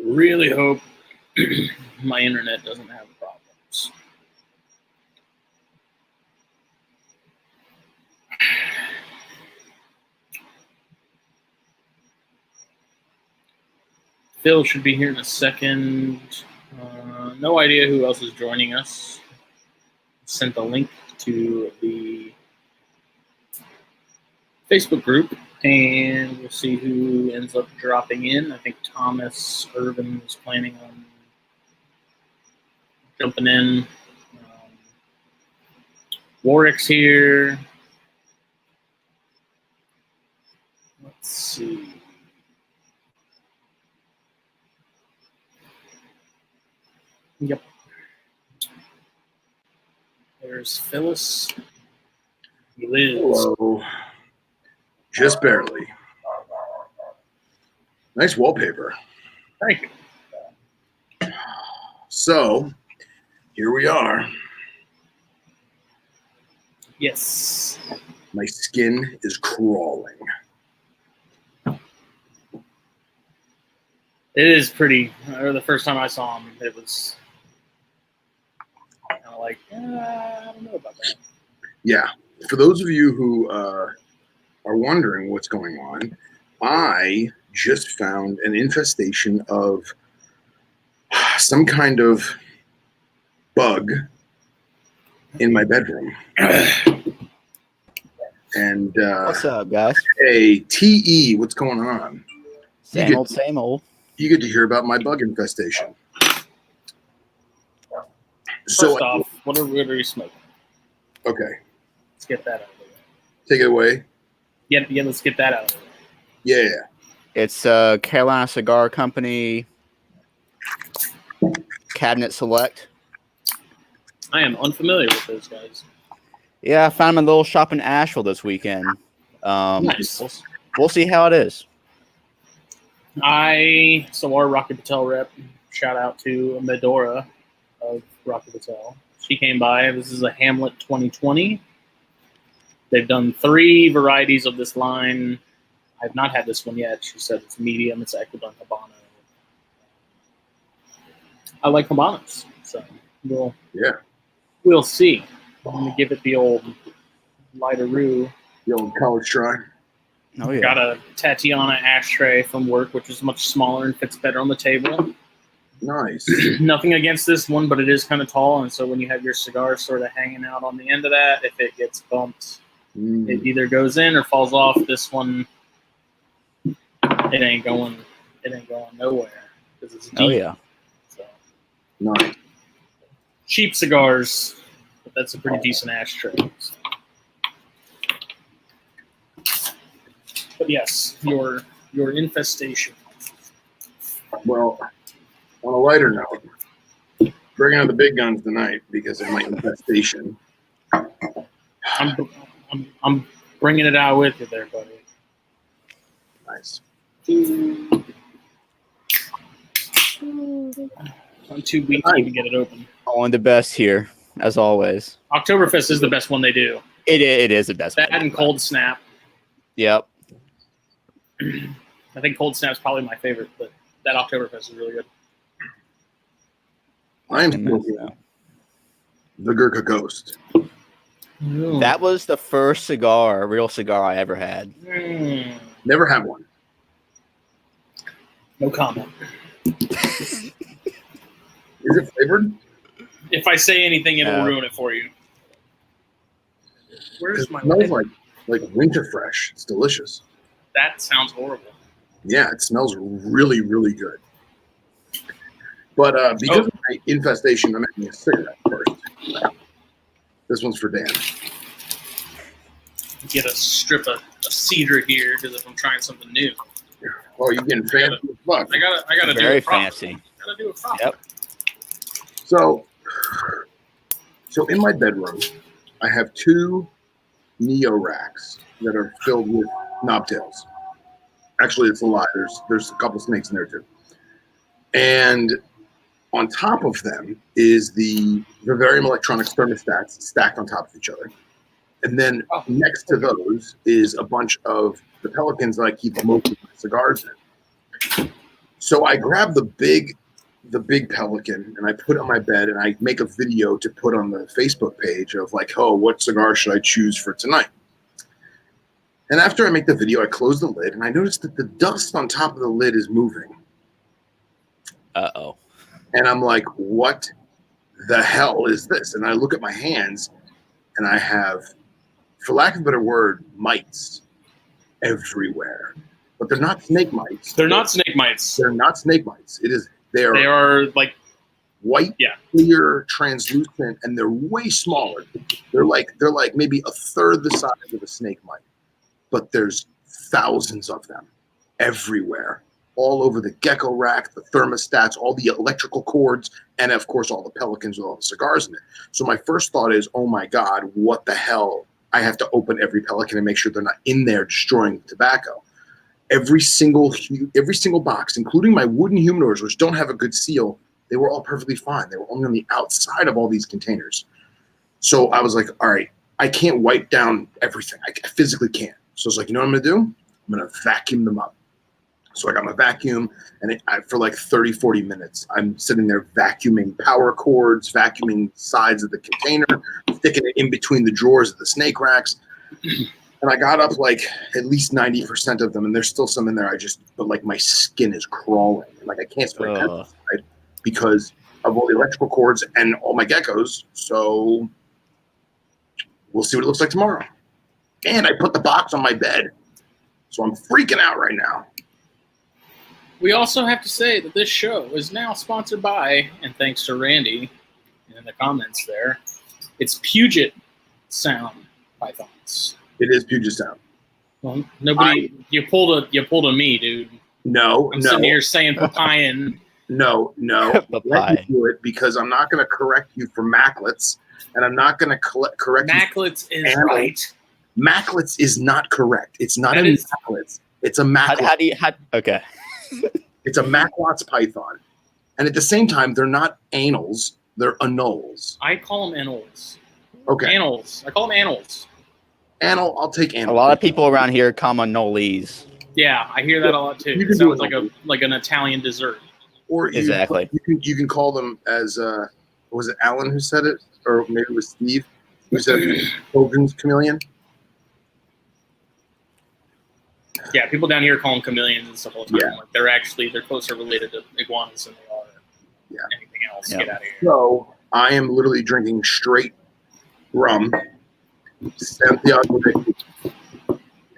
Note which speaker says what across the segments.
Speaker 1: Really hope my internet doesn't have problems. Phil should be here in a second. No idea who else is joining us. Sent a link to the Facebook group, and we'll see who ends up dropping in. I think Thomas Irvin is planning on jumping in. Warwick's here. Let's see. Yep. There's Phyllis. Liz.
Speaker 2: Hello. Just barely. Nice wallpaper.
Speaker 1: Thank you.
Speaker 2: So, here we are.
Speaker 1: Yes.
Speaker 2: My skin is crawling.
Speaker 1: It is pretty. The first time I saw him, it was kind of like, I don't know about that.
Speaker 2: Yeah. For those of you who are wondering what's going on, I just found an infestation of some kind of bug in my bedroom. And
Speaker 3: what's up, guys?
Speaker 2: Hey, TE, what's going on?
Speaker 3: Same old, same old.
Speaker 2: You get to hear about my bug infestation.
Speaker 1: First off, what are you smoking?
Speaker 2: Okay.
Speaker 1: Let's get that out of the way.
Speaker 2: Take it away.
Speaker 1: Yeah, let's get that out of the way.
Speaker 2: Yeah.
Speaker 3: It's Carolina Cigar Company Cabinet Select.
Speaker 1: I am unfamiliar with those guys.
Speaker 3: Yeah, I found them in a little shop in Asheville this weekend.
Speaker 1: Nice.
Speaker 3: We'll see how it is.
Speaker 1: So our Rocky Patel rep, shout out to Medora of Rocky Patel. She came by. This is a Hamlet 2020. They've done 3 varieties of this line. I've not had this one yet. She said it's medium. It's Ecuador Habano. I like Habanos, so we'll see. I'm gonna give it the old lighteroo.
Speaker 2: The old college try.
Speaker 3: Oh yeah.
Speaker 1: Got a Tatiana ashtray from work, which is much smaller and fits better on the table.
Speaker 2: Nice.
Speaker 1: Nothing against this one, but it is kind of tall, and so when you have your cigar sort of hanging out on the end of that, if it gets bumped, it either goes in or falls off. This one, it ain't going nowhere because it's deep.
Speaker 3: Oh yeah.
Speaker 1: So,
Speaker 2: Nice.
Speaker 1: cheap cigars, but that's a pretty decent ashtray. So. But yes, your infestation.
Speaker 2: Well, on a lighter note, bringing out the big guns tonight because of my infestation.
Speaker 1: I'm bringing it out with you there, buddy.
Speaker 2: Nice.
Speaker 1: I'm too weak to even get it open.
Speaker 3: Only the best here, as always.
Speaker 1: Oktoberfest is the best one they do.
Speaker 3: It is the best.
Speaker 1: That and Cold Snap.
Speaker 3: Yep.
Speaker 1: I think Cold Snap's probably my favorite, but that Oktoberfest is really good.
Speaker 2: I am smoking the Gurkha Ghost.
Speaker 3: That was the first real cigar I ever had.
Speaker 2: Never had one.
Speaker 1: No comment.
Speaker 2: Is it flavored?
Speaker 1: If I say anything, it'll ruin it for you. Where's my?
Speaker 2: It smells like winter fresh. It's delicious.
Speaker 1: That sounds horrible.
Speaker 2: Yeah, it smells really, really good. But because of my infestation, I'm making a cigarette first. This one's for Dan.
Speaker 1: Get a strip of cedar here because if I'm trying something new.
Speaker 2: Oh, you're getting fancy as fuck.
Speaker 1: I gotta do it properly.
Speaker 3: Fancy.
Speaker 1: Gotta do it properly.
Speaker 3: Yep.
Speaker 2: So in my bedroom, I have 2 Neo racks that are filled with knobtails. Actually, it's a lie. There's a couple snakes in there too. And on top of them is the Vivarium Electronics thermostats stacked on top of each other. And then next to those is a bunch of the Pelicans that I keep most of my cigars in. So I grab the big pelican and I put it on my bed and I make a video to put on the Facebook page of like, oh, what cigar should I choose for tonight? And after I make the video, I close the lid and I notice that the dust on top of the lid is moving.
Speaker 3: Uh-oh.
Speaker 2: And I'm like, what the hell is this? And I look at my hands and I have, for lack of a better word, mites everywhere. But they're not snake mites.
Speaker 1: They're not snake mites.
Speaker 2: They're not snake mites. They
Speaker 1: are like
Speaker 2: white, clear, translucent, and they're way smaller. They're like maybe a third the size of a snake mite. But there's thousands of them everywhere, all over the gecko rack, the thermostats, all the electrical cords, and of course all the pelicans with all the cigars in it. So my first thought is, oh my God, what the hell? I have to open every pelican and make sure they're not in there destroying the tobacco. Every single box, including my wooden humidors, which don't have a good seal, they were all perfectly fine. They were only on the outside of all these containers. So I was like, all right, I can't wipe down everything. I physically can't. So I was like, you know what I'm going to do? I'm going to vacuum them up. So I got my vacuum, and for like 30, 40 minutes, I'm sitting there vacuuming power cords, vacuuming sides of the container, sticking it in between the drawers of the snake racks. And I got up like at least 90% of them, and there's still some in there. But like my skin is crawling. Like I can't spray pesticide because of all the electrical cords and all my geckos. So we'll see what it looks like tomorrow. And I put the box on my bed. So I'm freaking out right now.
Speaker 1: We also have to say that this show is now sponsored by, and thanks to Randy in the comments there, it's Puget Sound pythons.
Speaker 2: It is Puget Sound.
Speaker 1: Well, you pulled a me, dude.
Speaker 2: I'm
Speaker 1: sitting here saying papaya.
Speaker 2: No. Let me do it because I'm not going to correct you for Macklets, and I'm not going to correct you.
Speaker 1: Macklets is right.
Speaker 2: Macklets is not correct. It's not a Macklets. It's a Macklets.
Speaker 3: Okay.
Speaker 2: It's a Macklot's python. And at the same time, they're not anals. They're anoles.
Speaker 1: I call them anals.
Speaker 2: Okay.
Speaker 1: Anals. I call them anals.
Speaker 2: Anal, I'll take anal.
Speaker 3: A lot of people around here call them anoles.
Speaker 1: Yeah, I hear that a lot too. It sounds like an Italian dessert.
Speaker 2: Or
Speaker 3: exactly.
Speaker 2: You can call them as was it Alan who said it, or maybe it was Steve who said Hogan's chameleon.
Speaker 1: Yeah, people down here call them chameleons and stuff all the time. Yeah. Like they're closer related to iguanas than they are anything else. Yeah. Get out of here.
Speaker 2: So I am literally drinking straight rum, Santiago,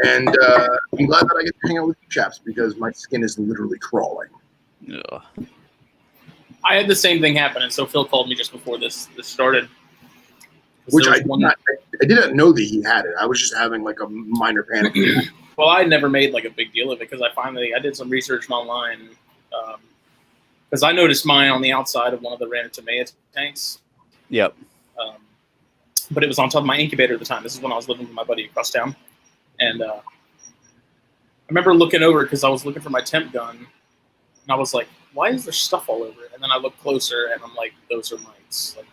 Speaker 2: and I'm glad that I get to hang out with you chaps because my skin is literally crawling.
Speaker 3: Yeah.
Speaker 1: I had the same thing happen, and so Phil called me just before this started.
Speaker 2: Which I didn't know that he had it. I was just having like a minor panic.
Speaker 1: Well, I never made like a big deal of it because I did some research online because I noticed mine on the outside of one of the random tomato tanks.
Speaker 3: Yep.
Speaker 1: But it was on top of my incubator at the time. This is when I was living with my buddy across town. And I remember looking over because I was looking for my temp gun. And I was like, why is there stuff all over it? And then I looked closer and I'm like, those are mites. Like,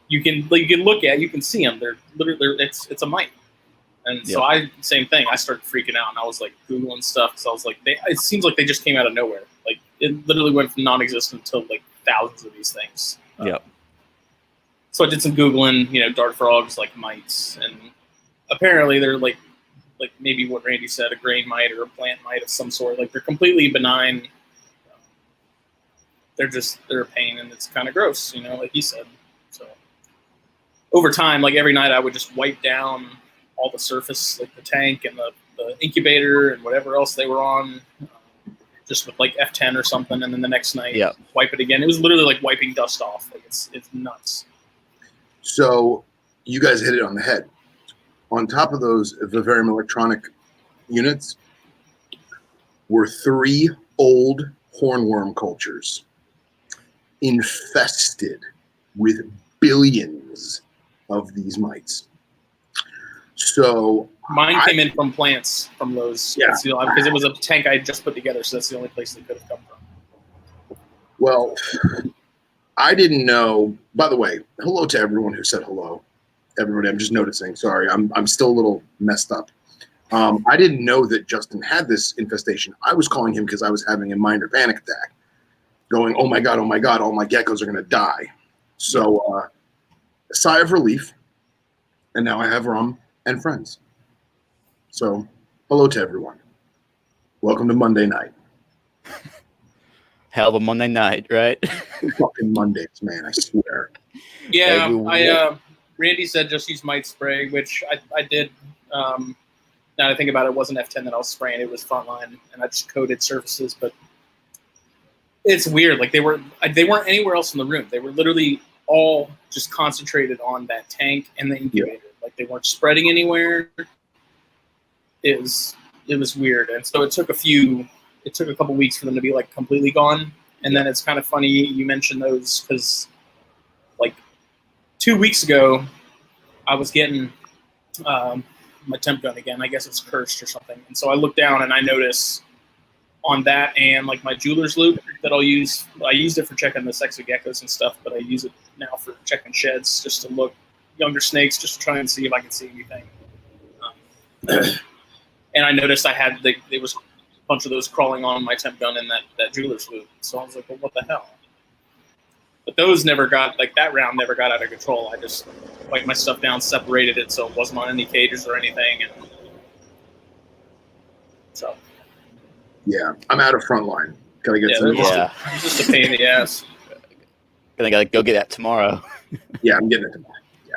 Speaker 1: you can see them. They're literally, it's a mite. And so same thing. I started freaking out and I was like Googling stuff. So I was like, it seems like they just came out of nowhere. Like it literally went from non-existent to like thousands of these things.
Speaker 3: Yep.
Speaker 1: So I did some Googling, dart frogs like mites. And apparently they're like maybe what Randy said, a grain mite or a plant mite of some sort. Like they're completely benign. They're a pain and it's kind of gross, like he said. So over time, like every night I would just wipe down all the surface, like the tank and the incubator and whatever else they were on, just with like F10 or something. And then the next night, wipe it again. It was literally like wiping dust off. Like it's nuts.
Speaker 2: So you guys hit it on the head. On top of those Vivarium electronic units were 3 old hornworm cultures infested with billions of these mites. So
Speaker 1: mine came in from plants from those. Yeah, because it was a tank I had just put together, so that's the only place they could have come from.
Speaker 2: Well, I didn't know. By the way, hello to everyone who said hello. Everybody, I'm just noticing. Sorry, I'm still a little messed up. I didn't know that Justin had this infestation. I was calling him because I was having a minor panic attack, going, oh my God, all my geckos are going to die. So a sigh of relief, and now I have rum and friends. So hello to everyone. Welcome to Monday night.
Speaker 3: Hell of a Monday night, right?
Speaker 2: Fucking Mondays, man, I swear.
Speaker 1: Yeah, Randy said just use Might Spray, which I did. Now I think about it, it wasn't F10 that I was spraying. It was Frontline, and I just coated surfaces. But it's weird. Like they weren't anywhere else in the room. They were literally all just concentrated on that tank and the incubator. Yeah. Like they weren't spreading anywhere. It was weird, and so it took a couple weeks for them to be like completely gone. And then it's kind of funny you mentioned those because like 2 weeks ago I was getting my temp gun again. I guess it's cursed or something. And so I look down and I notice on that and like my jeweler's loop that I'll use. I used it for checking the sex of geckos and stuff, but I use it now for checking sheds just to look younger snakes, just to try and see if I can see anything. And I noticed there was a bunch of those crawling on my temp gun in that jeweler's loop. So I was like, well, what the hell? But those that round never got out of control. I just wiped my stuff down, separated it so it wasn't on any cages or anything. And so. Yeah,
Speaker 2: I'm out of Frontline. Gotta get some.
Speaker 1: Yeah, it's just a pain in the ass.
Speaker 3: I gotta go get that tomorrow.
Speaker 2: Yeah, I'm getting it tomorrow. Yeah.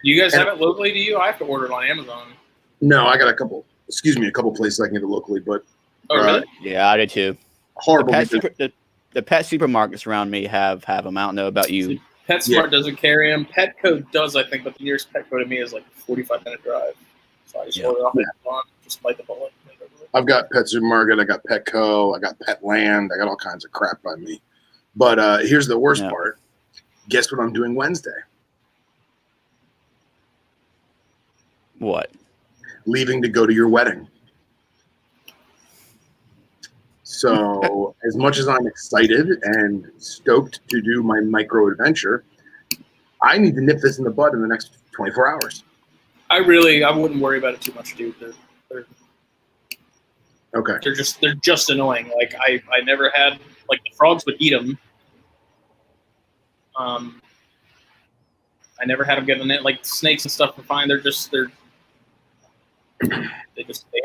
Speaker 1: You guys have it locally to you? I have to order it on Amazon.
Speaker 2: No, I got a couple places I can get it locally, but.
Speaker 1: Oh, really?
Speaker 3: Yeah, I do too.
Speaker 2: Horrible.
Speaker 3: The pet supermarkets around me have them. I don't know about you.
Speaker 1: See, PetSmart doesn't carry them. Petco does, I think, but the nearest Petco to me is like a 45-minute drive. So I just order off Amazon, just bite the bullet.
Speaker 2: I've got Pet Supermarket, I got Petco, I got Petland, I got all kinds of crap by me. But here's the worst part. Guess what I'm doing Wednesday?
Speaker 3: What?
Speaker 2: Leaving to go to your wedding. So as much as I'm excited and stoked to do my micro adventure, I need to nip this in the bud in the next 24 hours.
Speaker 1: I wouldn't worry about it too much, dude. They're
Speaker 2: okay.
Speaker 1: They're just annoying. Like I never had like the frogs would eat them. I never had them get in it. Like snakes and stuff are fine. They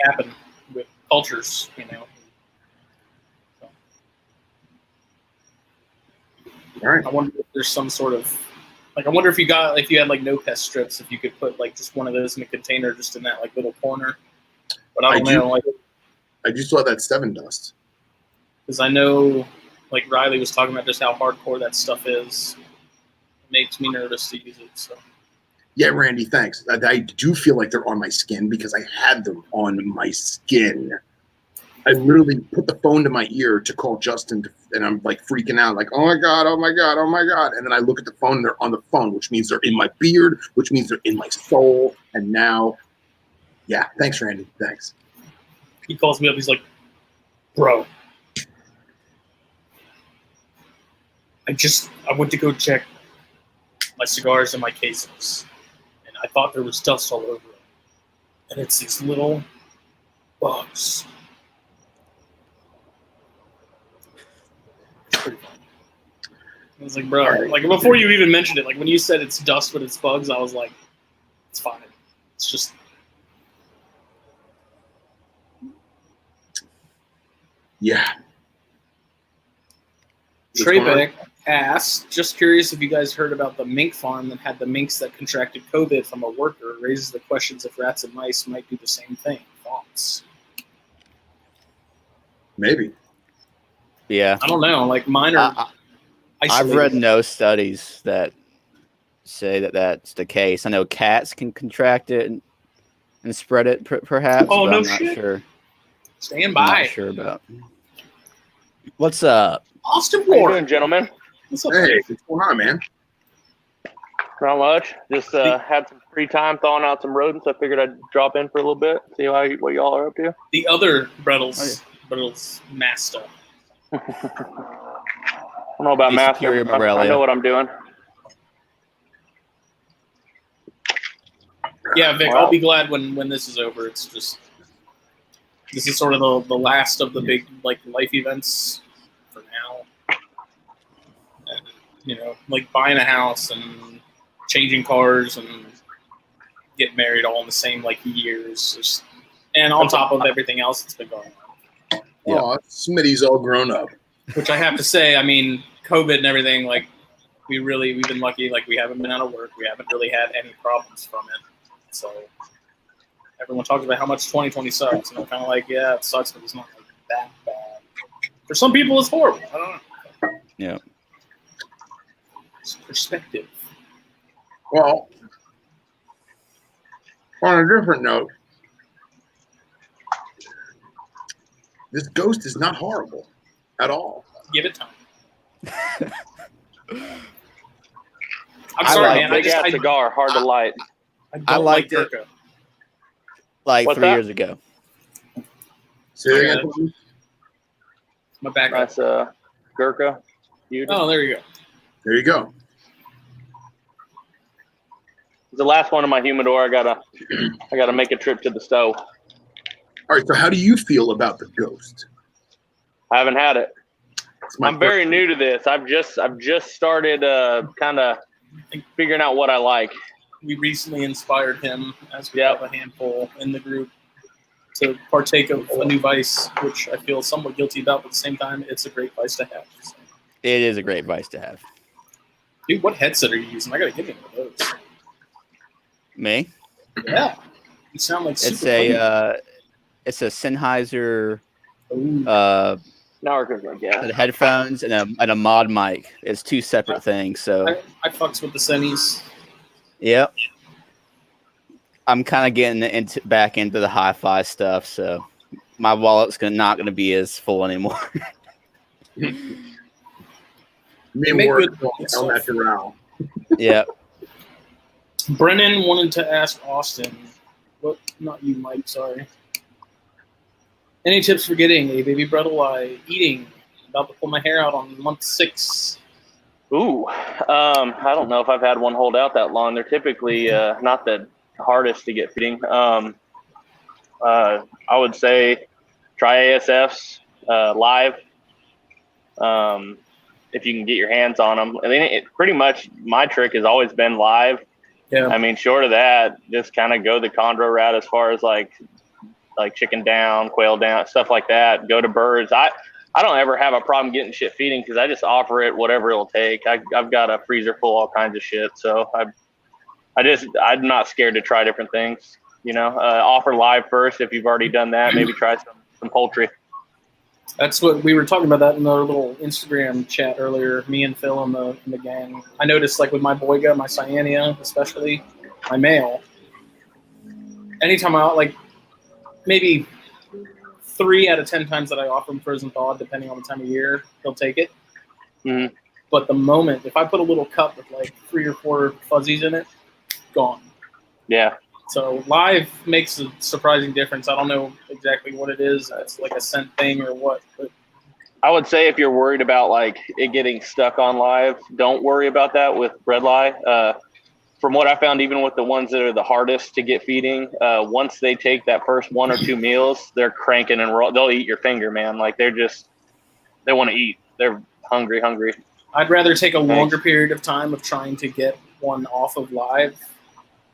Speaker 1: happen with cultures, you know.
Speaker 2: All right.
Speaker 1: I wonder if there's some sort of I wonder if you had like no pest strips, if you could put like just one of those in a container just in that like little corner. But I don't know. Like
Speaker 2: I just saw that 7 dust.
Speaker 1: Because I know like Riley was talking about just how hardcore that stuff is. It makes me nervous to use it. So
Speaker 2: yeah, Randy, thanks. I do feel like they're on my skin because I had them on my skin. I literally put the phone to my ear to call Justin, and I'm like freaking out, like, oh my God. And then I look at the phone, and they're on the phone, which means they're in my beard, which means they're in my soul. And now, yeah, thanks, Randy. Thanks.
Speaker 1: He calls me up. He's like, bro, I went to go check my cigars and my casings, and I thought there was dust all over them. And it's these little bugs. I was like, bro, like before you even mentioned it, like when you said it's dust but it's bugs, I was like, it's fine. It's just.
Speaker 2: Yeah.
Speaker 1: Treybeck asked, just curious if you guys heard about the mink farm that had the minks that contracted COVID from a worker. Raises the questions if rats and mice might do the same thing. Thoughts?
Speaker 2: Maybe.
Speaker 3: Yeah.
Speaker 1: I don't know. Like mine are.
Speaker 3: I've read no studies that say that that's the case. I know cats can contract it and spread it, perhaps.
Speaker 1: Oh,
Speaker 3: but
Speaker 1: no
Speaker 3: I'm not
Speaker 1: shit.
Speaker 3: Sure.
Speaker 1: Stand by.
Speaker 3: I'm not sure about. What's up,
Speaker 1: Austin
Speaker 4: How you
Speaker 1: Ward?
Speaker 4: doing, gentlemen?
Speaker 1: What's up?
Speaker 2: Hey, what's going on, man?
Speaker 4: Not much. Just had some free time thawing out some rodents. I figured I'd drop in for a little bit, see what y'all are up to.
Speaker 1: The other Brettles master.
Speaker 4: I don't know about master. I know what I'm doing.
Speaker 1: Yeah, Vic, I'll be glad when this is over. It's just this is sort of the last of the big like life events for now. And, you know, like buying a house and changing cars and getting married all in the same like years, and on top of everything else that's been going on.
Speaker 3: Yeah.
Speaker 2: Oh, Smitty's all grown up.
Speaker 1: Which I have to say, I mean, COVID and everything, like we've been lucky. Like we haven't been out of work. We haven't really had any problems from it. So everyone talks about how much 2020 sucks, and I'm kind of like, yeah, it sucks, but it's not like that bad. For some people, it's horrible. I don't know.
Speaker 3: Yeah.
Speaker 1: It's perspective.
Speaker 2: Well, on a different note, this ghost is not horrible at all.
Speaker 1: Give it time. I'm sorry, man.
Speaker 4: Big ass cigar, hard to light.
Speaker 1: I
Speaker 3: liked
Speaker 1: like
Speaker 3: it.
Speaker 1: Gurkha.
Speaker 3: Like
Speaker 4: What's
Speaker 3: 3
Speaker 4: that?
Speaker 3: years ago.
Speaker 2: Say that again.
Speaker 1: My back.
Speaker 4: That's Gurkha.
Speaker 1: Oh, there you go.
Speaker 2: There you go.
Speaker 4: The last one in my humidor. I gotta make a trip to the stove.
Speaker 2: All right. So, how do you feel about the ghost?
Speaker 4: I haven't had it.
Speaker 2: That's my
Speaker 4: I'm very new to this. I've just started kind of figuring out what I like.
Speaker 1: We recently inspired him, as we have a handful in the group, to partake of a new vice, which I feel somewhat guilty about, but at the same time, it's a great vice to have. So.
Speaker 3: It is a great vice to have.
Speaker 1: Dude, what headset are you using? I gotta give you one of those.
Speaker 3: Me?
Speaker 1: Yeah, you sound like super
Speaker 3: it's a Sennheiser
Speaker 1: funny.
Speaker 4: Now we're good. Yeah.
Speaker 3: headphones and a mod mic. It's two separate things. So
Speaker 1: I fucks with the Sennies.
Speaker 3: yep. I'm kind of getting back into the hi-fi stuff, so my wallet's not gonna be as full anymore.
Speaker 2: Me
Speaker 1: make
Speaker 2: more
Speaker 1: good
Speaker 2: on that Doral.
Speaker 3: Yeah.
Speaker 1: Brennan wanted to ask Austin, what? Not you, Mike. Sorry. Any tips for getting a baby bredli eating? About to pull my hair out on month 6.
Speaker 4: Ooh, I don't know if I've had one hold out that long. They're typically not the hardest to get feeding. I would say try ASFs live if you can get your hands on them. I mean, pretty much my trick has always been live.
Speaker 1: Yeah.
Speaker 4: I mean, short of that, just kind of go the chondro route as far as like chicken down, quail down, stuff like that. Go to birds. I don't ever have a problem getting shit feeding because I just offer it whatever it'll take. I've got a freezer full of all kinds of shit, so I'm not scared to try different things. You know, offer live first if you've already done that. Maybe try some poultry.
Speaker 1: That's what we were talking about that in our little Instagram chat earlier. Me and Phil and the gang. I noticed like with my boyga, my cyanea, especially my male. Anytime I like, maybe 3 out of 10 times that I offer him frozen thawed, depending on the time of year, he'll take it.
Speaker 4: Mm-hmm.
Speaker 1: But the moment, if I put a little cup with like 3 or 4 fuzzies in it, gone.
Speaker 4: Yeah.
Speaker 1: So live makes a surprising difference. I don't know exactly what it is. It's like a scent thing or what. But
Speaker 4: I would say if you're worried about like it getting stuck on live, don't worry about that with bredli. From what I found, even with the ones that are the hardest to get feeding, once they take that first 1 or 2 meals, they're cranking and they'll eat your finger, man. Like they want to eat. They're hungry.
Speaker 1: I'd rather take a longer period of time of trying to get one off of live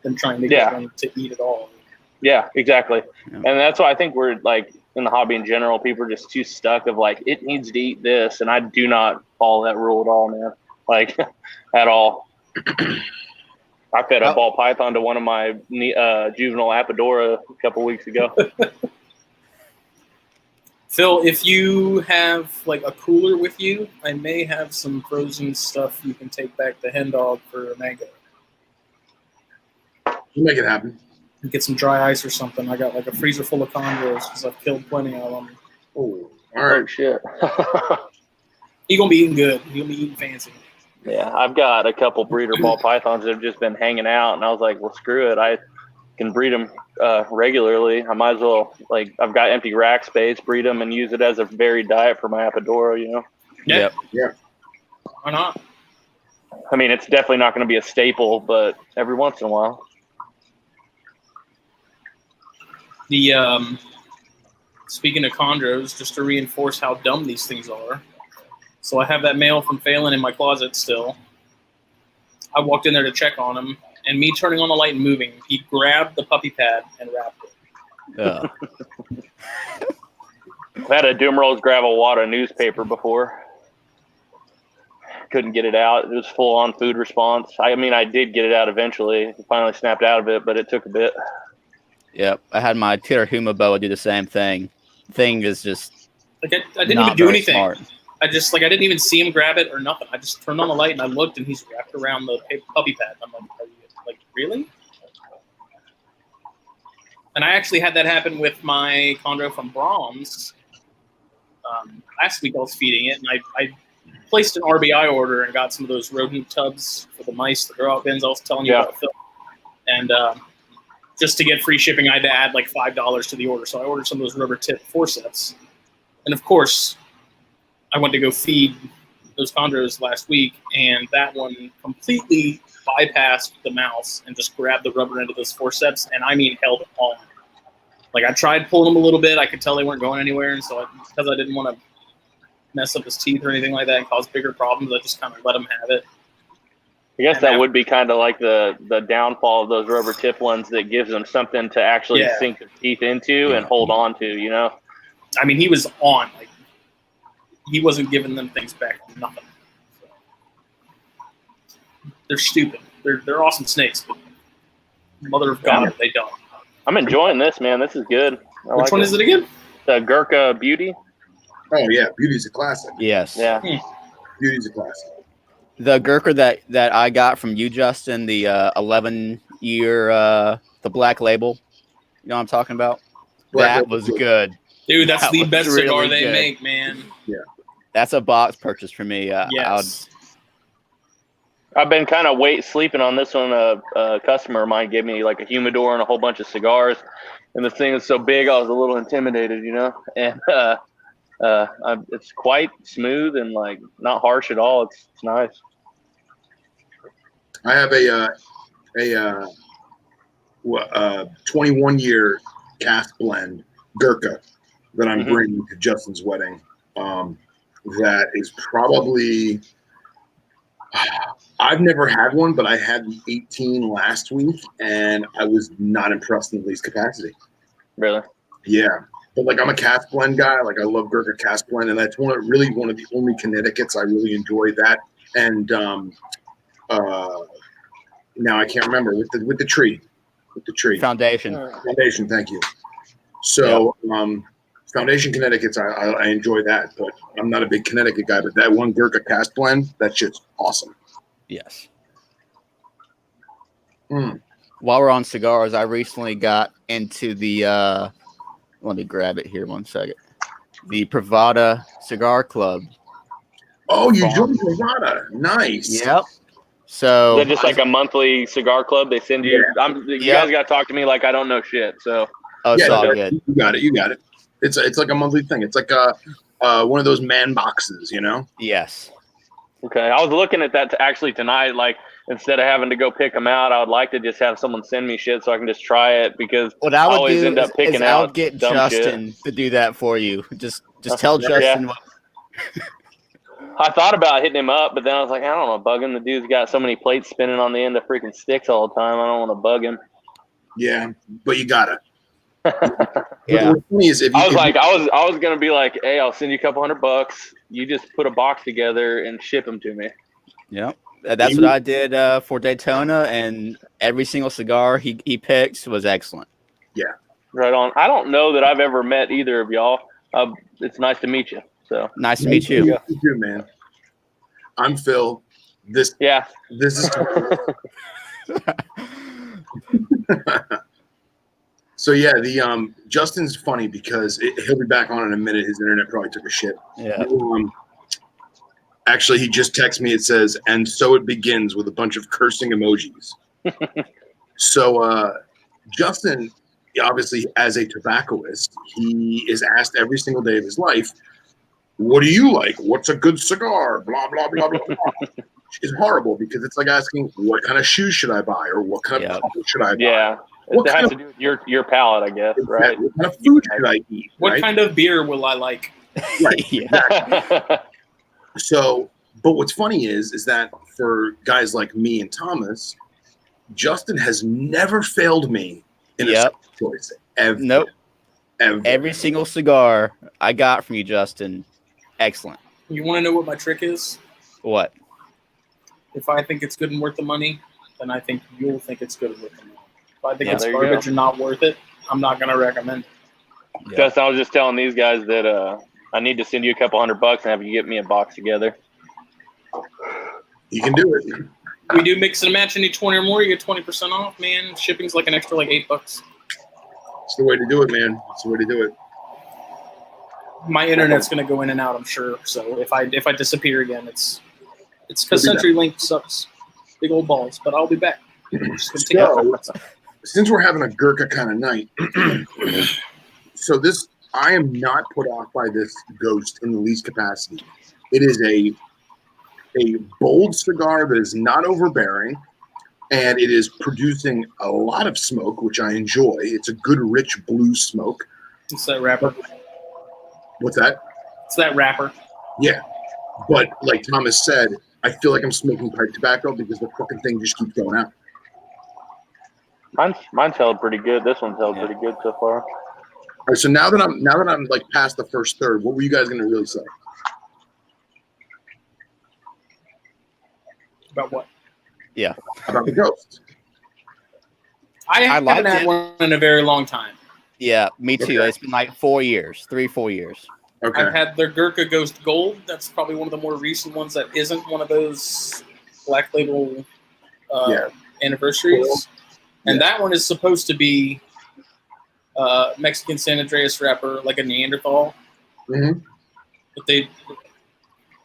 Speaker 1: than trying to get them to eat it all.
Speaker 4: Yeah, exactly.
Speaker 3: Yeah.
Speaker 4: And that's why I think we're like in the hobby in general, people are just too stuck of like, it needs to eat this. And I do not follow that rule at all, man. Like at all. I fed a ball python to one of my juvenile apodora a couple weeks ago.
Speaker 1: Phil, if you have like a cooler with you, I may have some frozen stuff you can take back to Hen Dog for a mango.
Speaker 2: You make it happen.
Speaker 1: Get some dry ice or something. I got like a freezer full of chondros because I've killed plenty of them.
Speaker 2: Oh, all right.
Speaker 4: Oh, shit.
Speaker 1: He's going to be eating good. He's going to be eating fancy.
Speaker 4: Yeah, I've got a couple breeder ball pythons that have just been hanging out, and I was like, well, screw it. I can breed them regularly. I might as well, like, I've got empty rack space, breed them and use it as a varied diet for my apodora, you know?
Speaker 1: Yeah.
Speaker 2: Yeah.
Speaker 1: Why not?
Speaker 4: I mean, it's definitely not going to be a staple, but every once in a while.
Speaker 1: speaking of chondros, just to reinforce how dumb these things are. So I have that mail from Phelan in my closet still. I walked in there to check on him, and me turning on the light and moving, he grabbed the puppy pad and wrapped it.
Speaker 4: I've had a Doom Rolls gravel water newspaper before. Couldn't get it out. It was full on food response. I mean, I did get it out eventually. I finally snapped out of it, but it took a bit.
Speaker 3: Yep. I had my Titter boa do the same thing. Thing is just
Speaker 1: like I didn't even do anything.
Speaker 3: Smart.
Speaker 1: I just I didn't even see him grab it or nothing. I just turned on the light and I looked and he's wrapped around the puppy pad. I'm like, are you really? And I actually had that happen with my chondro from Brahms. Last week I was feeding it, and I placed an RBI order and got some of those rodent tubs for the mice, the grow-out bins I was telling you about. And just to get free shipping, I had to add like $5 to the order. So I ordered some of those rubber tip forceps. And of course, I went to go feed those chondros last week, and that one completely bypassed the mouse and just grabbed the rubber end of those forceps, and I mean held on. Like I tried pulling them a little bit, I could tell they weren't going anywhere, and so because I didn't want to mess up his teeth or anything like that and cause bigger problems, I just kind of let him have it.
Speaker 4: I guess that would be kind of like the downfall of those rubber tip ones that gives them something to actually sink their teeth into and hold on to, you know?
Speaker 1: I mean, he was on. Like, he wasn't giving them things back. Nothing. So, they're stupid. They're awesome snakes, but mother of God, they don't.
Speaker 4: I'm enjoying this, man. This is good.
Speaker 1: Which one is it again?
Speaker 4: The Gurkha Beauty.
Speaker 2: Oh, yeah. Beauty's a classic.
Speaker 3: Yes.
Speaker 4: Yeah.
Speaker 2: Beauty's a classic.
Speaker 3: The Gurkha that I got from you, Justin, the 11-year, the black label. You know what I'm talking about? That was good.
Speaker 1: Dude, that's the best cigar they make, man.
Speaker 2: Yeah.
Speaker 3: That's a box purchase for me.
Speaker 1: Yes.
Speaker 4: I've been kind of sleeping on this one. A customer of mine gave me like a humidor and a whole bunch of cigars, and the thing is so big, I was a little intimidated, you know. And it's quite smooth and like not harsh at all. It's nice.
Speaker 2: I have a 21-year cask blend Gurkha that I'm bringing to Justin's wedding. That is probably. I've never had one, but I had the 18 last week, and I was not impressed in the least capacity.
Speaker 4: Really?
Speaker 2: Yeah. But, like, I'm a cask blend guy. Like, I love Gurkha cask blend, and that's one of the only Connecticut's I really enjoy that. And now I can't remember, with the tree. With the tree.
Speaker 3: Foundation,
Speaker 2: thank you. So, Foundation Connecticut's, I enjoy that, but I'm not a big Connecticut guy. But that one Gurkha cask blend, that shit's awesome.
Speaker 3: Yes. While we're on cigars, I recently got into the let me grab it here 1 second. The Pravada Cigar Club.
Speaker 2: Oh, you joined Pravada. Nice.
Speaker 3: Yep. So
Speaker 4: is that just like a monthly cigar club they send you? You guys got to talk to me like I don't know shit. So
Speaker 3: it's all good.
Speaker 2: You got it. It's like a monthly thing. It's like one of those man boxes, you know?
Speaker 3: Yes.
Speaker 4: Okay. I was looking at that actually tonight. Like, instead of having to go pick them out, I would like to just have someone send me shit so I can just try it, because
Speaker 3: what I would
Speaker 4: always
Speaker 3: do
Speaker 4: end up picking
Speaker 3: is
Speaker 4: out.
Speaker 3: I would get Justin to do that for you. Just tell Justin.
Speaker 4: I thought about hitting him up, but then I was like, I don't want to bug him. The dude's got so many plates spinning on the end of freaking sticks all the time. I don't want to bug him.
Speaker 2: Yeah, but you gotta.
Speaker 3: Yeah.
Speaker 2: What's funny is
Speaker 4: I was gonna be like, hey, I'll send you a couple $100. You just put a box together and ship them to me.
Speaker 3: Yep. That's what I did for Daytona, and every single cigar he picked was excellent.
Speaker 2: Yeah.
Speaker 4: Right on. I don't know that I've ever met either of y'all. It's nice to meet you. So
Speaker 3: nice to meet you.
Speaker 2: You too, man. I'm Phil. This is So yeah, the Justin's funny because he'll be back on in a minute. His internet probably took a shit.
Speaker 3: Yeah.
Speaker 2: Actually, he just texted me. It says, and so it begins, with a bunch of cursing emojis. So Justin, obviously, as a tobaccoist, he is asked every single day of his life, what do you like? What's a good cigar? Blah, blah, blah, blah, blah. It's horrible because it's like asking, what kind of shoes should I buy? Or what kind of color should I buy?
Speaker 4: Yeah.
Speaker 2: What
Speaker 4: It
Speaker 2: kind
Speaker 4: has
Speaker 2: of,
Speaker 4: to do with your palate, I guess, right?
Speaker 2: what kind of food should I eat?
Speaker 1: What
Speaker 2: right?
Speaker 1: kind of beer will I like?
Speaker 2: Right.
Speaker 3: Yeah.
Speaker 2: So, but what's funny is that for guys like me and Thomas, Justin has never failed me in a
Speaker 3: Yep.
Speaker 2: choice. Ever.
Speaker 3: Nope.
Speaker 2: Ever.
Speaker 3: Every single cigar I got from you, Justin, excellent.
Speaker 1: You want to know what my trick is?
Speaker 3: What?
Speaker 1: If I think it's good and worth the money, then I think you'll think it's good and worth the money. If I think
Speaker 3: Yeah,
Speaker 1: it's
Speaker 4: there you
Speaker 1: garbage
Speaker 4: go.
Speaker 1: and not worth it, I'm not going to recommend it.
Speaker 3: Yeah.
Speaker 4: Justin, I was just telling these guys that I need to send you a couple $100 and have you get me a box together.
Speaker 2: You can do it.
Speaker 1: We do mix and match. You need 20 or more, you get 20% off, man. Shipping's like an extra like $8.
Speaker 2: It's the way to do it, man. It's the way to do it.
Speaker 1: My internet's going to go in and out, I'm sure. So if I disappear again, it's because
Speaker 2: We'll be
Speaker 1: CenturyLink sucks. Big old balls, but I'll be back. Just gonna take
Speaker 2: So, since we're having a Gurkha kind of night, so this, I am not put off by this Ghost in the least capacity. It is a bold cigar that is not overbearing, and it is producing a lot of smoke, which I enjoy. It's a good, rich blue smoke.
Speaker 1: It's that wrapper.
Speaker 2: What's that?
Speaker 1: It's that wrapper.
Speaker 2: Yeah. But like Thomas said, I feel like I'm smoking pipe tobacco because the fucking thing just keeps going out.
Speaker 4: Mine's held pretty good. This one's held pretty good so far.
Speaker 2: All right, so now that I'm like past the first third, what were you guys gonna really say?
Speaker 1: About what?
Speaker 3: Yeah.
Speaker 2: About the Ghost?
Speaker 1: I haven't
Speaker 3: liked
Speaker 1: had
Speaker 3: it.
Speaker 1: one in a very long time.
Speaker 3: Yeah, me too.
Speaker 2: Okay.
Speaker 3: It's been like 4 years, 4 years.
Speaker 2: Okay.
Speaker 1: I've had their Gurkha Ghost Gold. That's probably one of the more recent ones that isn't one of those Black Label anniversaries.
Speaker 2: Cool.
Speaker 1: And that one is supposed to be Mexican San Andreas wrapper, like a Neanderthal.
Speaker 2: Mm-hmm.
Speaker 1: But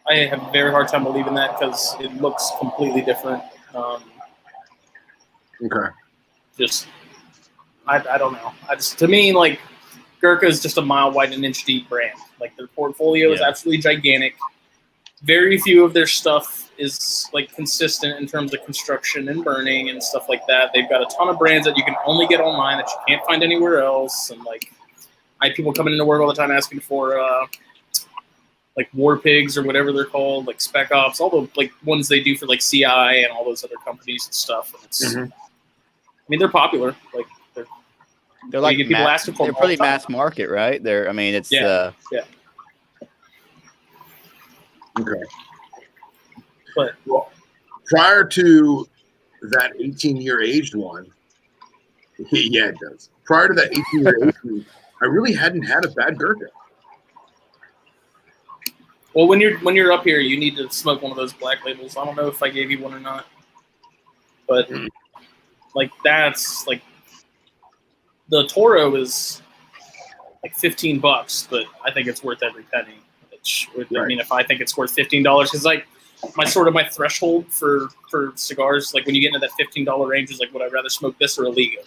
Speaker 1: I have a very hard time believing that because it looks completely different.
Speaker 2: Okay.
Speaker 1: I don't know. To me, like, Gurkha is just a mile wide and inch deep brand. Like, their portfolio is absolutely gigantic. Very few of their stuff is like consistent in terms of construction and burning and stuff like that. They've got a ton of brands that you can only get online that you can't find anywhere else. And like, I have people coming into work all the time asking for like War Pigs or whatever they're called, like Spec Ops, all the like ones they do for like CI and all those other companies and stuff. And it's, I mean, they're popular. Like,
Speaker 3: They're like
Speaker 1: people asking for
Speaker 3: they're
Speaker 1: them all the
Speaker 3: pretty
Speaker 1: time.
Speaker 3: mass market, right? They're, I mean, it's
Speaker 1: Yeah.
Speaker 2: Okay.
Speaker 1: But
Speaker 2: Well, prior to that 18-year aged one, yeah, it does. Prior to that 18-year aged one, I really hadn't had a bad Gurkha.
Speaker 1: well, when you're up here, you need to smoke one of those Black Labels. I don't know if I gave you one or not, but like that's like the Toro is like $15, but I think it's worth every penny. I mean, if I think it's worth $15, because like my threshold for cigars, like when you get into that $15 range, is like, would I rather smoke this or a Liga?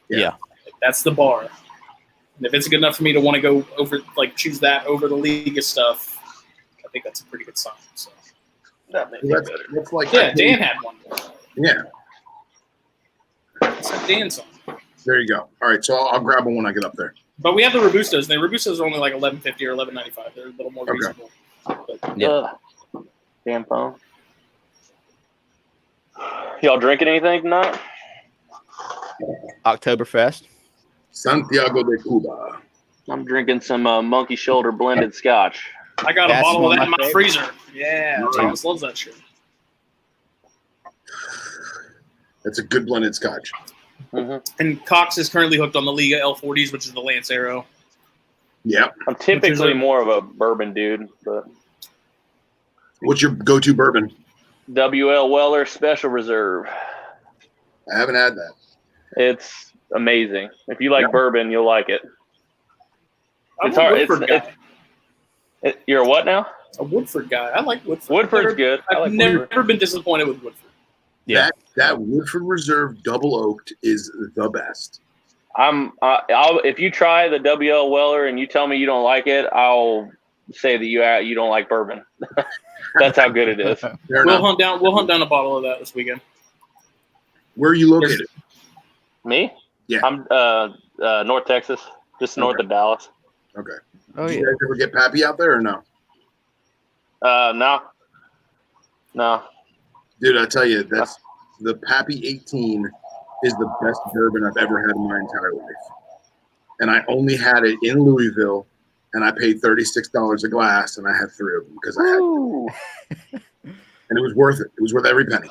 Speaker 3: Yeah.
Speaker 1: Like, that's the bar. And if it's good enough for me to want to go over, like, choose that over the Liga stuff, I think that's a pretty good sign. So
Speaker 4: That makes it better.
Speaker 2: That's like,
Speaker 1: yeah, Dan had one.
Speaker 2: Yeah,
Speaker 1: It's a Dan song.
Speaker 2: there you go. All right, so I'll grab one when I get up there.
Speaker 1: But we have the Robustos. The Robustos are only like $11.50 or $11.95. They're a little more
Speaker 2: Okay.
Speaker 1: reasonable. But,
Speaker 3: Yeah.
Speaker 4: Damn phone. Y'all drinking anything tonight?
Speaker 3: Oktoberfest.
Speaker 2: Santiago de Cuba.
Speaker 4: I'm drinking some Monkey Shoulder blended scotch.
Speaker 1: I got a
Speaker 3: That's
Speaker 1: bottle of
Speaker 3: one
Speaker 1: that
Speaker 3: of
Speaker 1: in
Speaker 3: my
Speaker 1: my freezer. Yeah,
Speaker 2: Nice.
Speaker 1: Thomas loves that shit.
Speaker 2: That's a good blended scotch.
Speaker 1: And Cox is currently hooked on the Liga L40s, which is the Lancero.
Speaker 2: Yeah.
Speaker 4: I'm typically more of a bourbon dude, but
Speaker 2: What's your go-to bourbon?
Speaker 4: WL Weller Special Reserve.
Speaker 2: I haven't had that.
Speaker 4: It's amazing. If you like bourbon, you'll like it.
Speaker 1: I'm
Speaker 4: It's
Speaker 1: a
Speaker 4: hard.
Speaker 1: Woodford guy.
Speaker 4: You're a what now?
Speaker 1: A Woodford guy. I like Woodford.
Speaker 4: Woodford's good. I
Speaker 1: I've
Speaker 4: like
Speaker 1: never
Speaker 4: Woodford.
Speaker 1: been disappointed with Woodford.
Speaker 3: Yeah.
Speaker 2: That Woodford Reserve double oaked is the best.
Speaker 4: I'll if you try the WL Weller and you tell me you don't like it, I'll say that you don't like bourbon. That's how good it is.
Speaker 2: Fair
Speaker 1: We'll
Speaker 2: enough.
Speaker 1: hunt down a bottle of that this weekend.
Speaker 2: Where are you located?
Speaker 4: Me?
Speaker 2: Yeah.
Speaker 4: I'm North Texas, just north of Dallas.
Speaker 2: Okay.
Speaker 3: Oh
Speaker 2: Did
Speaker 3: yeah.
Speaker 2: you guys ever get Pappy out there or no?
Speaker 4: No.
Speaker 2: Dude, I tell you, that's the Pappy 18 is the best bourbon I've ever had in my entire life. And I only had it in Louisville, and I paid $36 a glass, and I had 3 of them because I had. And it was worth it. It was worth every penny.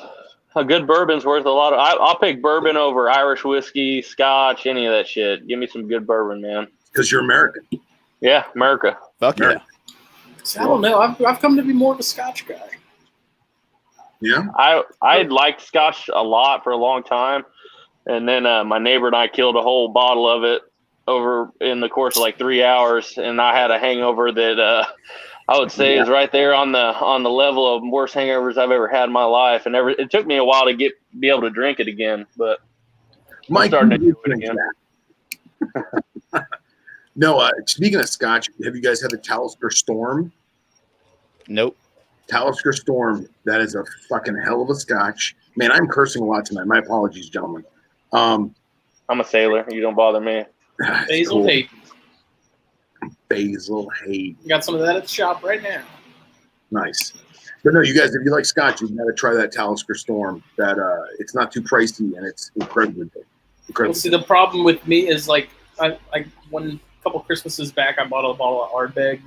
Speaker 4: A good bourbon's worth a lot. I'll pick bourbon over Irish whiskey, Scotch, any of that shit. Give me some good bourbon, man.
Speaker 2: Because you're American.
Speaker 4: Yeah, America.
Speaker 3: Fuck yeah.
Speaker 1: So I don't know. I've come to be more of a Scotch guy.
Speaker 2: Yeah.
Speaker 4: I liked Scotch a lot for a long time, and then my neighbor and I killed a whole bottle of it over in the course of like 3 hours, and I had a hangover that I would say is right there on the level of worst hangovers I've ever had in my life. And it took me a while to be able to drink it again, but I'm starting to do it again.
Speaker 2: No, speaking of Scotch, have you guys had the Talisker Storm?
Speaker 3: Nope.
Speaker 2: Talisker Storm, that is a fucking hell of a Scotch. Man, I'm cursing a lot tonight. My apologies, gentlemen.
Speaker 4: I'm a sailor. You don't bother me.
Speaker 1: Basil Hayden.
Speaker 2: Basil Hayden.
Speaker 1: You got some of that at the shop right now.
Speaker 2: Nice. But no, you guys, if you like Scotch, you got to try that Talisker Storm. That it's not too pricey and it's incredibly good.
Speaker 1: Well, see, the problem with me is like I one couple Christmases back, I bought a bottle of Ardbeg,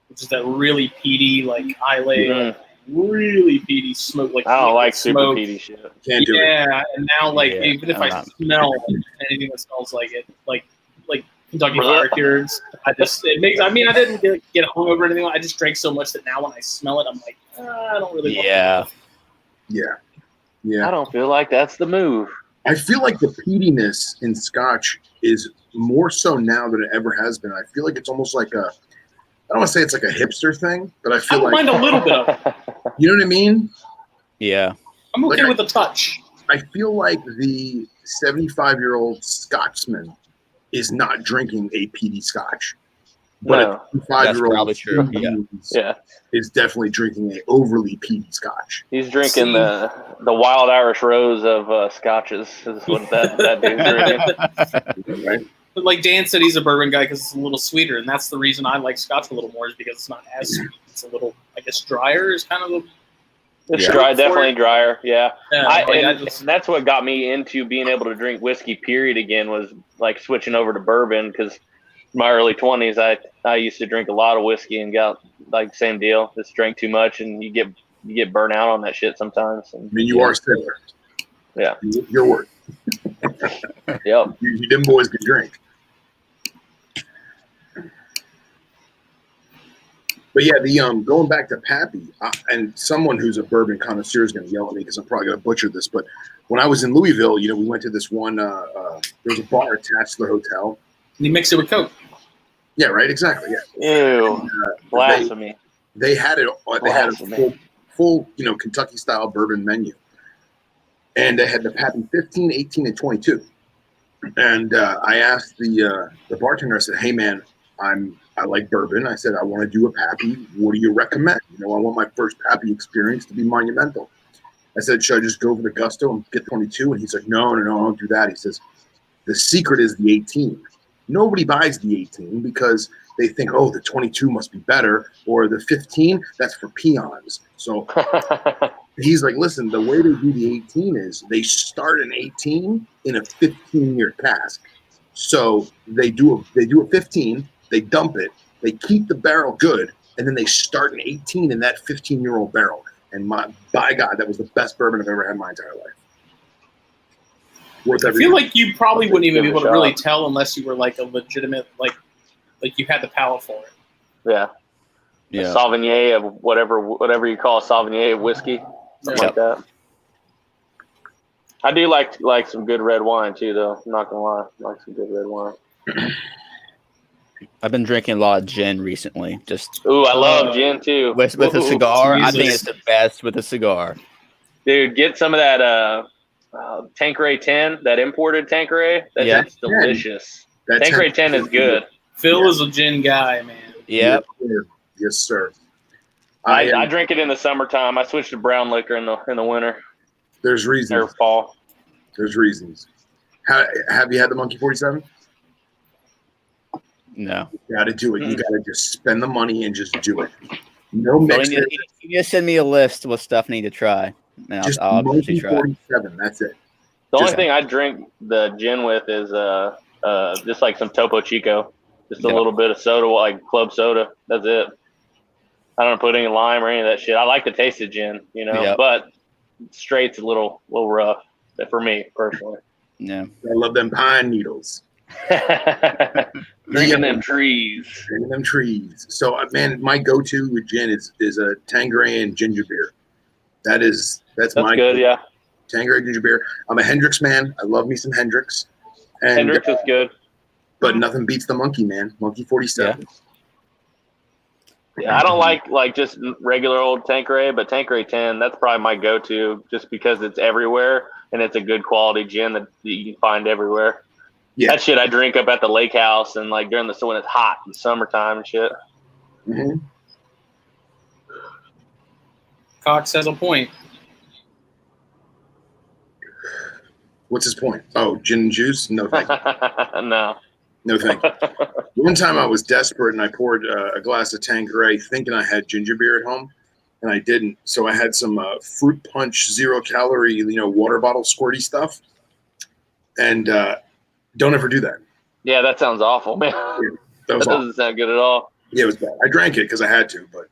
Speaker 1: which is that really peaty, like Islay, really peaty smoke. Like
Speaker 4: I don't like
Speaker 1: smoke.
Speaker 4: super peaty shit.
Speaker 2: Can't do it.
Speaker 1: Yeah, and now like even if I
Speaker 3: not.
Speaker 1: smell anything that smells like it, like Kentucky Fire Cures, it makes. I mean, I didn't get hungover or anything. I just drank so much that now when I smell it, I'm like, I don't really. Want
Speaker 2: Yeah.
Speaker 4: I don't feel like that's the move.
Speaker 2: I feel like the peatiness in Scotch is more so now than it ever has been. I feel like it's almost like I don't want to say it's like a hipster thing, but I
Speaker 1: I
Speaker 2: feel
Speaker 1: don't
Speaker 2: like
Speaker 1: mind a little bit of it.
Speaker 2: you know what I mean?
Speaker 3: Yeah.
Speaker 1: I'm okay
Speaker 2: Like
Speaker 1: with a touch.
Speaker 2: I feel like the 75-year-old Scotsman is not drinking a peaty Scotch, but
Speaker 4: No.
Speaker 2: a 5-year-old
Speaker 3: probably true.
Speaker 4: Yeah.
Speaker 2: is definitely drinking a overly peaty Scotch.
Speaker 4: He's drinking the wild Irish rose of Scotches. Is what that dude's drinking.
Speaker 2: Right?
Speaker 1: But like Dan said, he's a bourbon guy because it's a little sweeter, and that's the reason I like Scotch a little more is because it's not as sweet. It's a little, I guess, drier is kind of the.
Speaker 4: It's dry, definitely drier. Yeah,
Speaker 1: Yeah,
Speaker 4: and that's what got me into being able to drink whiskey. Period. Again, was like switching over to bourbon because my early 20s, I used to drink a lot of whiskey and got like same deal. Just drank too much, and you get burnt out on that shit sometimes. And,
Speaker 2: I mean, you are sailor.
Speaker 4: Yeah,
Speaker 2: your word.
Speaker 4: Yep.
Speaker 2: You them boys can drink. But yeah, the going back to Pappy, and someone who's a bourbon connoisseur is going to yell at me because I'm probably going to butcher this. But when I was in Louisville, we went to this one. There was a bar attached to the hotel.
Speaker 1: And you mix it with Coke.
Speaker 2: Yeah, right. Exactly. Yeah.
Speaker 4: Ew.
Speaker 2: And,
Speaker 4: Blasphemy.
Speaker 2: They had it. They had a full Kentucky style bourbon menu, and they had the Pappy 15, 18, and 22. And I asked the bartender. I said, "Hey, man, I like bourbon." I said, "I want to do a Pappy. What do you recommend? I want my first Pappy experience to be monumental." I said, "Should I just go for the gusto and get 22?" And he's like, No, don't do that. He says, "The secret is the 18. Nobody buys the 18 because they think, oh, the 22 must be better, or the 15, that's for peons." So he's like, "Listen, the way they do the 18 is they start an 18 in a 15-year cask. So they do a 15, they dump it, they keep the barrel good, and then they start an 18 in that 15-year-old barrel. And by God, that was the best bourbon I've ever had in my entire life. Worth
Speaker 1: I
Speaker 2: every
Speaker 1: feel
Speaker 2: penny.
Speaker 1: like you probably wouldn't even be able to
Speaker 4: shot.
Speaker 1: really tell unless you were like a legitimate, like you had the palate for it.
Speaker 4: Yeah.
Speaker 3: Yeah.
Speaker 4: A Sauvignon of whatever you call a Sauvignon of whiskey, something like that. I do like some good red wine too, though. I'm not gonna lie, I like some good red wine.
Speaker 3: I've been drinking a lot of gin recently. Just
Speaker 4: Ooh, I love gin too.
Speaker 3: with a cigar. I think
Speaker 1: Jesus.
Speaker 3: it's the best with a cigar.
Speaker 4: Dude, get some of that Tanqueray 10, that imported Tanqueray. That's delicious.
Speaker 2: That
Speaker 4: Tanqueray 10 is good.
Speaker 1: Phil is a gin guy, man.
Speaker 3: Yep.
Speaker 2: Yes, sir.
Speaker 4: I drink it in the summertime. I switch to brown liquor in the winter
Speaker 2: There's reasons.
Speaker 4: or fall.
Speaker 2: There's reasons. Have you had the Monkey 47?
Speaker 3: No.
Speaker 2: You got to do it. You got to just spend the money and just do it. No
Speaker 3: So
Speaker 2: mixer.
Speaker 3: you just send me a list with stuff I need to try. And
Speaker 2: Just
Speaker 3: I'll
Speaker 2: Monkey
Speaker 3: try.
Speaker 2: 47. That's it.
Speaker 4: The
Speaker 2: Just-
Speaker 4: only thing I drink the gin with is just like some Topo Chico, just a little bit of soda, like club soda. That's it. I don't put any lime or any of that shit. I like the taste of gin, but straight's a little rough for me personally.
Speaker 3: Yeah.
Speaker 2: I love them pine needles.
Speaker 4: Drinking them trees.
Speaker 2: Drinking them trees. So, man, my go-to with gin is a Tanqueray and ginger beer. That's my
Speaker 4: good, yeah.
Speaker 2: Tanqueray ginger beer. I'm a Hendrix man. I love me some Hendrix. And,
Speaker 4: Hendrix is good.
Speaker 2: But nothing beats the Monkey, man. Monkey 47.
Speaker 4: Yeah, I don't like just regular old Tanqueray, but Tanqueray 10, that's probably my go-to just because it's everywhere and it's a good quality gin that you can find everywhere. Yeah. That shit I drink up at the lake house and like when it's hot in the summertime and shit.
Speaker 2: Mm-hmm.
Speaker 1: Cox has a point.
Speaker 2: What's his point? Oh, gin and juice? No thank you.
Speaker 4: No,
Speaker 2: thank you. One time I was desperate and I poured a glass of Tanqueray thinking I had ginger beer at home, and I didn't. So I had some fruit punch 0-calorie, water bottle squirty stuff. And don't ever do that.
Speaker 4: Yeah, that sounds awful, man.
Speaker 2: Yeah,
Speaker 4: that doesn't sound good at all.
Speaker 2: Yeah, it was bad. I drank it because I had to, but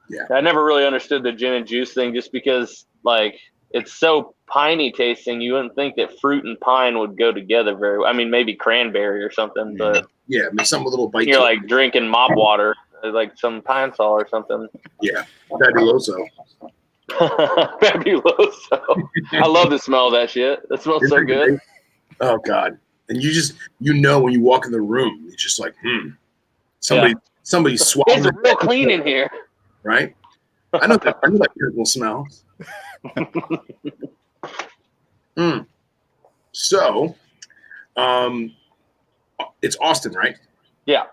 Speaker 2: yeah.
Speaker 4: I never really understood the gin and juice thing just because, like, it's so piney tasting. You wouldn't think that fruit and pine would go together very well. I mean, maybe cranberry or something, but
Speaker 2: yeah, some little bite.
Speaker 4: You're like drinking mop water, like some pine sol or something.
Speaker 2: Yeah, fabuloso.
Speaker 4: Fabuloso. I love the smell of that shit. That smells so good.
Speaker 2: Oh God! And when you walk in the room, it's just like, somebody swallowed.
Speaker 4: It's real clean in here,
Speaker 2: right? I know that purple smell. So, it's Austin, right?
Speaker 4: Yeah.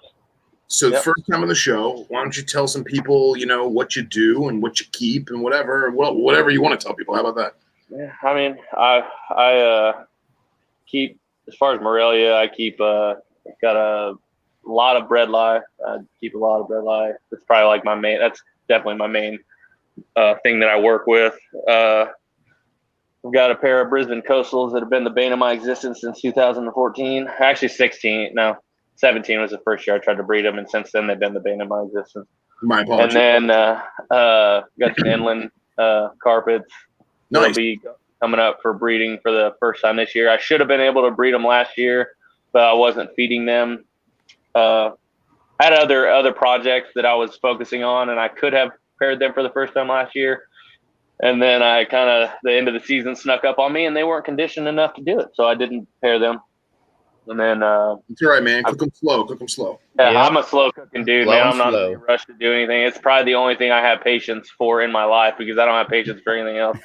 Speaker 2: So the first time on the show, why don't you tell some people, what you do and what you keep and whatever you want to tell people. How about that?
Speaker 4: Yeah, I mean, I keep, as far as Morelia, I keep got a lot of bread lye. I keep a lot of bread lye. That's probably like my main. That's definitely my main thing that I work with. I've got a pair of Brisbane Coastals that have been the bane of my existence since 2014. Actually, 17 was the first year I tried to breed them, and since then they've been the bane of my existence.
Speaker 2: My apologies.
Speaker 4: And then got some inland carpets.
Speaker 2: Nice.
Speaker 4: That'll be coming up for breeding for the first time this year. I should have been able to breed them last year, but I wasn't feeding them. I had other projects that I was focusing on, and I could have paired them for the first time last year. And then the end of the season snuck up on me, and they weren't conditioned enough to do it, so I didn't pair them. And then
Speaker 2: it's all right, man. Cook them slow.
Speaker 4: Yeah, I'm a slow cooking dude, man. I'm not in a rush to do anything. It's probably the only thing I have patience for in my life because I don't have patience for anything else.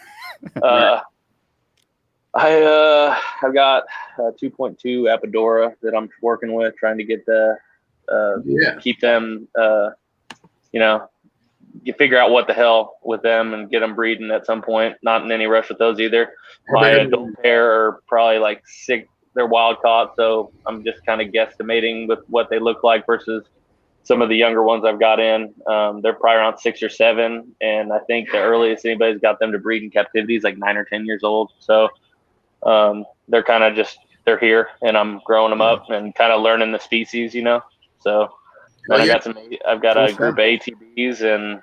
Speaker 4: I've got a 2.2 Apodora that I'm working with, trying to get keep them, you figure out what the hell with them and get them breeding at some point. Not in any rush with those either. My adult pair are probably like 6. They're wild caught, so I'm just kind of guesstimating with what they look like versus some of the younger ones I've got in. They're probably around 6 or 7, and I think the earliest anybody's got them to breed in captivity is like 9 or 10 years old. So they're kind of they're here, and I'm growing them up and kind of learning the species, So then I've got a group of ATBs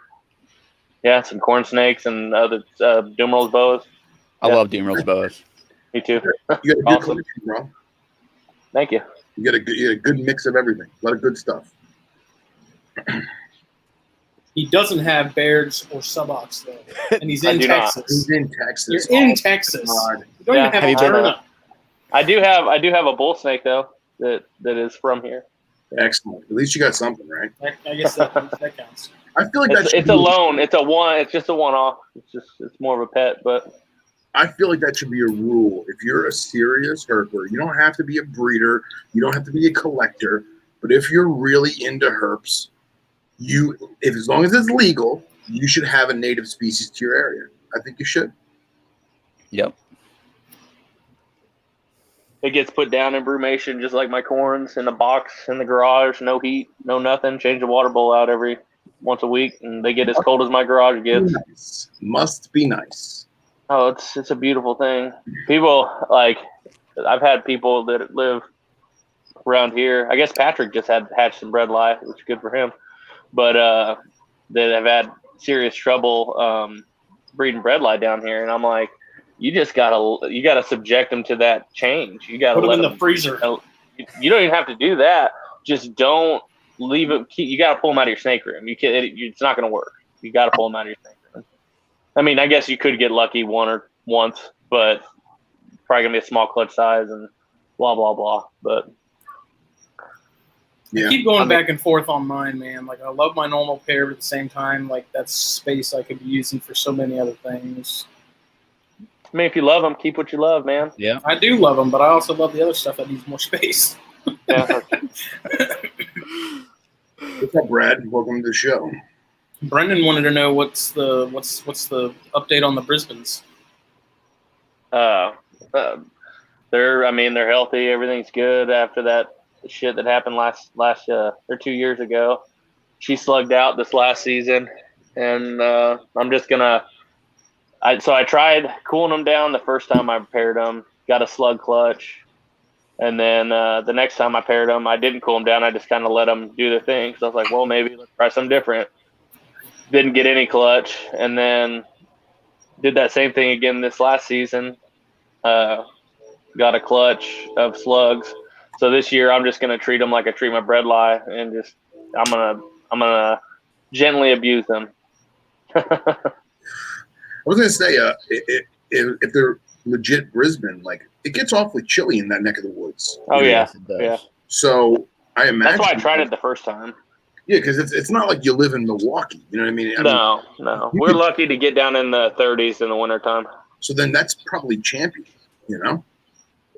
Speaker 4: and some corn snakes and other Dumerals boas.
Speaker 3: I love Dumerals boas.
Speaker 4: Me too.
Speaker 2: You got a good collection, bro.
Speaker 4: Thank you.
Speaker 2: You got a good mix of everything. A lot of good stuff.
Speaker 1: He doesn't have Baird's or Subox though, and he's in Texas.
Speaker 2: He's in Texas.
Speaker 1: You're in Texas. You don't even have a turnip.
Speaker 4: I do have a bull snake though that is from here.
Speaker 2: Excellent. At least you got something, right?
Speaker 1: I guess that counts.
Speaker 2: I feel like
Speaker 4: it's a loan. It's just a one-off. It's more of a pet, but
Speaker 2: I feel like that should be a rule. If you're a serious herper, you don't have to be a breeder. You don't have to be a collector. But if you're really into herps, as long as it's legal, you should have a native species to your area. I think you should.
Speaker 3: Yep.
Speaker 4: It gets put down in brumation just like my corns in a box in the garage, no heat, no nothing. Change the water bowl out every once a week, and they get as cold as my garage gets.
Speaker 2: Nice. Must be nice.
Speaker 4: Oh, it's a beautiful thing. People like I've had people that live around here. I guess Patrick just had hatched some bredli, which is good for him. But that have had serious trouble breeding bredli down here, and I'm like, you gotta subject them to that change. You gotta
Speaker 1: Put them
Speaker 4: let
Speaker 1: in the freezer.
Speaker 4: You don't even have to do that. Just don't leave it. You gotta pull them out of your snake room. You can't. It's not gonna work. You gotta pull them out of your snake room. I mean, I guess you could get lucky once, but probably gonna be a small clutch size and blah blah blah. But
Speaker 1: I keep going back and forth on mine, man. Like, I love my normal pair, but at the same time, like, that's space I could be using for so many other things.
Speaker 4: I mean, if you love them, keep what you love, man.
Speaker 3: Yeah,
Speaker 1: I do love them, but I also love the other stuff that needs more space.
Speaker 4: Yeah.
Speaker 2: What's up, Brad? Welcome to the show.
Speaker 1: Brendan wanted to know what's the update on the Brisbanes.
Speaker 4: They're healthy. Everything's good after that shit that happened last or 2 years ago. She slugged out this last season, and I'm just gonna. So I tried cooling them down the first time I paired them. Got a slug clutch, and then the next time I paired them, I didn't cool them down. I just kind of let them do their thing. So I was like, well, maybe let's try something different. Didn't get any clutch, and then did that same thing again this last season. Got a clutch of slugs. So this year I'm just gonna treat them like I treat my bredli, and just I'm gonna gently abuse them.
Speaker 2: I was gonna say, if they're legit Brisbane, like it gets awfully chilly in that neck of the woods.
Speaker 4: Oh yeah,
Speaker 3: it does.
Speaker 4: yeah.
Speaker 2: So I imagine
Speaker 4: That's why I tried it the first time.
Speaker 2: Yeah, because it's not like you live in Milwaukee. You know what I mean?
Speaker 4: No. We're lucky to get down in the 30s in the wintertime.
Speaker 2: So then that's probably champion. You know,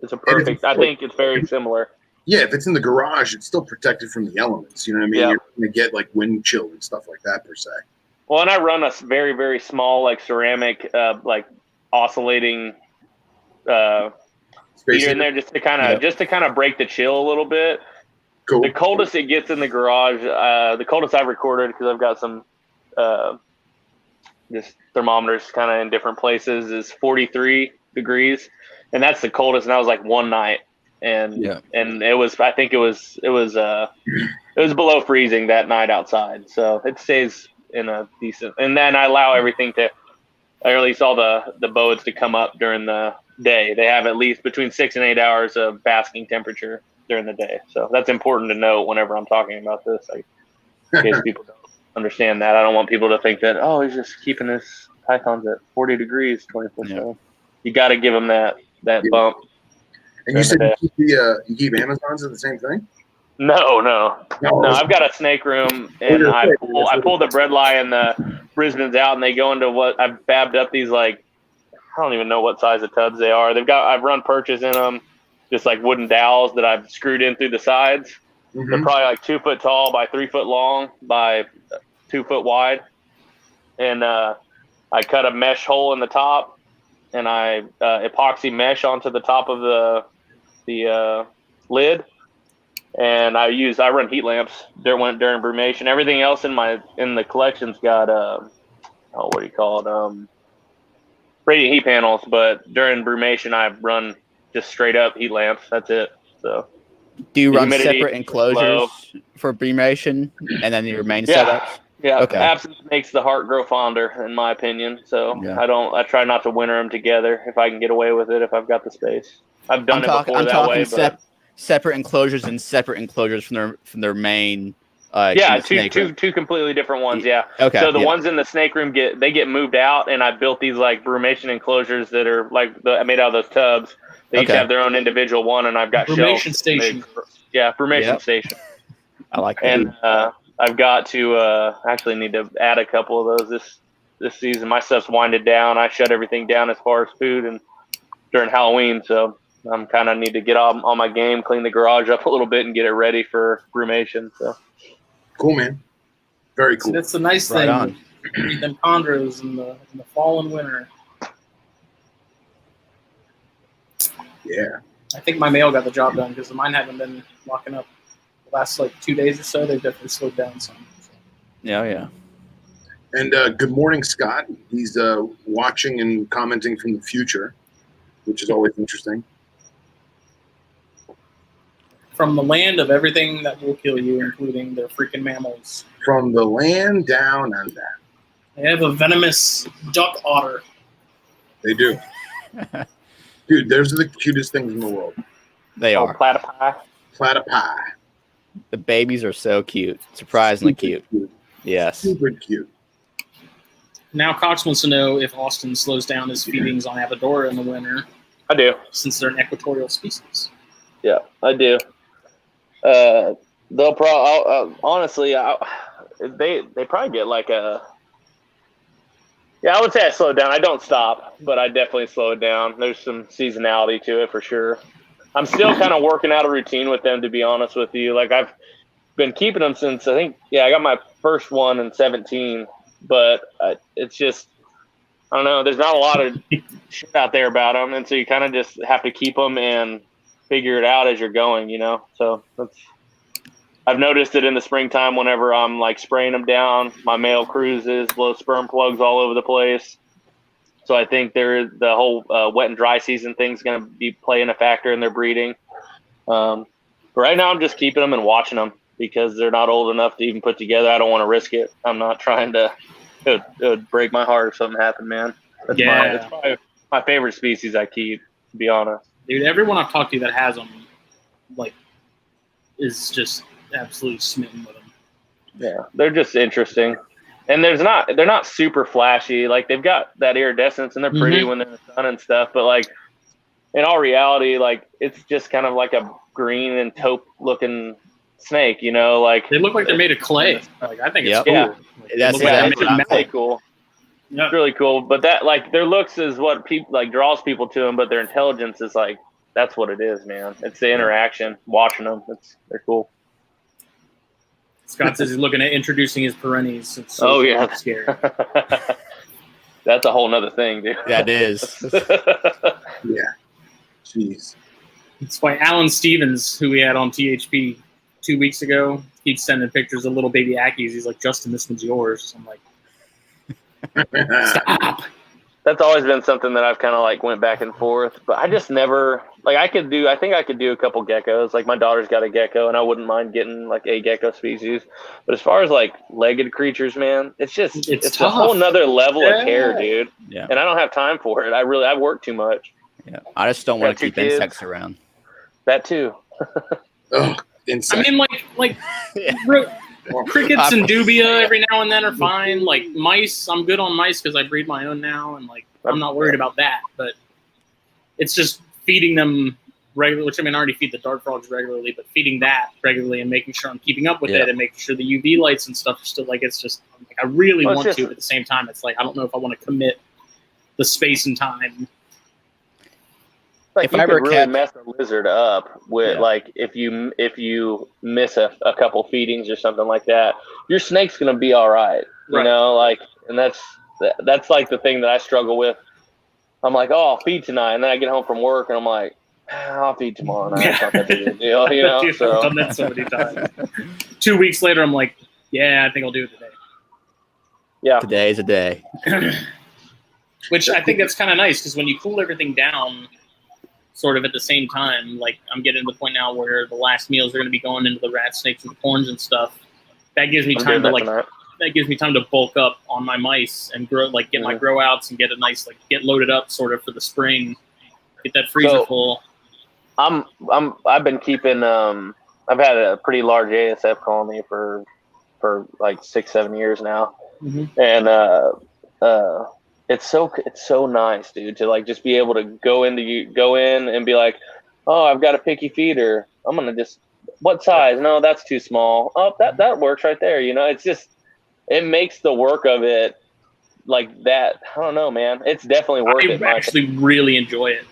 Speaker 4: it's a perfect. I think it's very similar.
Speaker 2: Yeah, if it's in the garage, it's still protected from the elements. You know what I mean?
Speaker 4: Yeah.
Speaker 2: You're gonna get like wind chill and stuff like that per se.
Speaker 4: Well, and I run a very, very small, like ceramic, like oscillating heater in there just to kind of break the chill a little bit.
Speaker 2: Cool.
Speaker 4: The coldest it gets in the garage, the coldest I've recorded because I've got some just thermometers kind of in different places is 43 degrees, and that's the coldest. And that was like one night, and it was below freezing that night outside, so it stays in a decent. And then I allow everything to, or at least all the boas to come up during the day. They have at least between 6 and 8 hours of basking temperature during the day. So that's important to note whenever I'm talking about this. In case people don't understand that. I don't want people to think that, oh, he's just keeping his pythons at 40 degrees 24/7. You got to give them that bump.
Speaker 2: And you said you keep Amazons at the same thing?
Speaker 4: No. I've got a snake room, and I pull the bredli and the Brisbanes out, and they go into what I've babbed up these, like, I don't even know what size of tubs they are. I've run perches in them, just like wooden dowels that I've screwed in through the sides. Mm-hmm. They're probably like 2 foot tall by 3 foot long by 2 foot wide. And I cut a mesh hole in the top, and I epoxy mesh onto the top of the lid. And I run heat lamps during brumation. Everything else in the collection's got what do you call it? Radiant heat panels, but during brumation I run just straight up heat lamps. That's it. So
Speaker 3: do you run separate enclosures for brumation and then your main setups?
Speaker 4: Yeah.
Speaker 3: Okay.
Speaker 4: Absence makes the heart grow fonder, in my opinion. So I try not to winter them together if I can get away with it, if I've got the space. I've done it before that way.
Speaker 3: Separate enclosures and separate enclosures from their main.
Speaker 4: Two completely different ones. Yeah.
Speaker 3: Okay.
Speaker 4: So the ones in the snake room get moved out, and I built these like brumation enclosures that are like I made out of those tubs. They each have their own individual one, and I've got
Speaker 1: brumation station.
Speaker 4: Brumation station.
Speaker 3: I like that.
Speaker 4: And I've got to actually need to add a couple of those this season. My stuff's winded down. I shut everything down as far as food and during Halloween, so I'm kind of need to get on my game, clean the garage up a little bit, and get it ready for brumation. So
Speaker 2: cool, man. Very cool.
Speaker 1: So that's the nice thing. Read them chondros in the fall and winter.
Speaker 2: Yeah.
Speaker 1: I think my male got the job done because mine haven't been locking up the last like 2 days or so. They've definitely slowed down some. So.
Speaker 3: Yeah.
Speaker 2: And good morning, Scott. He's watching and commenting from the future, which is always interesting.
Speaker 1: From the land of everything that will kill you, including the freaking mammals.
Speaker 2: From the land down under.
Speaker 1: They have a venomous duck otter.
Speaker 2: They do. Dude, those are the cutest things in the world.
Speaker 3: They are.
Speaker 4: Platypi.
Speaker 2: Platypi.
Speaker 3: The babies are so cute. Surprisingly cute. Yes.
Speaker 2: Super cute.
Speaker 1: Now Cox wants to know if Austin slows down his feedings on Apodora in the winter.
Speaker 4: I do.
Speaker 1: Since they're an equatorial species.
Speaker 4: Yeah, I do. They'll probably honestly, they probably get like a. Yeah, I would say I slowed down. I don't stop, but I definitely slowed down. There's some seasonality to it for sure. I'm still kind of working out a routine with them, to be honest with you. Like I've been keeping them since I got my first one in 2017, but it's just I don't know. There's not a lot of shit out there about them, and so you kind of just have to keep them and figure it out as you're going, you know. So I've noticed it in the springtime whenever I'm like spraying them down. My male cruises, blow sperm plugs all over the place. So I think the whole wet and dry season thing's going to be playing a factor in their breeding. But right now I'm just keeping them and watching them because they're not old enough to even put together. I don't want to risk it. I'm not trying to. It would break my heart if something happened, man. It's probably my favorite species I keep, to be honest.
Speaker 1: Dude, everyone I've talked to that has them, like, is just absolutely smitten with them.
Speaker 4: Yeah, they're just interesting, and they're not super flashy. Like they've got that iridescence, and they're pretty when they're in the sun and stuff. But like in all reality, like it's just kind of like a green and taupe looking snake, you know. Like
Speaker 1: they look like they're made of clay. Like I think it's cool.
Speaker 4: Yeah,
Speaker 1: like,
Speaker 3: that's
Speaker 4: it's really cool.
Speaker 1: Yeah.
Speaker 4: It's really cool, but that like their looks is what people like draws people to them, but their intelligence is like that's what it is, man. It's the interaction, watching them. They're cool.
Speaker 1: Scott says he's looking at introducing his perennies. It's so scary.
Speaker 4: That's a whole nother thing, dude.
Speaker 3: That is.
Speaker 2: Yeah. Jeez.
Speaker 1: It's why Alan Stevens, who we had on THP 2 weeks ago, keeps sending pictures of little baby Ackies. He's like, Justin, this one's yours. I'm like, stop.
Speaker 4: That's always been something that I've kind of like went back and forth, but I just never like I think I could do a couple geckos. Like my daughter's got a gecko, and I wouldn't mind getting like a gecko species. But as far as like legged creatures, man, it's a whole nother level of care, dude.
Speaker 3: Yeah.
Speaker 4: And I don't have time for it. I work too much.
Speaker 3: Yeah. I just don't want to keep insects around.
Speaker 4: That too.
Speaker 2: Oh, insects.
Speaker 1: I mean, like crickets and dubia every now and then are fine. Like mice, I'm good on mice because I breed my own now, and like I'm not worried about that. But it's just feeding them regularly, which I mean I already feed the dart frogs regularly, but feeding that regularly and making sure I'm keeping up with it and making sure the UV lights and stuff are still like it's just like I really want to. But at the same time, it's like I don't know if I want to commit the space and time.
Speaker 4: Like if you could really mess a lizard up with like if you miss a couple feedings or something like that, your snake's gonna be all right. You know, like, and that's like the thing that I struggle with. I'm like, oh, I'll feed tonight, and then I get home from work, and I'm like, I'll feed tomorrow night. It's not that big a deal, you know.
Speaker 1: Dude, I've done that so many times. 2 weeks later, I'm like, yeah, I think I'll do it today.
Speaker 4: Yeah,
Speaker 3: today's a day.
Speaker 1: Which I think that's kind of nice because when you cool everything down, sort of at the same time, like I'm getting to the point now where the last meals are going to be going into the rat snakes and the corns and stuff. That gives me time to that gives me time to bulk up on my mice and grow, like get my grow outs and get a nice, like get loaded up sort of for the spring. Get that freezer full.
Speaker 4: I've been keeping, I've had a pretty large ASF colony for like 6-7 years now. And, it's so nice, dude, to like just be able to go in and be like, oh, I've got a picky feeder. I'm gonna just what size? No, that's too small. Oh, that works right there. You know, it's just it makes the work of it like that. I don't know, man. It's definitely worth it.
Speaker 1: I actually really enjoy it.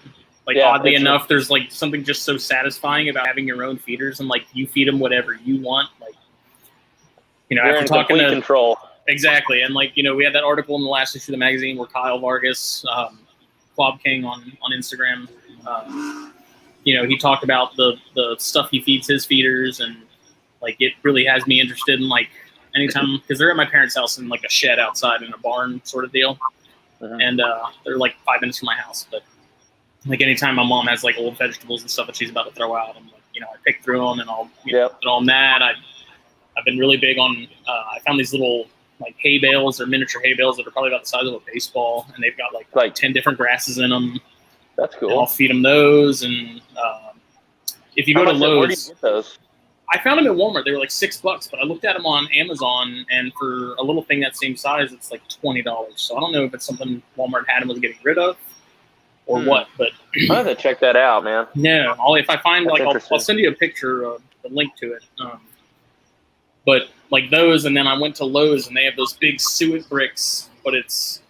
Speaker 1: Like oddly enough, there's like something just so satisfying about having your own feeders and like you feed them whatever you want. Like, you know,
Speaker 4: you're
Speaker 1: after talking to
Speaker 4: control.
Speaker 1: Exactly, and like you know, we had that article in the last issue of the magazine where Kyle Vargas, Club King on Instagram, he talked about the stuff he feeds his feeders, and like it really has me interested in like anytime, because they're at my parents' house in like a shed outside in a barn sort of deal, and they're like 5 minutes from my house. But like anytime my mom has like old vegetables and stuff that she's about to throw out, I'm like, I pick through them and I'll put on that. I've been really big on. I found these little like hay bales or miniature hay bales that are probably about the size of a baseball, and they've got like 10 different grasses in them.
Speaker 4: That's cool.
Speaker 1: And I'll feed them those, and if you go to Lowe's,
Speaker 4: where do you get those?
Speaker 1: I found them at Walmart. They were like $6, but I looked at them on Amazon, and for a little thing that same size, it's like $20. So I don't know if it's something Walmart had and was getting rid of, or what. But
Speaker 4: I have to check that out, man.
Speaker 1: Yeah, if I find I'll send you a picture of the link to it. But like those, and then I went to Lowe's, and they have those big suet bricks, but it's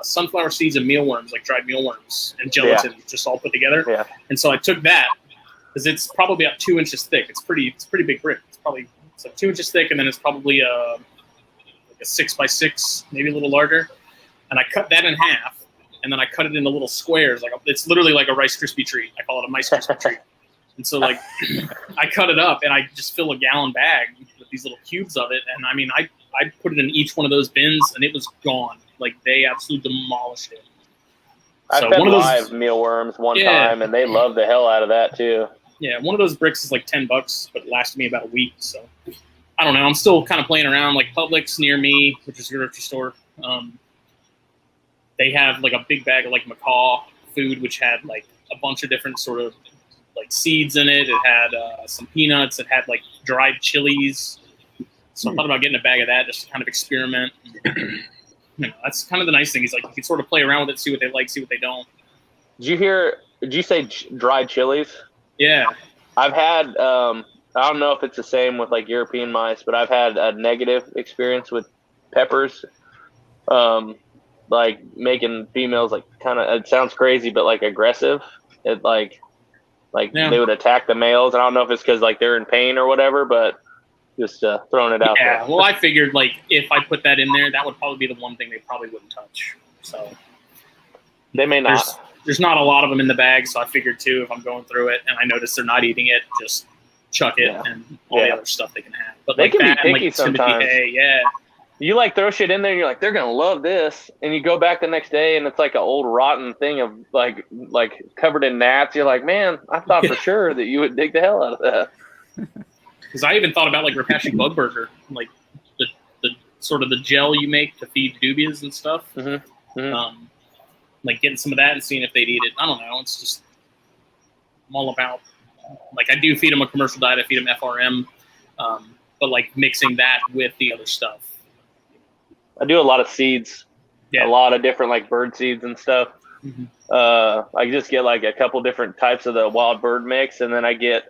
Speaker 1: sunflower seeds and mealworms, like dried mealworms and gelatin, just all put together. Yeah. And so I took that, because it's probably about 2 inches thick. It's pretty big brick. It's like 2 inches thick, and then it's probably like a 6x6, maybe a little larger. And I cut that in half, and then I cut it into little squares. Like it's literally like a Rice Krispie treat. I call it a Rice Krispie treat. And so like I cut it up, and I just fill a gallon bag with these little cubes of it. And I mean, I put it in each one of those bins, and it was gone. Like they absolutely demolished it.
Speaker 4: I fed live mealworms one time, and they love the hell out of that too.
Speaker 1: Yeah, one of those bricks is like $10, but it lasted me about a week. So I don't know. I'm still kind of playing around. Like Publix near me, which is a grocery store, they have like a big bag of like macaw food, which had like a bunch of different sort of like seeds in it. It had some peanuts. It had like dried chilies. So I thought about getting a bag of that just to kind of experiment. That's kind of the nice thing. Is like you can sort of play around with it, see what they like, see what they don't.
Speaker 4: Did you say dried chilies?
Speaker 1: Yeah.
Speaker 4: I've had, I don't know if it's the same with like European mice, but I've had a negative experience with peppers. Like making females like kind of, it sounds crazy, but like aggressive. It like they would attack the males. I don't know if it's because like they're in pain or whatever, but just throwing it out there.
Speaker 1: Yeah, well, I figured like if I put that in there, that would probably be the one thing they probably wouldn't touch. So
Speaker 4: they may not.
Speaker 1: There's not a lot of them in the bag, so I figured too, if I'm going through it and I notice they're not eating it, just chuck it and all the other stuff they can have. But
Speaker 4: they
Speaker 1: like
Speaker 4: can
Speaker 1: that,
Speaker 4: be picky
Speaker 1: like
Speaker 4: sometimes. You like throw shit in there, and you're like, they're gonna love this, and you go back the next day, and it's like an old rotten thing of like covered in gnats. You're like, man, I thought for sure that you would dig the hell out of that.
Speaker 1: Because I even thought about like Repashy Bug Burger, like the sort of the gel you make to feed dubias and stuff. Like getting some of that and seeing if they'd eat it. I don't know. It's just I'm all about like I do feed them a commercial diet. I feed them FRM, but like mixing that with the other stuff.
Speaker 4: I do a lot of seeds, a lot of different like bird seeds and stuff. I just get like a couple different types of the wild bird mix, and then I get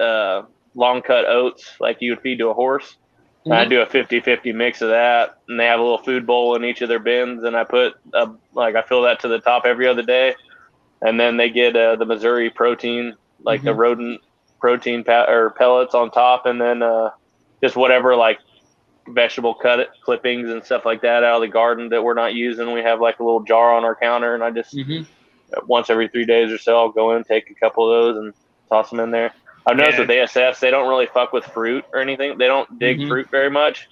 Speaker 4: long cut oats like you would feed to a horse. And I do a 50-50 mix of that, and they have a little food bowl in each of their bins, and I put I fill that to the top every other day, and then they get the Missouri protein, like the rodent protein or pellets on top, and then just whatever like vegetable clippings and stuff like that out of the garden that we're not using. We have like a little jar on our counter, and I just once every 3 days or so I'll go in, take a couple of those and toss them in there. I've noticed with ASFs, they don't really fuck with fruit or anything. They don't dig fruit very much.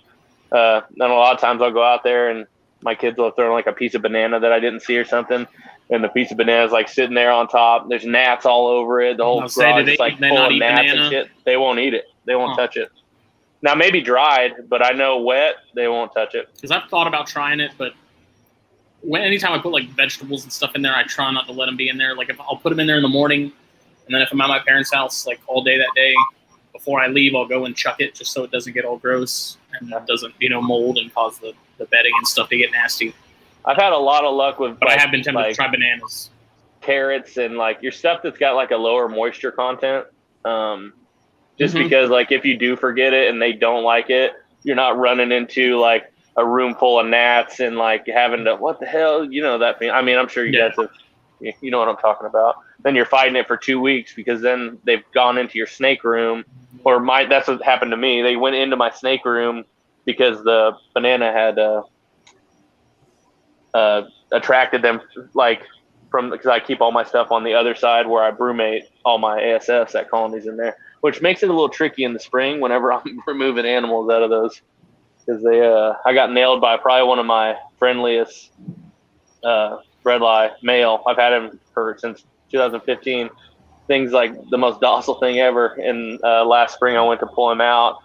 Speaker 4: Then a lot of times I'll go out there and my kids will throw like a piece of banana that I didn't see or something, and the piece of banana is like sitting there on top. There's gnats all over it. The whole garage is like full of gnats and shit. They won't eat it. They won't touch it. Now maybe dried, but I know wet, they won't touch it.
Speaker 1: Because I've thought about trying it, but anytime I put like vegetables and stuff in there, I try not to let them be in there. Like if I'll put them in there in the morning, and then if I'm at my parents' house like all day that day, before I leave, I'll go and chuck it just so it doesn't get all gross and it doesn't, mold and cause the bedding and stuff to get nasty.
Speaker 4: I've had a lot of luck with,
Speaker 1: but I have been tempted to try bananas,
Speaker 4: carrots, and like your stuff that's got like a lower moisture content. Just because like if you do forget it and they don't like it, you're not running into like a room full of gnats and like having to, what the hell, that thing. I mean, I'm sure you guys have, you know what I'm talking about. Then you're fighting it for 2 weeks because then they've gone into your snake room, or that's what happened to me. They went into my snake room because the banana had attracted them like because I keep all my stuff on the other side where I brumate all my ASFs at colonies in there, which makes it a little tricky in the spring whenever I'm removing animals out of those, because I got nailed by probably one of my friendliest red eye male. I've had him since 2015. Thing's like the most docile thing ever. And last spring I went to pull him out,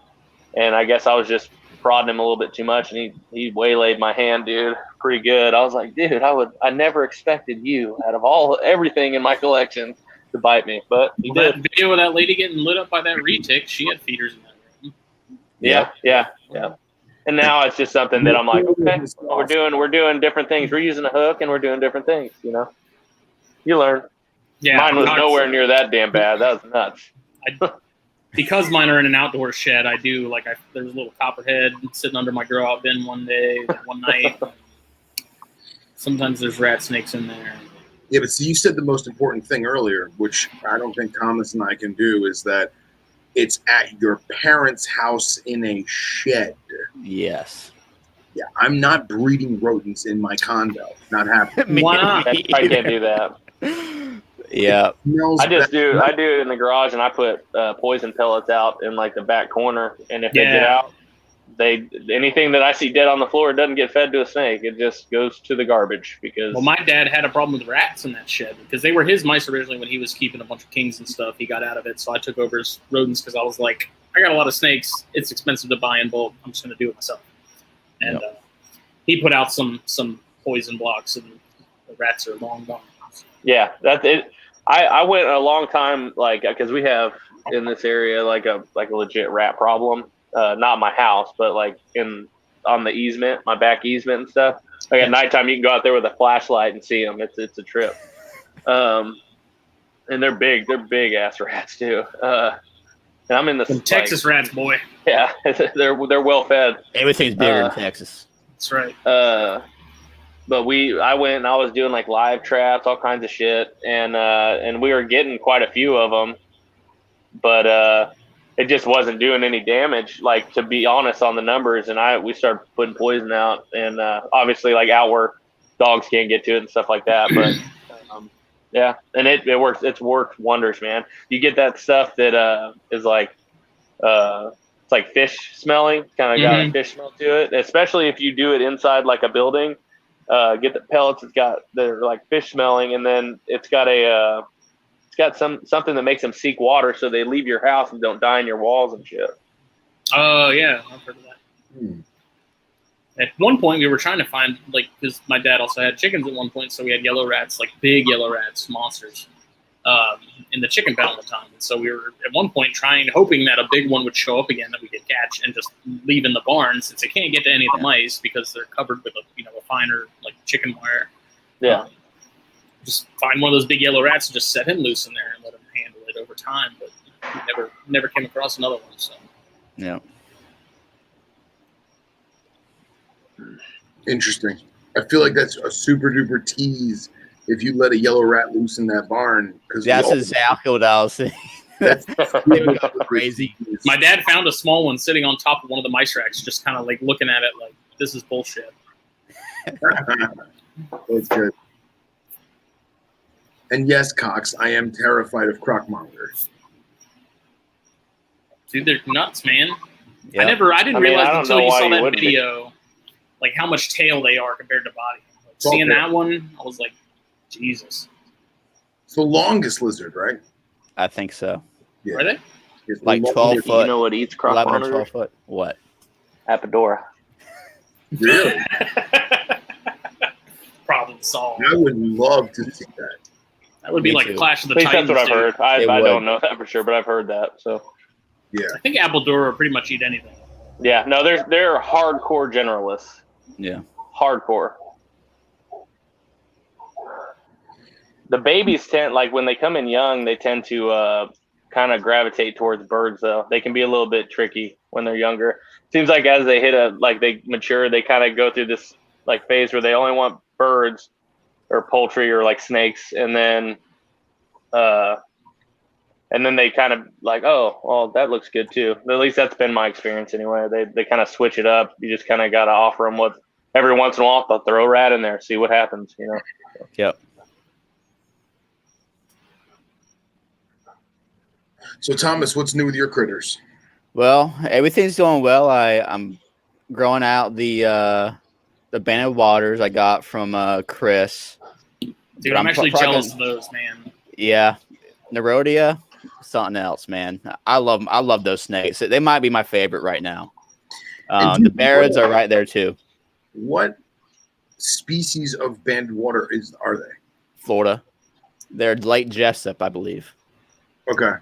Speaker 4: and I guess I was just prodding him a little bit too much, and he waylaid my hand, dude, pretty good. I was like, dude, I never expected you out of everything in my collection to bite me, but he did.
Speaker 1: That video of that lady getting lit up by that retic, she had feeders in that room.
Speaker 4: Yeah. And now it's just something that I'm like, okay, we're doing different things. We're using a hook and we're doing different things, you know. You learn.
Speaker 1: Yeah,
Speaker 4: mine was nowhere near that damn bad. That was nuts.
Speaker 1: Because mine are in an outdoor shed, I do there's a little copperhead sitting under my grow out bin one night. Sometimes there's rat snakes in there.
Speaker 2: Yeah, but see, you said the most important thing earlier, which I don't think Thomas and I can do, is that it's at your parents' house in a shed.
Speaker 3: Yes.
Speaker 2: Yeah, I'm not breeding rodents in my condo. Not happening.
Speaker 1: Why not?
Speaker 4: I can't do that.
Speaker 3: Yeah.
Speaker 4: I do it in the garage, and I put poison pellets out in like the back corner, and if they get out, anything that I see dead on the floor doesn't get fed to a snake. It just goes to the garbage. Because
Speaker 1: my dad had a problem with rats in that shed because they were his mice originally when he was keeping a bunch of kings and stuff. He got out of it, so I took over his rodents because I was like, I got a lot of snakes. It's expensive to buy in bulk. I'm just going to do it myself. And he put out some poison blocks, and the rats are long gone.
Speaker 4: Yeah, that's it. I went a long time, like, because we have in this area like a legit rat problem. Not my house, but like on the easement, my back easement and stuff. Like at nighttime, you can go out there with a flashlight and see them. It's a trip. And they're big ass rats too. And I'm in the
Speaker 1: Texas rats, boy.
Speaker 4: Yeah, they're well fed.
Speaker 3: Everything's bigger in Texas.
Speaker 1: That's right.
Speaker 4: But I went and I was doing like live traps, all kinds of shit, and we were getting quite a few of them, but it just wasn't doing any damage. Like, to be honest, on the numbers, and we started putting poison out, and obviously like out where dogs can't get to it and stuff like that. But yeah, and it works. It's worked wonders, man. You get that stuff that is like it's like fish smelling, kind of got a fish smell to it, especially if you do it inside like a building. Get the pellets. They're like fish smelling, and then it's got something that makes them seek water, so they leave your house and don't die in your walls and shit.
Speaker 1: Oh yeah, I've heard of that. At one point, we were trying to find, like, because my dad also had chickens at one point, so we had yellow rats, like big yellow rats, monsters, in the chicken pen all the time. And so we were at one point hoping that a big one would show up again that we could catch and just leave in the barn, since it can't get to any of the mice because they're covered with a finer like chicken wire.
Speaker 4: Yeah.
Speaker 1: Just find one of those big yellow rats and just set him loose in there and let him handle it over time. But we never came across another one. So
Speaker 3: yeah.
Speaker 2: Interesting. I feel like that's a super duper tease if you let a yellow rat loose in that barn.
Speaker 3: That's exactly what I was saying.
Speaker 2: That's
Speaker 3: crazy.
Speaker 1: My dad found a small one sitting on top of one of the mice racks, just kind of like looking at it like, this is bullshit.
Speaker 2: That's good. And yes, Cox, I am terrified of croc monitors.
Speaker 1: Dude, they're nuts, man.
Speaker 3: Yep.
Speaker 1: I didn't realize until you saw that
Speaker 4: be.
Speaker 1: video, like how much tail they are compared to body. Like, seeing that one, I was like, Jesus.
Speaker 2: It's the longest lizard, right?
Speaker 3: I think so.
Speaker 2: Yeah.
Speaker 1: Are they?
Speaker 2: It's
Speaker 3: Like 12 foot.
Speaker 4: You know what eats croc
Speaker 3: 11
Speaker 4: monitors?
Speaker 3: or 12 foot. What?
Speaker 4: Apodora.
Speaker 2: Really?
Speaker 1: Problem solved.
Speaker 2: I would love to see that.
Speaker 1: That would be
Speaker 3: Me
Speaker 1: like
Speaker 3: too.
Speaker 1: Clash of the
Speaker 4: At least
Speaker 1: Titans.
Speaker 4: that's what I've heard. I
Speaker 3: would.
Speaker 4: don't know that for sure, but I've heard that. So
Speaker 2: Yeah.
Speaker 1: I think Apodora pretty much eat anything.
Speaker 4: yeah, no, they're hardcore generalists.
Speaker 3: Yeah.
Speaker 4: Hardcore. The babies tend, like when they come in young, they tend to kind of gravitate towards birds. Though they can be a little bit tricky when they're younger. Seems like as they they mature, they kind of go through this like phase where they only want birds or poultry or like snakes, and then they kind of like, oh, well, that looks good too. At least that's been my experience anyway. They kind of switch it up. You just kind of got to offer them every once in a while, they'll throw a rat in there, see what happens, you know?
Speaker 3: Yep.
Speaker 2: So Thomas, what's new with your critters?
Speaker 3: Well, everything's going well. I'm growing out the banded waters I got from Chris.
Speaker 1: Dude,
Speaker 3: But
Speaker 1: I'm actually
Speaker 3: probably
Speaker 1: jealous
Speaker 3: gonna-
Speaker 1: of those, man.
Speaker 3: Yeah, Nerodia, something else, man. I love those snakes. They might be my favorite right now.
Speaker 2: And
Speaker 3: The Barreds are right there too.
Speaker 2: What species of banded water are they?
Speaker 3: Florida. They're Lake Jessup, I believe.
Speaker 2: Okay.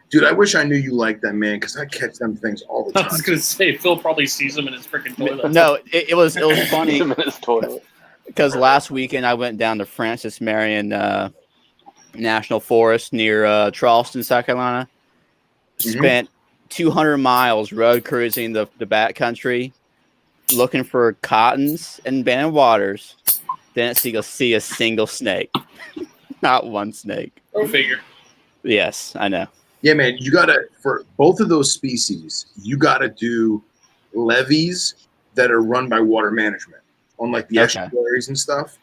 Speaker 2: Dude, I wish I knew you liked them, man, because I catch them things all the
Speaker 1: I
Speaker 2: time.
Speaker 1: was gonna say Phil probably sees them in his freaking toilet.
Speaker 3: No, it was funny
Speaker 4: Him in his toilet.
Speaker 3: because last weekend I went down to Francis Marion National Forest near Charleston, South Carolina. Spent 200 miles road cruising the backcountry, looking for cottons and banded waters. Didn't see a single snake. Not one snake.
Speaker 1: Go figure.
Speaker 3: Yes, I know.
Speaker 2: Yeah, man, you gotta, for both of those species, you gotta do levees that are run by water management on like the
Speaker 3: Okay.
Speaker 2: estuaries and stuff.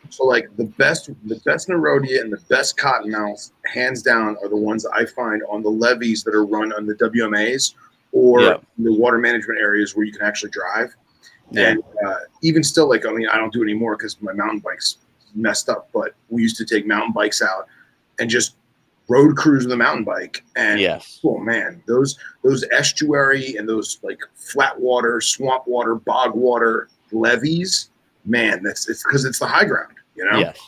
Speaker 2: So like the best Nerodia and the best cottonmouths, hands down, are the ones I find on the levees that are run on the WMAs or
Speaker 3: Yep.
Speaker 2: the water management areas where you can actually drive.
Speaker 3: Yeah.
Speaker 2: And even still, like, I mean, I don't do it anymore because my mountain bike's messed up, but we used to take mountain bikes out and just road cruise with a mountain bike. And
Speaker 3: Yes.
Speaker 2: oh man, those estuary and those like flat water, swamp water, bog water levees, man, it's because it's the high ground, you know?
Speaker 3: Yes.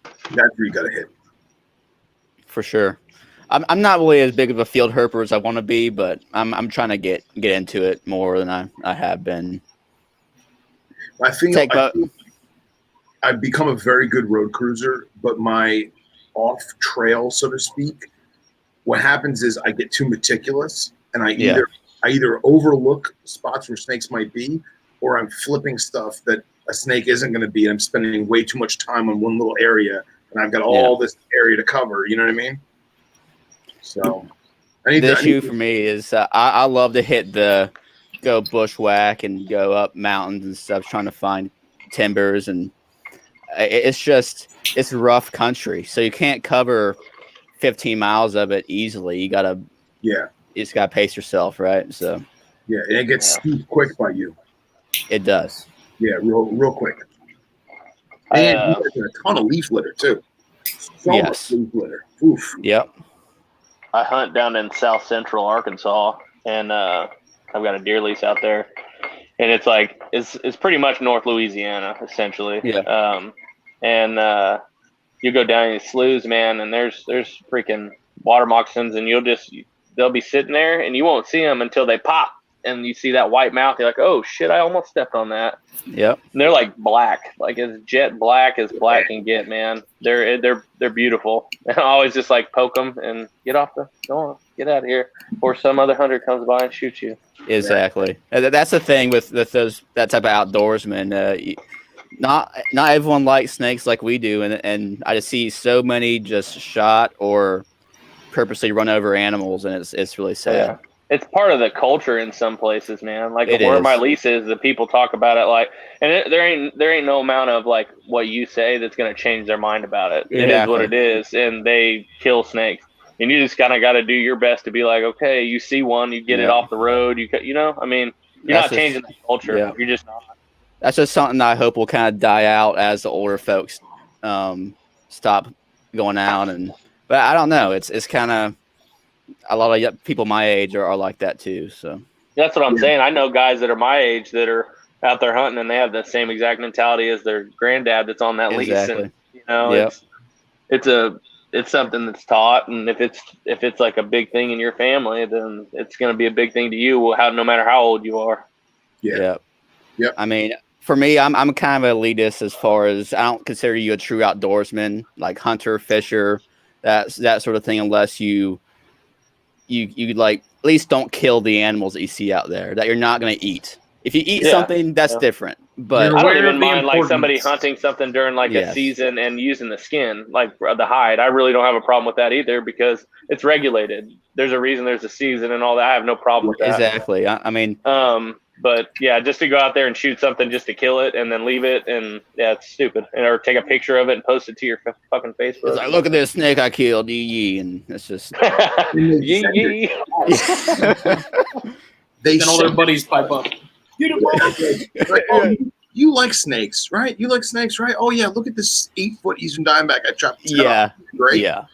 Speaker 2: That's where you gotta hit.
Speaker 3: For sure. I'm not really as big of a field herper as I want to be, but I'm trying to get into it more than I have been.
Speaker 2: I think
Speaker 3: Take boat.
Speaker 2: I've become a very good road cruiser, but my off trail, so to speak, what happens is I get too meticulous and I either overlook spots where snakes might be, or I'm flipping stuff that a snake isn't going to be, and I'm spending way too much time on one little area, and I've got all this area to cover. You know what I mean? So
Speaker 3: The issue for me is I love to go bushwhack and go up mountains and stuff, trying to find timbers, and it's rough country, so you can't cover 15 miles of it easily. You just gotta pace yourself, right? So
Speaker 2: yeah, and it gets steep quick by you.
Speaker 3: it does.
Speaker 2: Yeah, real quick. And you get a ton of leaf litter too. So much leaf litter. Oof.
Speaker 3: Yep.
Speaker 4: I hunt down in south central Arkansas, and I've got a deer lease out there, and it's like it's pretty much North Louisiana essentially.
Speaker 3: Yeah.
Speaker 4: And you go down these sloughs, man, and there's freaking water moccasins, and they'll be sitting there, and you won't see them until they pop, and you see that white mouth. You're like, oh shit, I almost stepped on that.
Speaker 3: Yep.
Speaker 4: And they're like black, like as jet black as black can get, man. They're beautiful. And I always just like poke them and get out of here, or some other hunter comes by and shoots you.
Speaker 3: Exactly. That's the thing with that type of outdoorsman. Not everyone likes snakes like we do, and I just see so many just shot or purposely run over animals, and it's really sad.
Speaker 4: Yeah. It's part of the culture in some places, man. Like
Speaker 3: It
Speaker 4: where
Speaker 3: is.
Speaker 4: my lease is, the people talk about it like, and there ain't no amount of like what you say that's going to change their mind about it. It is what it is, and they kill snakes, and you just kind of got to do your best to be like, okay, you see one, you get it off the road, I mean, you're not changing the culture.
Speaker 3: Yeah.
Speaker 4: You're just not.
Speaker 3: That's just something I hope will kind of die out as the older folks stop going out, but I don't know. It's kind of a lot of people my age are like that too. So
Speaker 4: that's what I'm saying. I know guys that are my age that are out there hunting, and they have the same exact mentality as their granddad that's on that lease. And it's something that's taught, and if it's like a big thing in your family, then it's going to be a big thing to you. No matter how old you are.
Speaker 2: Yeah. Yep.
Speaker 3: I mean, for me, I'm kind of elitist as far as I don't consider you a true outdoorsman, like hunter, fisher, that sort of thing, unless you like at least don't kill the animals that you see out there that you're not going to eat. If you eat something, that's different. But
Speaker 4: I don't even mind like somebody hunting something during like a season and using the skin, like the hide. I really don't have a problem with that either because it's regulated. There's a reason there's a season and all that. I have no problem with that.
Speaker 3: Exactly. I mean,
Speaker 4: But yeah, just to go out there and shoot something just to kill it and then leave it, and yeah, it's stupid. Or take a picture of it and post it to your fucking Facebook.
Speaker 3: It's like, look at this snake I killed, yee, and it's just
Speaker 4: Yee yee.
Speaker 2: They
Speaker 1: Then all their buddies pipe up. Get it,
Speaker 2: like, oh, you like snakes, right? You like snakes, right? Oh yeah, look at this 8-foot Eastern Diamondback I chopped.
Speaker 3: Yeah,
Speaker 2: great.
Speaker 3: yeah.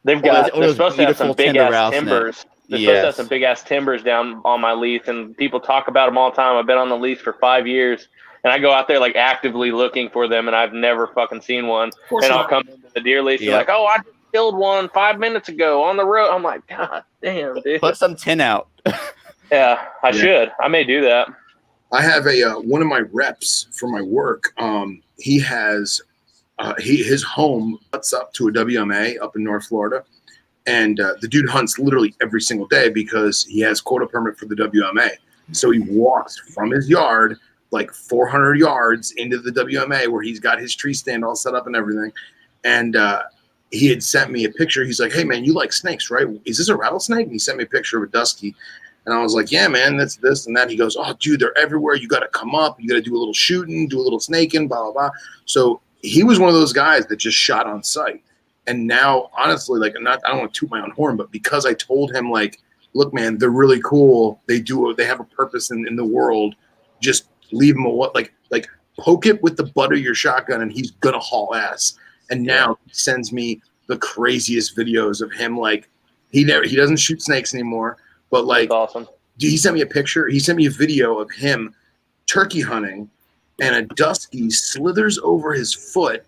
Speaker 4: They've got. They're supposed to have some big ass
Speaker 3: rattlesnake.
Speaker 4: timbers. They're supposed to have some big ass timbers down on my lease, and people talk about them all the time. I've been on the lease for 5 years, and I go out there like actively looking for them, and I've never fucking seen one. And I'll come into the deer lease, like, oh, I just killed one 5 minutes ago on the road. I'm like, God damn, dude.
Speaker 3: Put some tin out.
Speaker 4: Yeah, I should. I may do that.
Speaker 2: I have a one of my reps for my work. He has his home butts up to a WMA up in North Florida. And the dude hunts literally every single day because he has quota permit for the WMA. So he walks from his yard like 400 yards into the WMA where he's got his tree stand all set up and everything. And he had sent me a picture. He's like, hey, man, you like snakes, right? Is this a rattlesnake? And he sent me a picture of a dusky. And I was like, yeah, man, that's this and that. He goes, oh, dude, they're everywhere. You got to come up. You got to do a little shooting, do a little snaking, blah, blah, blah. So he was one of those guys that just shot on sight. And now, honestly, like, I don't want to toot my own horn, but because I told him, like, look, man, they're really cool. They have a purpose in the world. Just leave them like poke it with the butt of your shotgun, and he's gonna haul ass. And now he sends me the craziest videos of him. Like, he doesn't shoot snakes anymore, but like,
Speaker 4: that's awesome.
Speaker 2: He sent me a picture. He sent me a video of him turkey hunting, and a dusky slithers over his foot.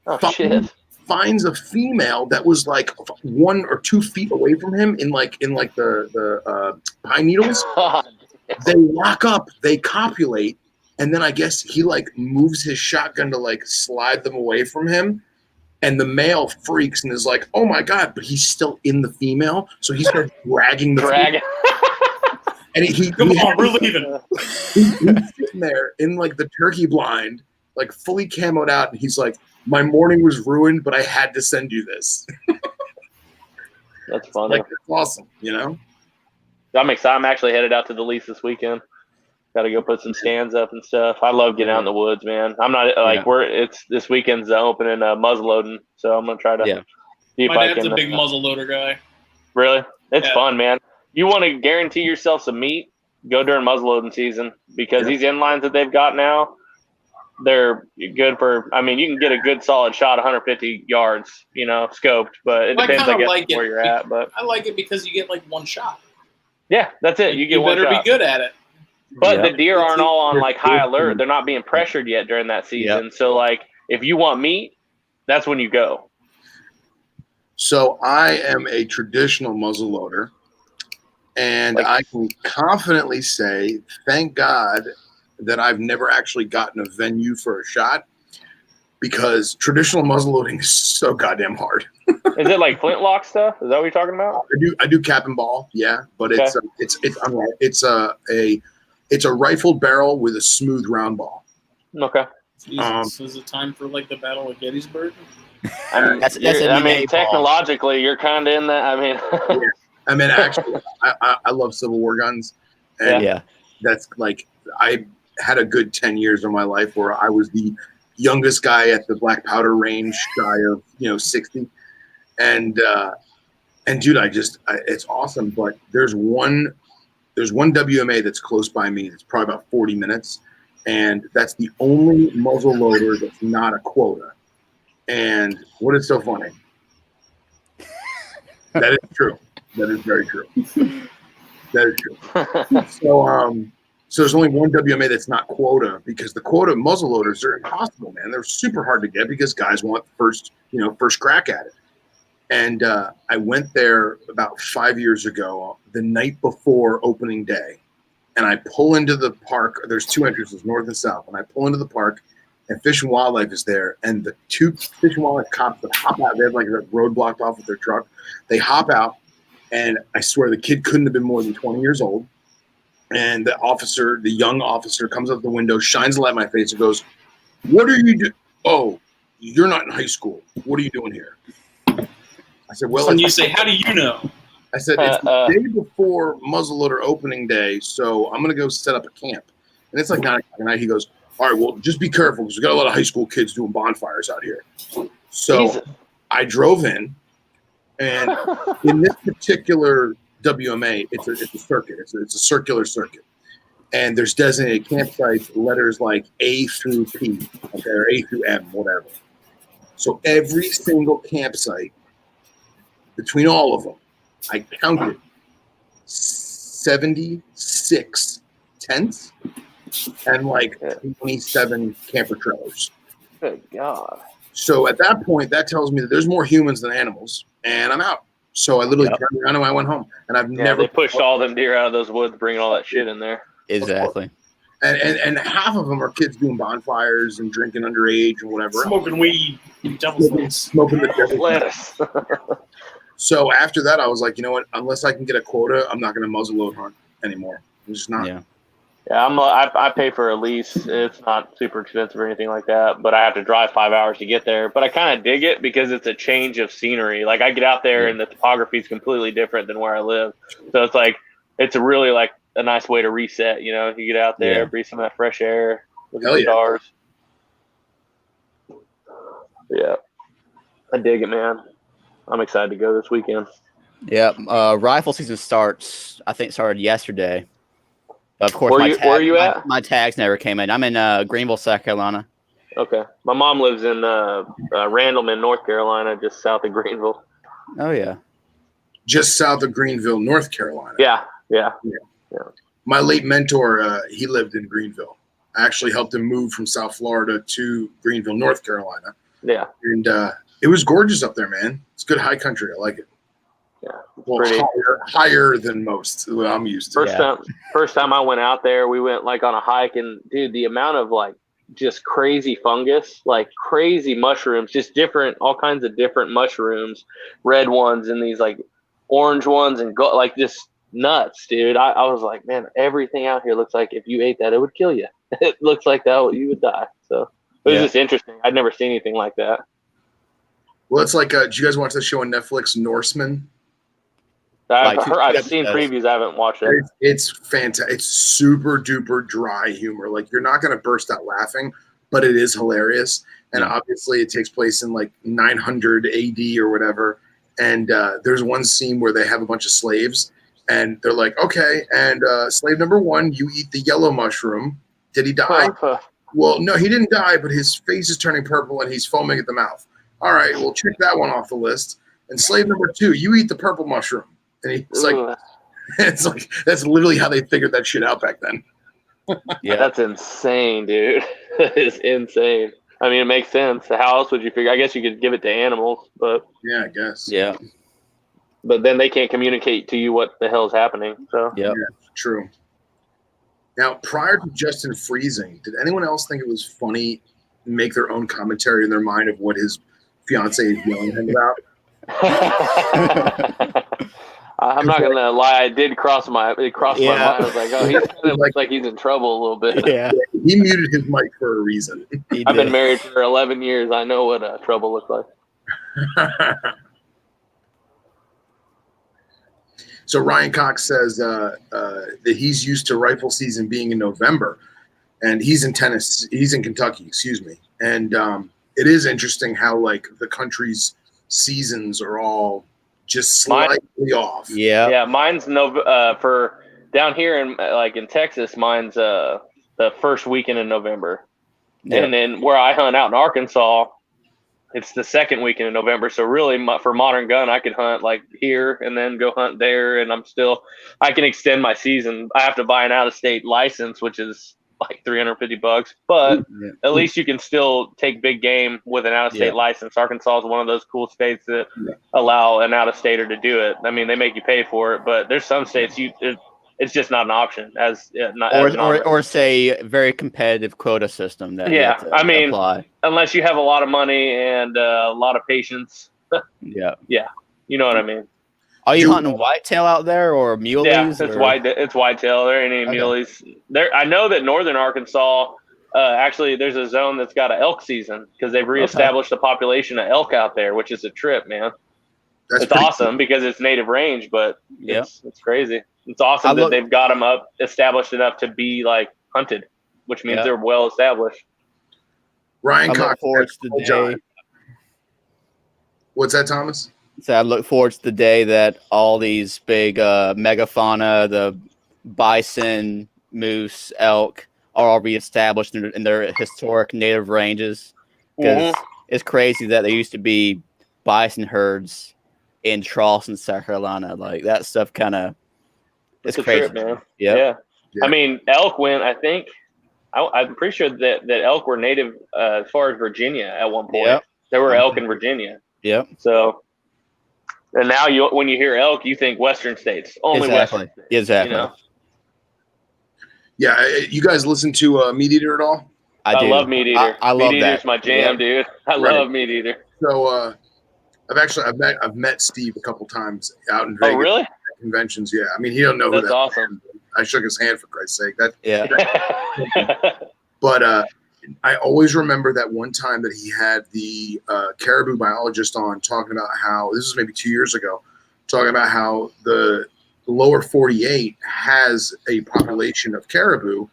Speaker 4: Oh shit.
Speaker 2: Finds a female that was like 1 or 2 feet away from him in the pine needles. They lock up, they copulate, and then I guess he like moves his shotgun to like slide them away from him, and the male freaks and is like, oh my god, but he's still in the female, so he starts dragging the female. And we're leaving. He's sitting there in like the turkey blind, like fully camoed out, and he's like, my morning was ruined, but I had to send you this.
Speaker 4: That's funny.
Speaker 2: Like, it's awesome, you know?
Speaker 4: I'm excited. I'm actually headed out to the lease this weekend. Got to go put some stands up and stuff. I love getting out in the woods, man. I'm not like it's this weekend's opening muzzleloading, so I'm gonna try to.
Speaker 1: Yeah. My dad's a big muzzleloader guy.
Speaker 4: Really, it's fun, man. You want to guarantee yourself some meat? Go during muzzleloading season because these inlines that they've got now, they're good for. I mean, you can get a good solid shot, 150 yards, scoped, but it depends, I guess, where you're at. But
Speaker 1: I like it because you get like one shot.
Speaker 4: Yeah, that's it. You get one shot.
Speaker 1: You better be good at it.
Speaker 4: But the deer aren't all on like high alert. They're not being pressured yet during that season. Yep. So like, if you want meat, that's when you go.
Speaker 2: So I am a traditional muzzleloader, and I can confidently say, thank God that I've never actually gotten a venue for a shot, because traditional muzzleloading is so goddamn hard.
Speaker 4: Is it like flintlock stuff? Is that what you're talking about?
Speaker 2: I do cap and ball, but it's a rifled barrel with a smooth round ball.
Speaker 4: Okay.
Speaker 1: Jesus, is it time for like the Battle of Gettysburg?
Speaker 4: I mean, technologically, you're kind of in that.
Speaker 2: I mean, actually, I love Civil War guns, and that's like I had a good 10 years of my life where I was the youngest guy at the black powder range, shy of 60, and dude, it's awesome. But there's one WMA that's close by me. It's probably about 40 minutes, and that's the only muzzle loader that's not a quota. And what is so funny? That is true. That is very true. That is true. So there's only one WMA that's not quota, because the quota muzzle loaders are impossible, man. They're super hard to get because guys want first crack at it. And I went there about 5 years ago, the night before opening day, and I pull into the park. There's 2 entrances, north and south, and I pull into the park, and Fish and Wildlife is there, and the 2 Fish and Wildlife cops that hop out, they have like a road blocked off with their truck. They hop out, and I swear the kid couldn't have been more than 20 years old. And the young officer, comes up the window, shines a light in my face, and goes, "What are you doing? Oh, you're not in high school. What are you doing here?" I said, "Well,"
Speaker 1: and you say, "How do you know?"
Speaker 2: I said, it's the day before muzzleloader opening day, so I'm going to go set up a camp. And it's like 9 o'clock at night. He goes, all right, well, just be careful because we got a lot of high school kids doing bonfires out here. So
Speaker 4: Jesus.
Speaker 2: I drove in, and in this particular WMA, it's a circuit. It's a circular circuit. And there's designated campsites, letters like A through P, okay, or A through M, whatever. So every single campsite, between all of them, I counted 76 tents and like 27 camper trailers.
Speaker 4: Good God.
Speaker 2: So at that point, that tells me that there's more humans than animals, and I'm out. So I literally turned around and I went home. And I've never
Speaker 4: they pushed all them deer out of those woods, bringing all that shit in there.
Speaker 3: Exactly.
Speaker 2: And half of them are kids doing bonfires and drinking underage and whatever.
Speaker 1: Smoking weed, devil's lettuce.
Speaker 2: Smoking the devil's
Speaker 4: Lettuce.
Speaker 2: So after that, I was like, you know what? Unless I can get a quota, I'm not going to muzzleload hunt anymore. I'm just not.
Speaker 3: Yeah.
Speaker 4: Yeah, I pay for a lease. It's not super expensive or anything like that, but I have to drive 5 hours to get there. But I kind of dig it because it's a change of scenery. Like I get out there and the topography is completely different than where I live. So it's like it's a really like a nice way to reset. You know, you get out there, breathe some of that fresh air, look at the stars. Yeah, I dig it, man. I'm excited to go this weekend.
Speaker 3: Yeah, rifle season started yesterday. Of course,
Speaker 4: where are you at?
Speaker 3: My tags never came in. I'm in Greenville, South Carolina.
Speaker 4: Okay. My mom lives in Randleman, North Carolina, just south of Greenville.
Speaker 3: Oh, yeah.
Speaker 2: Just south of Greenville, North Carolina.
Speaker 4: Yeah.
Speaker 2: My late mentor, he lived in Greenville. I actually helped him move from South Florida to Greenville, North Carolina.
Speaker 4: Yeah.
Speaker 2: And it was gorgeous up there, man. It's good high country. I like it.
Speaker 4: Yeah.
Speaker 2: Well, higher than most what I'm used to.
Speaker 4: First time I went out there, we went like on a hike, and dude, the amount of like just crazy fungus, like crazy mushrooms, just different, all kinds of different mushrooms, red ones and these like orange ones, and like just nuts, dude. I was like, man, everything out here looks like if you ate that, it would kill you. It looks like that you would die. So it was just interesting. I'd never seen anything like that.
Speaker 2: Well, it's like, did you guys watch the show on Netflix, Norseman?
Speaker 4: I've seen previews. I haven't watched it.
Speaker 2: It's fantastic. It's super duper dry humor. Like you're not going to burst out laughing, but it is hilarious. And obviously, it takes place in like 900 AD or whatever. And there's one scene where they have a bunch of slaves, and they're like, "Okay, and slave number 1, you eat the yellow mushroom. Did he die?" Well, no, he didn't die, but his face is turning purple and he's foaming at the mouth. All right, we'll check that one off the list. And slave number 2, you eat the purple mushroom. And he's like, it's like, that's literally how they figured that shit out back then.
Speaker 4: Yeah, that's insane, dude. That is insane. I mean, it makes sense. How else would you figure? I guess you could give it to animals, but
Speaker 2: yeah, I guess.
Speaker 3: Yeah.
Speaker 4: But then they can't communicate to you what the hell is happening. So
Speaker 3: yeah,
Speaker 2: true. Now, prior to Justin freezing, did anyone else think it was funny, make their own commentary in their mind of what his fiance is yelling at him about?
Speaker 4: I'm not gonna lie. It did cross my mind. I was like, oh, he's kind of looks like he's in trouble a little bit.
Speaker 3: Yeah,
Speaker 2: he muted his mic for a reason.
Speaker 4: I've been married for 11 years. I know what trouble looks like.
Speaker 2: So Ryan Cox says that he's used to rifle season being in November, and he's in Tennessee. He's in Kentucky, excuse me. And it is interesting how like the country's seasons are all just slightly off.
Speaker 4: Yeah. Mine's for down here in Texas. Mine's the first weekend in November, and then where I hunt out in Arkansas, it's the second weekend in November. So really, for modern gun, I could hunt like here and then go hunt there, and I can extend my season. I have to buy an out-of-state license, which is like $350, but at least you can still take big game with an out-of-state license. Arkansas is one of those cool states that allow an out-of-stater to do it. I mean, they make you pay for it, but there's some states it's just not an option
Speaker 3: or say very competitive quota system that
Speaker 4: I mean
Speaker 3: apply.
Speaker 4: Unless you have a lot of money and a lot of patience.
Speaker 3: Yeah,
Speaker 4: you know what I mean.
Speaker 3: Are you hunting whitetail out there or muleys?
Speaker 4: Yeah, it's whitetail. There ain't any muleys. I know that northern Arkansas, actually, there's a zone that's got an elk season because they've reestablished a population of elk out there, which is a trip, man. It's awesome because it's native range, but it's crazy. It's awesome that they've got them up established enough to be like hunted, which means they're well established.
Speaker 2: Ryan
Speaker 3: I
Speaker 2: Cox.
Speaker 3: look forward to the day.
Speaker 2: What's that, Thomas?
Speaker 3: So I look forward to the day that all these big megafauna, the bison, moose, elk, are all reestablished in their historic native ranges. Because it's crazy that there used to be bison herds in Charleston, South Carolina. Like that stuff kind of it's crazy,
Speaker 4: trip, man.
Speaker 3: Yeah.
Speaker 4: I mean, elk went. I think I'm pretty sure that elk were native as far as Virginia at one point.
Speaker 3: Yep.
Speaker 4: There were elk in Virginia.
Speaker 3: Yep.
Speaker 4: So, and now when you hear elk, you think Western states. Only Western states.
Speaker 3: Exactly.
Speaker 4: You know?
Speaker 2: Yeah, you guys listen to Meat Eater at all?
Speaker 4: I love Meat Eater.
Speaker 3: I love
Speaker 4: Meat Eater's my jam, dude. I love Meat Eater.
Speaker 2: So I've met Steve a couple times out in Vegas.
Speaker 4: Oh, really?
Speaker 2: At conventions, yeah. I mean, he don't know who
Speaker 4: That's awesome.
Speaker 2: I shook his hand for Christ's sake.
Speaker 3: Yeah.
Speaker 2: But I always remember that one time that he had the caribou biologist on talking about how, this was maybe 2 years ago, talking about how the lower 48 has a population of caribou.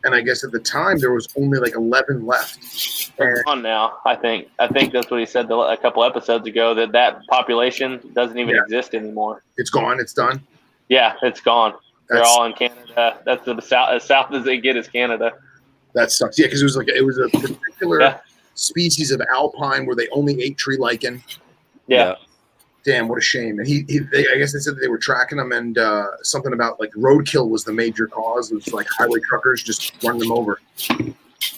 Speaker 2: And I guess at the time there was only like 11 left.
Speaker 4: They're gone now, I think. I think that's what he said a couple episodes ago, that population doesn't even exist anymore.
Speaker 2: It's gone. It's done.
Speaker 4: Yeah, it's gone. They're all in Canada. That's as south as they get is Canada.
Speaker 2: That sucks. Yeah, because it was a particular species of alpine where they only ate tree lichen.
Speaker 4: Yeah.
Speaker 2: Damn, what a shame. And I guess they said that they were tracking them, and something about like roadkill was the major cause. It was like highway truckers just running them over.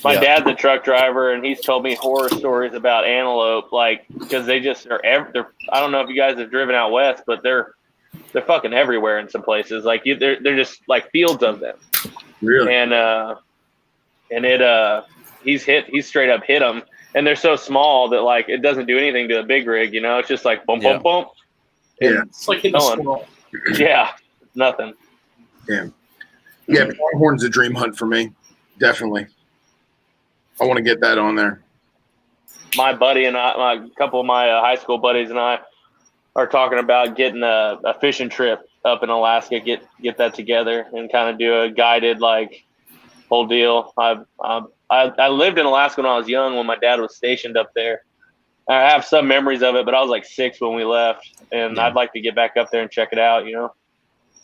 Speaker 4: My dad's a truck driver, and he's told me horror stories about antelope, like because they just are. I don't know if you guys have driven out west, but they're fucking everywhere in some places. Like they're just like fields of them.
Speaker 2: Really?
Speaker 4: And he's straight up hit them. And they're so small that like it doesn't do anything to a big rig, you know. It's just like boom, boom, boom.
Speaker 2: Yeah,
Speaker 1: it's like hitting a squirrel.
Speaker 4: Yeah, nothing.
Speaker 2: Damn. Yeah, pronghorn's a dream hunt for me. Definitely. I want to get that on there.
Speaker 4: My buddy and a couple of my high school buddies and I are talking about getting a fishing trip up in Alaska. Get that together and kind of do a guided like whole deal. I lived in Alaska when I was young when my dad was stationed up there. I have some memories of it, but I was like 6 when we left, and I'd like to get back up there and check it out, you know?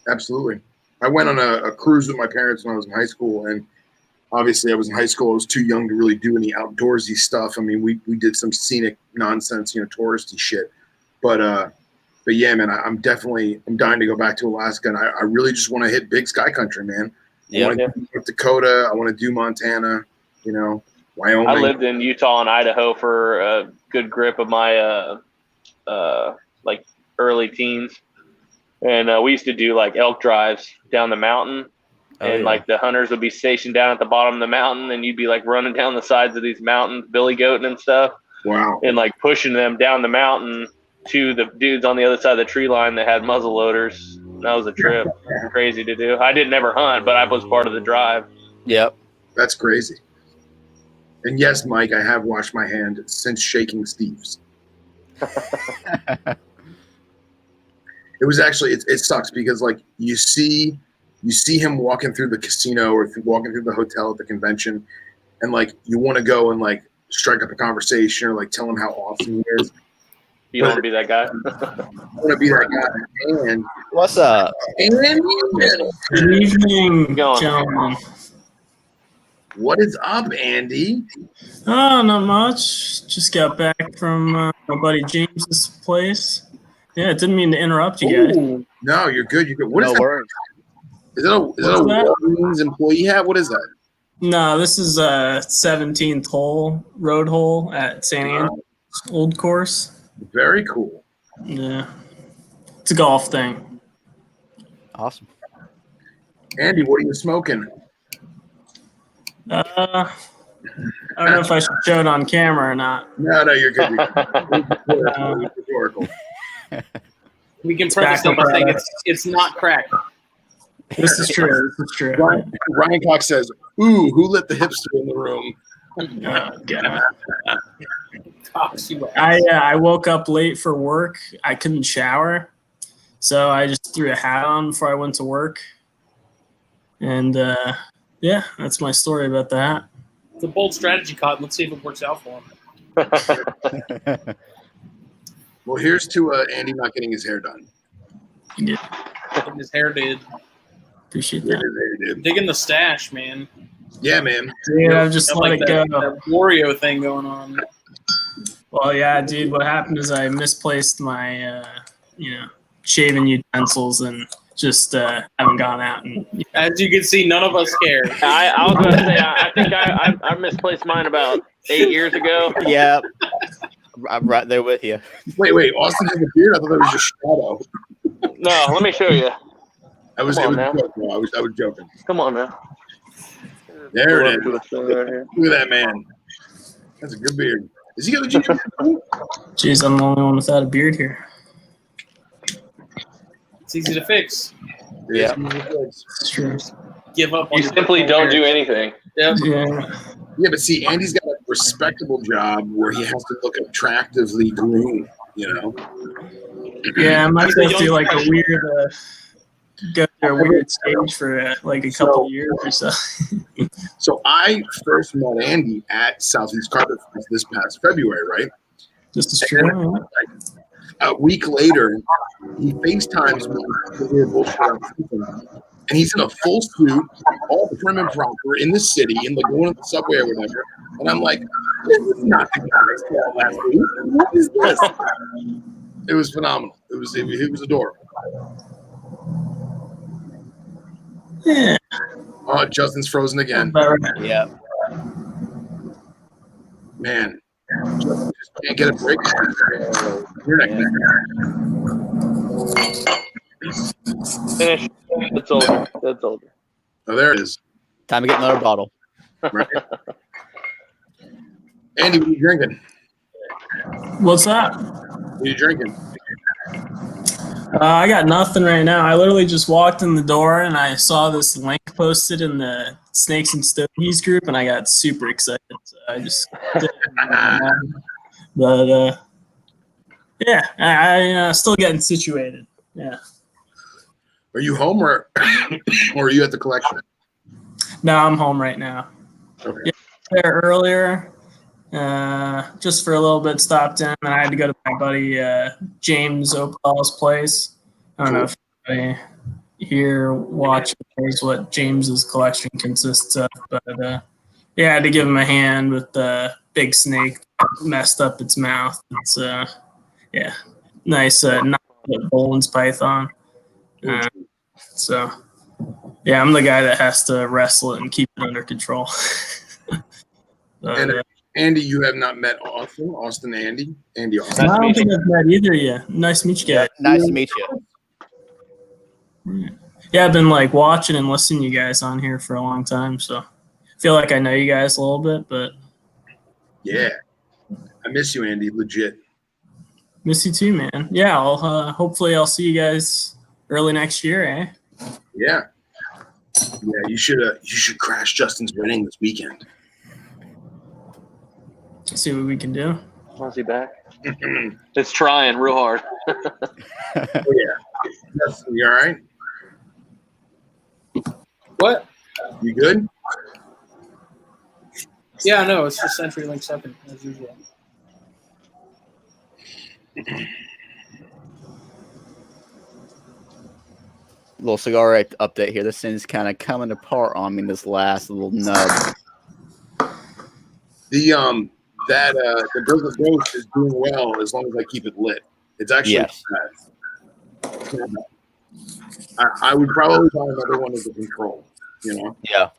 Speaker 2: Absolutely. I went on a cruise with my parents when I was in high school, and obviously I was in high school. I was too young to really do any outdoorsy stuff. I mean, we did some scenic nonsense, you know, touristy shit. But yeah, man, I'm dying to go back to Alaska, and I really just want to hit big sky country, man. I want to do North Dakota. I want to do Montana. You know, Wyoming.
Speaker 4: I lived in Utah and Idaho for a good grip of my like early teens, and we used to do like elk drives down the mountain, like the hunters would be stationed down at the bottom of the mountain, and you'd be like running down the sides of these mountains, billy goating and stuff.
Speaker 2: Wow!
Speaker 4: And like pushing them down the mountain to the dudes on the other side of the tree line that had muzzle loaders. That was a trip. Crazy to do. I didn't ever hunt, but I was part of the drive.
Speaker 3: Yep.
Speaker 2: That's crazy. And yes, Mike, I have washed my hand since shaking Steve's. It was actually, it sucks because like you see him walking through the casino or walking through the hotel at the convention, and like you want to go and like strike up a conversation or like tell him how awesome he is.
Speaker 4: You don't want to be that guy?
Speaker 2: I want to be that guy. And
Speaker 3: what's up?
Speaker 5: Good evening, gentlemen.
Speaker 2: What is up, Andy?
Speaker 5: Oh, not much. Just got back from my buddy James's place. Yeah, didn't mean to interrupt you guys.
Speaker 2: Ooh, no, you're good. You're good. What is that?
Speaker 3: Worries.
Speaker 2: Is it a Walgreens employee hat? What is that?
Speaker 5: No, this is a 17th hole, road hole at St. Andrews Old Course.
Speaker 2: Very cool.
Speaker 5: Yeah. It's a golf thing.
Speaker 3: Awesome.
Speaker 2: Andy, what are you smoking?
Speaker 5: I don't know if I should show it on camera or not.
Speaker 2: No, you're good. Rhetorical.
Speaker 1: We can preface it by saying it's not crack.
Speaker 5: This is true. This is true.
Speaker 2: Ryan Cox says, "Ooh, who let the hipster in the room?"
Speaker 5: Oh, God. I woke up late for work. I couldn't shower, so I just threw a hat on before I went to work. And yeah, that's my story about that.
Speaker 1: It's a bold strategy, Cotton. Let's see if it works out for him.
Speaker 2: Well, here's to Andy not getting his hair done.
Speaker 5: Yeah.
Speaker 1: Getting his hair did.
Speaker 5: Appreciate
Speaker 2: Yeah,
Speaker 5: that.
Speaker 1: Digging the stash, man.
Speaker 2: yeah, man.
Speaker 5: Dude, I've just
Speaker 1: Got
Speaker 5: let
Speaker 1: like
Speaker 5: it go.
Speaker 1: that Wario thing going on.
Speaker 5: Well, yeah, dude. What happened is I misplaced my, shaving utensils and just haven't gone out. And
Speaker 1: As you can see, none of us care.
Speaker 4: I was going to say, I think I misplaced mine about 8 years ago.
Speaker 3: Yeah, I'm right there with you.
Speaker 2: Wait. Austin has a beard? I thought that was just shadow.
Speaker 4: No, let me show you.
Speaker 2: I was joking. I was joking.
Speaker 4: Come on now.
Speaker 2: There it is.
Speaker 4: Right here.
Speaker 2: Look at that man. That's a good beard. Is he got a ginger beard?
Speaker 5: Jeez, I'm the only one without a beard here.
Speaker 1: It's easy to fix.
Speaker 3: Yeah.
Speaker 5: It's true.
Speaker 1: Give up.
Speaker 4: You simply don't do anything.
Speaker 1: Yep.
Speaker 2: Yeah, but see, Andy's got a respectable job where he has to look attractively groomed, you know?
Speaker 5: Yeah, I might go through like a weird, stage for like a couple of years or so.
Speaker 2: So I first met Andy at Southeast Carpet Fest this past February, right?
Speaker 5: This is true.
Speaker 2: A week later, he FaceTimes me because we had bullshit on something, and he's in a full suit, all prim and proper, in the city, and like going to the subway or whatever. And I'm like, this is not the guy I saw last week. What is this? It was phenomenal. It was adorable.
Speaker 5: Yeah.
Speaker 2: Oh, Justin's frozen again.
Speaker 3: Yeah.
Speaker 2: Man, Justin just can't get a break. You're not
Speaker 4: Finish. That's older. That's older.
Speaker 2: Oh, there it is.
Speaker 3: Time to get another bottle.
Speaker 2: Right. Andy, what are you drinking?
Speaker 5: What's that?
Speaker 2: What are you drinking?
Speaker 5: I got nothing right now. I literally just walked in the door and I saw this link posted in the Snakes and Stogies group, and I got super excited. So I just did it. But yeah, I still getting situated. Yeah.
Speaker 2: Are you home or are you at the collection?
Speaker 5: No, I'm home right now.
Speaker 2: Okay.
Speaker 5: Yeah, there earlier, just for a little bit, stopped in, and I had to go to my buddy James Opal's place. I don't know if anybody here watches what James's collection consists of, but yeah, I had to give him a hand with the big snake messed up its mouth. It's yeah, nice Boland's python. So yeah, I'm the guy that has to wrestle it and keep it under control.
Speaker 2: And Andy, you have not met Austin, Andy Austin.
Speaker 5: I don't think I've met either of you. Nice to meet you guys.
Speaker 3: Nice to meet you.
Speaker 5: Yeah, I've been like watching and listening to you guys on here for a long time, so I feel like I know you guys a little bit, but
Speaker 2: Yeah, I miss you, Andy. Legit.
Speaker 5: miss you too, man. Yeah, I'll hopefully I'll see you guys early next year, eh?
Speaker 2: Yeah. You should crash Justin's wedding this weekend.
Speaker 5: See what we can do.
Speaker 4: When's he back? It's trying real hard.
Speaker 2: Oh yeah. Justin, you all right?
Speaker 1: What?
Speaker 2: You good?
Speaker 1: Yeah, no, it's just CenturyLink 7 as usual.
Speaker 3: Little cigar update here. This thing's kind of coming apart on me. This last little nub.
Speaker 2: The Grizzly Ghost is doing well as long as I keep it lit. It's actually
Speaker 3: Yes.
Speaker 2: I would probably buy another one as a control. You know.
Speaker 3: Yeah.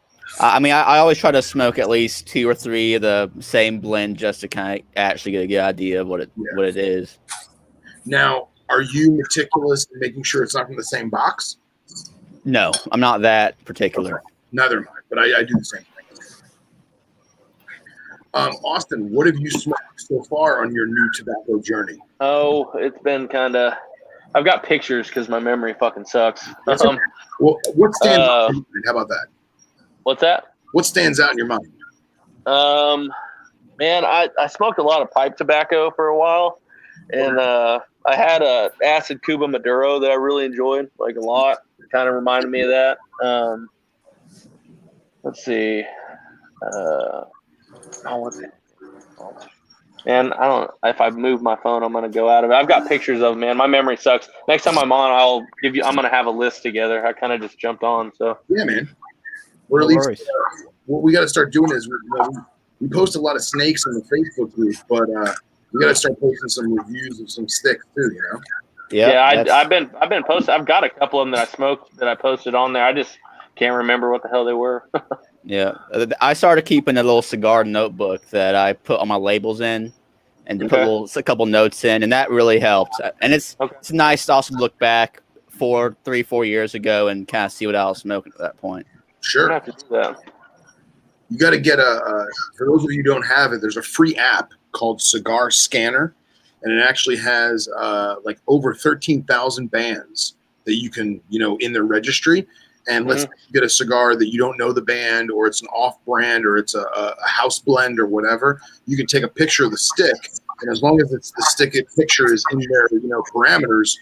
Speaker 3: I mean, I always try to smoke at least 2 or 3 of the same blend just to kind of actually get a good idea of what it is.
Speaker 2: Now, are you meticulous in making sure it's not from the same box?
Speaker 3: No, I'm not that particular.
Speaker 2: Okay. Neither am I, but I do the same thing. Austin, what have you smoked so far on your new tobacco journey?
Speaker 4: Oh, it's been kind of. I've got pictures because my memory fucking sucks.
Speaker 2: Well, what stands out in your mind? How about that?
Speaker 4: What's that?
Speaker 2: What stands out in your mind?
Speaker 4: Man, I smoked a lot of pipe tobacco for a while, and I had a acid Cuba Maduro that I really enjoyed, like a lot. It kind of reminded me of that. Let's see. What's it? And I don't. If I move my phone, I'm gonna go out of it. I've got pictures of them, man. My memory sucks. Next time I'm on, I'll give you. I'm gonna have a list together. I kind of just jumped on, so
Speaker 2: Yeah, man. Or at least what we got to start doing is we post a lot of snakes in the Facebook group, but we got to start posting some reviews of some sticks too. You know.
Speaker 4: Yeah, I've been posting. I've got a couple of them that I smoked that I posted on there. I just can't remember what the hell they were.
Speaker 3: Yeah, I started keeping a little cigar notebook that I put all my labels in, and put a couple notes in, and that really helped. And it's nice to also look back 4 years ago and kind of see what I was smoking at that point.
Speaker 2: Sure.
Speaker 4: I have to do that.
Speaker 2: You got to get for those of you who don't have it, there's a free app called Cigar Scanner, and it actually has like over 13,000 bands that you can, in their registry. And let's get a cigar that you don't know the band, or it's an off-brand, or it's a house blend or whatever. You can take a picture of the stick, and as long as it's the stick picture is in their parameters,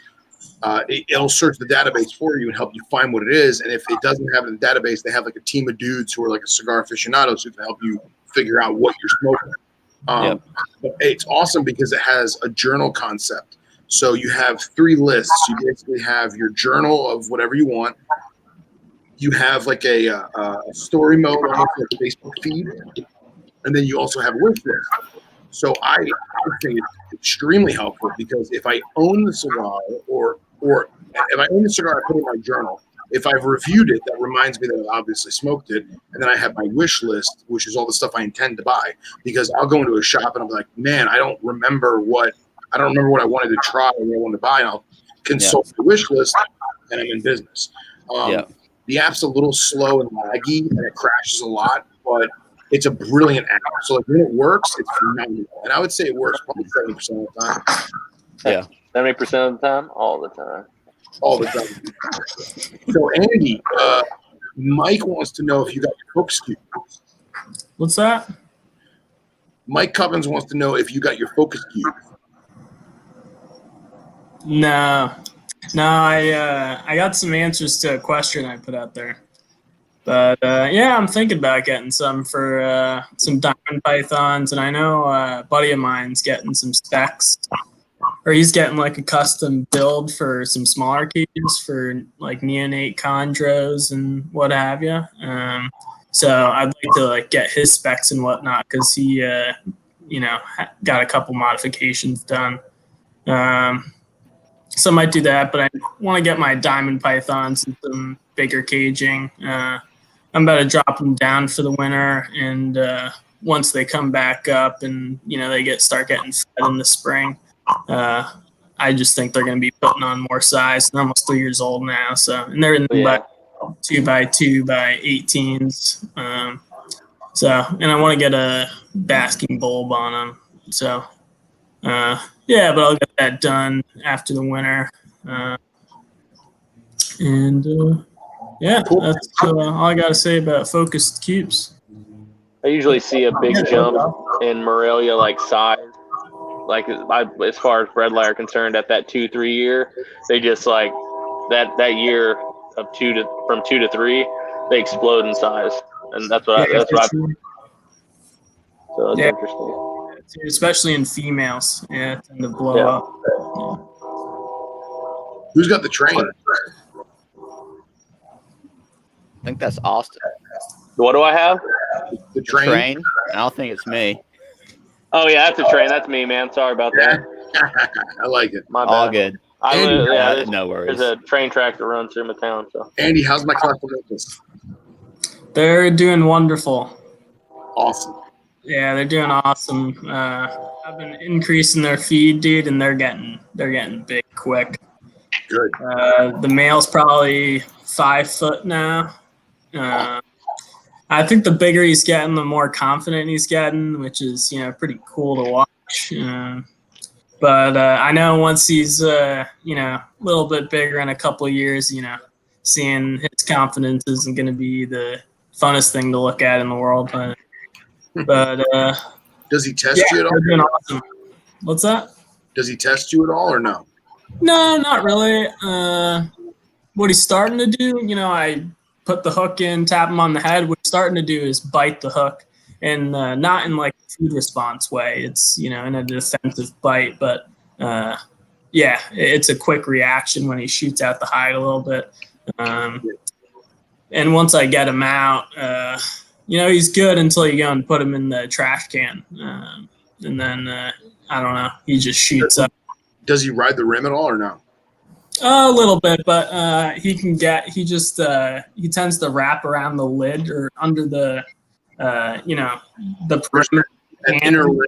Speaker 2: it'll search the database for you and help you find what it is. And if it doesn't have it in the database, they have like a team of dudes who are like a cigar aficionados who can help you figure out what you're smoking. But it's awesome because it has a journal concept. So you have 3 lists. You basically have your journal of whatever you want. You have like a story mode on your Facebook feed, and then you also have a wish list. So I think it's extremely helpful because if I own the cigar, or if I own the cigar, I put it in my journal. If I've reviewed it, that reminds me that I obviously smoked it, and then I have my wish list, which is all the stuff I intend to buy. Because I'll go into a shop and I'll be like, man, I don't remember what I wanted to try or what I wanted to buy, and I'll consult the wish list, and I'm in business. The app's a little slow and laggy, and it crashes a lot, but it's a brilliant app. So like when it works, it's phenomenal. And I would say it works probably 70% of the time.
Speaker 4: Yeah, 70% of the time, all the time.
Speaker 2: All the time. So Andy, Mike wants to know if you got your focus cube.
Speaker 5: What's that?
Speaker 2: Mike Cubbins wants to know if you got your focus cube.
Speaker 5: No, I got some answers to a question I put out there. But yeah, I'm thinking about getting some for some diamond pythons, and I know a buddy of mine's getting some specs, or he's getting like a custom build for some smaller cages for like neonate chondros and what have you. So I'd like to like get his specs and whatnot because he, got a couple modifications done. So I might do that, but I want to get my diamond pythons and some bigger caging. I'm about to drop them down for the winter, and once they come back up and they start getting fed in the spring, I just think they're going to be putting on more size. They're almost 3 years old now, and they're in by 2x2 by 18s. And I want to get a basking bulb on them. So but I'll get that done after the winter. Cool. That's all I got to say about focused cubes.
Speaker 4: I usually see a big jump in Morelia size. As far as bredli are concerned, at that 2-3 year, they just that year of from 2 to 3, they explode in size, and that's what so it's interesting.
Speaker 5: Especially in females, tend to blow up.
Speaker 2: Who's got the train?
Speaker 3: I think that's Austin.
Speaker 4: What do I have?
Speaker 2: The train?
Speaker 3: I don't think it's me.
Speaker 4: Oh yeah, that's a train. That's me, man. Sorry about that.
Speaker 2: I like it.
Speaker 4: My bad.
Speaker 3: All good. No worries.
Speaker 4: There's a train track that runs through my town. So
Speaker 2: Andy, how's my classifications?
Speaker 5: They're doing wonderful.
Speaker 2: Awesome.
Speaker 5: Yeah, they're doing awesome. I've been increasing their feed, dude, and they're getting big quick.
Speaker 2: Good.
Speaker 5: The male's probably 5 foot now. I think the bigger he's getting, the more confident he's getting, which is pretty cool to watch. But I know once he's a little bit bigger in a couple of years, seeing his confidence isn't going to be the funnest thing to look at in the world. But
Speaker 2: Does he test you at all?
Speaker 5: They're doing awesome. What's that?
Speaker 2: Does he test you at all or no?
Speaker 5: No, not really. What he's starting to do, I put the hook in, tap him on the head. What he's starting to do is bite the hook, and not in like a food response way. It's in a defensive bite, but it's a quick reaction when he shoots out the hide a little bit. And once I get him out, he's good until you go and put him in the trash can, and then I don't know, he just shoots up.
Speaker 2: Does he ride the rim at all or no?
Speaker 5: A little bit, but he tends to wrap around the lid or under the the perimeter.
Speaker 2: Inner rim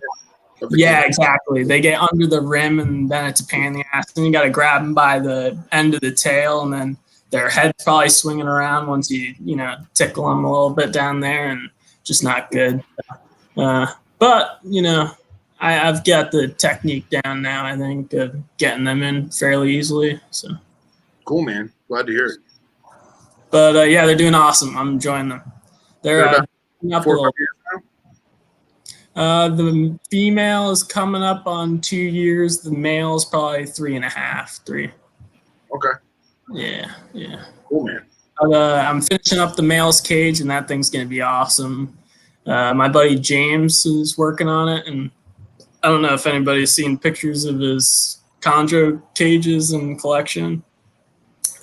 Speaker 2: of the can.
Speaker 5: Exactly. They get under the rim, and then it's a pain in the ass. And you got to grab them by the end of the tail, and then their head's probably swinging around once you tickle them a little bit down there, and just not good. But I've got the technique down now, I think, of getting them in fairly easily. So
Speaker 2: cool, man. Glad to hear it.
Speaker 5: But they're doing awesome. I'm enjoying them. They're up a little. The female is coming up on 2 years. The male is probably 3.5, 3.
Speaker 2: Okay.
Speaker 5: Yeah.
Speaker 2: Cool, man.
Speaker 5: I'm finishing up the male's cage, and that thing's going to be awesome. My buddy James is working on it, and I don't know if anybody's seen pictures of his chondro cages and collection.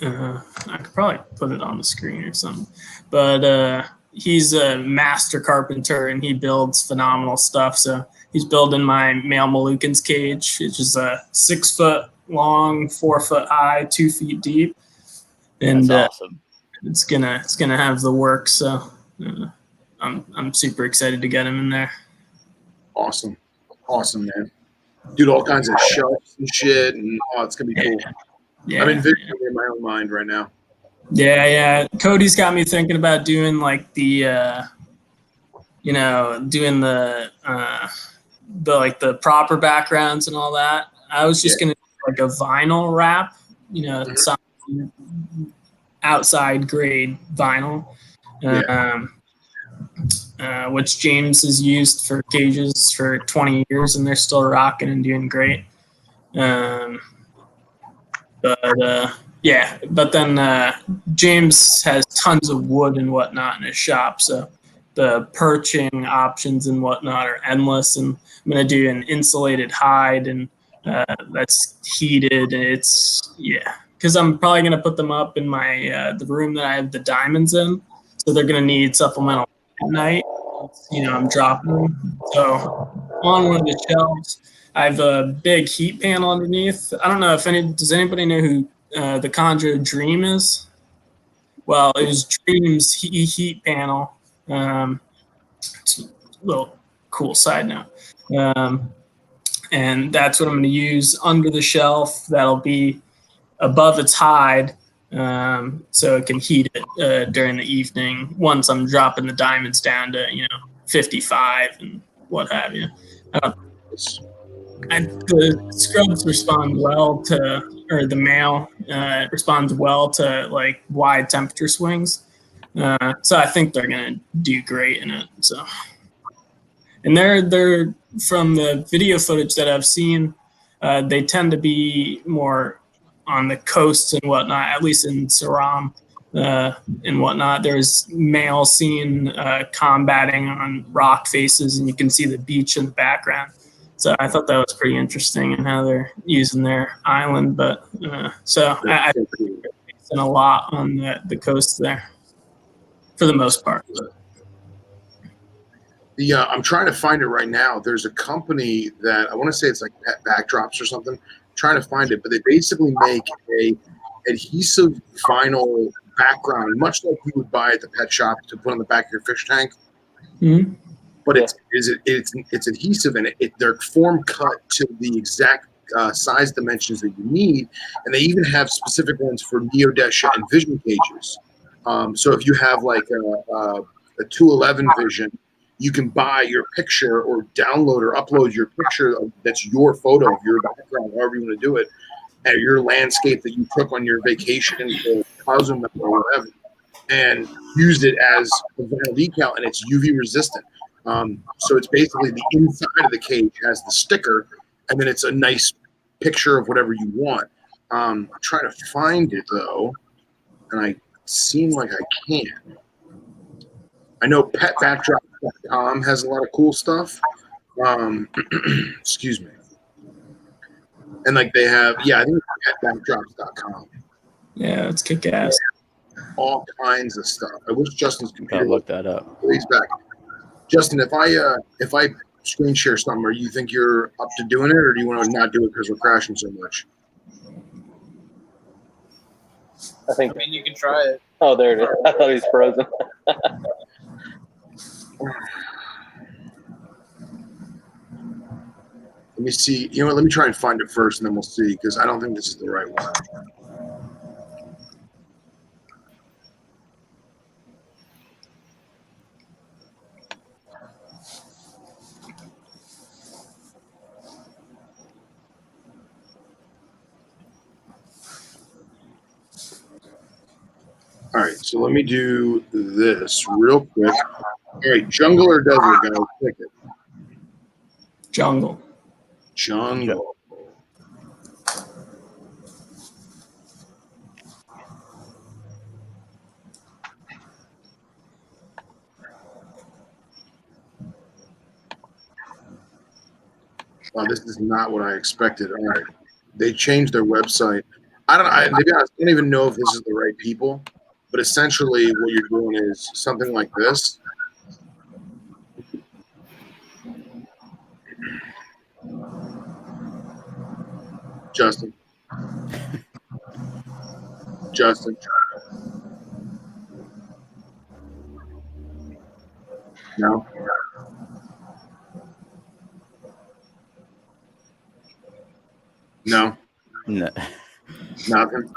Speaker 5: I could probably put it on the screen or something. But he's a master carpenter, and he builds phenomenal stuff. So he's building my male Moluccans cage, which is a 6 foot long, 4 foot high, 2 feet deep. And
Speaker 3: that's awesome.
Speaker 5: It's gonna have the work. So I'm super excited to get him in there.
Speaker 2: Awesome, man. Dude, all kinds of shelves and shit, and it's gonna be cool.
Speaker 5: Yeah,
Speaker 2: I'm envisioning in my own mind right now.
Speaker 5: Yeah. Cody's got me thinking about doing like the, doing the the proper backgrounds and all that. I was just gonna do like a vinyl wrap, some outside grade vinyl, which James has used for cages for 20 years, and they're still rocking and doing great. But then James has tons of wood and whatnot in his shop, so the perching options and whatnot are endless. And I'm gonna do an insulated hide, and that's heated. And it's because I'm probably gonna put them up in my the room that I have the diamonds in, so they're gonna need supplemental at night. I'm dropping them. So on one of the shelves, I have a big heat panel underneath. I don't know if does anybody know who the Chondro Dream is? Well, it was Dream's heat panel. It's a little cool side note. And that's what I'm going to use under the shelf. That'll be above its hide, so it can heat it during the evening once I'm dropping the diamonds down to 55 and what have you. The scrubs respond well to, or the male responds well to like wide temperature swings. So I think they're gonna do great in it. So, and they're from the video footage that I've seen, they tend to be more on the coasts and whatnot, at least in Saram and whatnot. There's males seen combating on rock faces, and you can see the beach in the background. So I thought that was pretty interesting in how they're using their island. But I think they're using a lot on the coast there, for the most part.
Speaker 2: I'm trying to find it right now. There's a company that I want to say it's like Pet Backdrops or something. I'm trying to find it, but they basically make a adhesive vinyl background, much like you would buy at the pet shop to put on the back of your fish tank.
Speaker 5: Mm-hmm.
Speaker 2: But it's adhesive, and they're form cut to the exact size dimensions that you need, and they even have specific ones for Neodesha and Vision cages. So if you have like a 211 Vision, you can buy your picture or download or upload your picture that's your photo of your background, however you want to do it, and your landscape that you took on your vacation or or whatever, and use it as a vinyl decal, and it's UV resistant. So it's basically the inside of the cage has the sticker, and then it's a nice picture of whatever you want. I'm trying to find it though, and I seem like I can. I know petbackdrops.com has a lot of cool stuff. Excuse me. And like they have, I think it's petbackdrops.com.
Speaker 5: Yeah, it's kick ass.
Speaker 2: All kinds of stuff. I wish Justin's computer
Speaker 3: Gotta look that up.
Speaker 2: He's back. Justin, if I screen share something, or you think you're up to doing it, or do you want to not do it because we're crashing so much?
Speaker 4: I think.
Speaker 1: I mean, you can try it.
Speaker 4: Oh, there it is. I thought he was frozen.
Speaker 2: Let me see. You know what? Let me try and find it first, and then we'll see, because I don't think this is the right one. All right, so let me do this real quick. All right, jungle or desert, guys? Pick it.
Speaker 5: Jungle.
Speaker 2: Jungle. Wow, this is not what I expected. All right, they changed their website. To be honest, I don't even know if this is the right people, but essentially what you're doing is something like this. Justin. No. No.
Speaker 3: No.
Speaker 2: Nothing.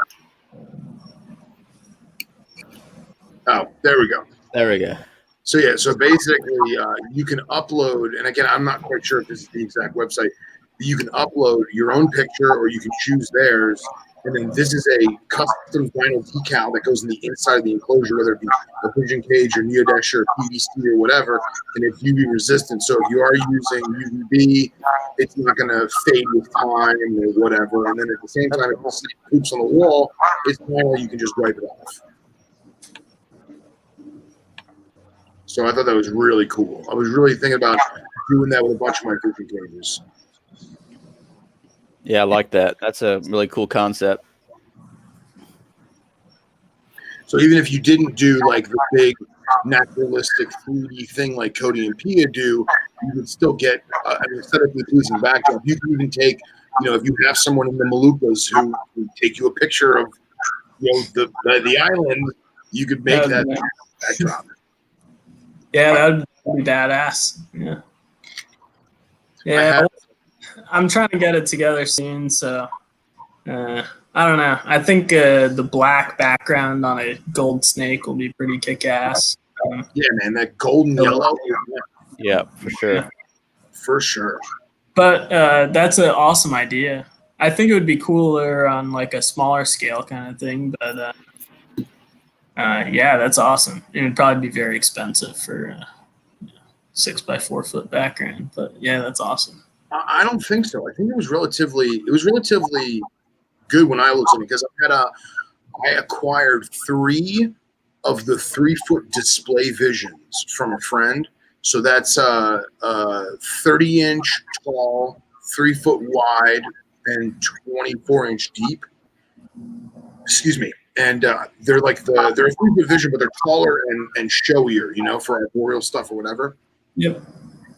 Speaker 2: Oh, there we go.
Speaker 3: There we go.
Speaker 2: So yeah, so basically you can upload, and again, I'm not quite sure if this is the exact website, but you can upload your own picture or you can choose theirs. And then this is a custom vinyl decal that goes in the inside of the enclosure, whether it be a pigeon cage or neodesh or PVC or whatever, and it's UV resistant. So if you are using UVB, it's not going to fade with time or whatever. And then at the same time, if it poops on the wall, it's vinyl, you can just wipe it off. So I thought that was really cool. I was really thinking about doing that with a bunch of my pigeon cages.
Speaker 3: Yeah, I like that. That's a really cool concept.
Speaker 2: So even if you didn't do like the big naturalistic 3D thing like Cody and Pia do, you would still get an aesthetically pleasing backdrop. You can even take, if you have someone in the Moluccas who take you a picture of, the island, you could make that backdrop.
Speaker 5: Yeah, that would be badass. Yeah. Yeah. I'm trying to get it together soon, so I don't know. I think the black background on a gold snake will be pretty kick-ass.
Speaker 2: Yeah, man, that golden yellow.
Speaker 3: Yeah, for sure.
Speaker 5: Yeah.
Speaker 2: For sure.
Speaker 5: But that's an awesome idea. I think it would be cooler on like a smaller scale kind of thing, but yeah, that's awesome. It would probably be very expensive for 6x4 foot background, but yeah, that's awesome.
Speaker 2: I don't think so. I think it was relatively good when I looked at it, because I acquired 3 of the 3-foot display visions from a friend. So that's 30-inch tall, 3-foot wide, and 24-inch deep. Excuse me. And they're like they're a 3-foot vision, but they're taller and showier, for arboreal stuff or whatever.
Speaker 5: Yep.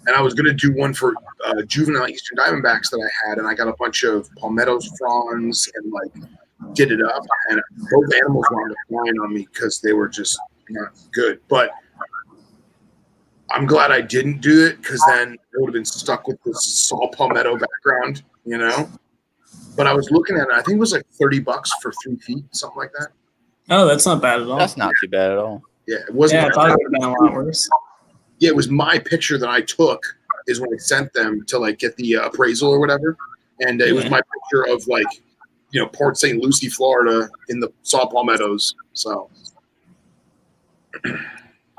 Speaker 2: And I was going to do one for juvenile Eastern Diamondbacks that I had, and I got a bunch of palmettos fronds and did it up, and both animals wound up flying on me because they were just not good. But I'm glad I didn't do it, because then I would have been stuck with this saw palmetto background, But I was looking at it, I think it was like $30 for 3 feet, something like that.
Speaker 5: Oh, that's not bad at all.
Speaker 3: That's not too bad at all.
Speaker 2: Yeah, it wasn't.
Speaker 5: Yeah, I thought it would have been a lot worse.
Speaker 2: Yeah, it was my picture that I took is when I sent them to get the appraisal or whatever. And it was my picture of Port St. Lucie, Florida in the saw palmettos. So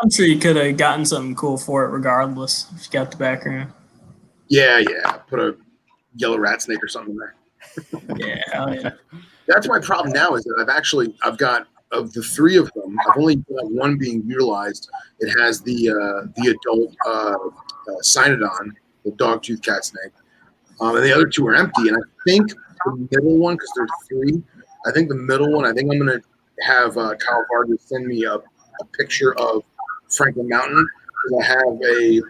Speaker 5: I'm sure you could have gotten something cool for it regardless if you got the background.
Speaker 2: Yeah. Put a yellow rat snake or something in there.
Speaker 5: Yeah, hell yeah.
Speaker 2: That's my problem now is that I've got of the three of them, I've only got one being utilized. It has the adult cynodon, the dog-tooth cat snake, and the other two are empty. And I think the middle one, because there's three, I think the middle one, I think I'm going to have Kyle Vargas send me a picture of Franklin Mountain, because I have a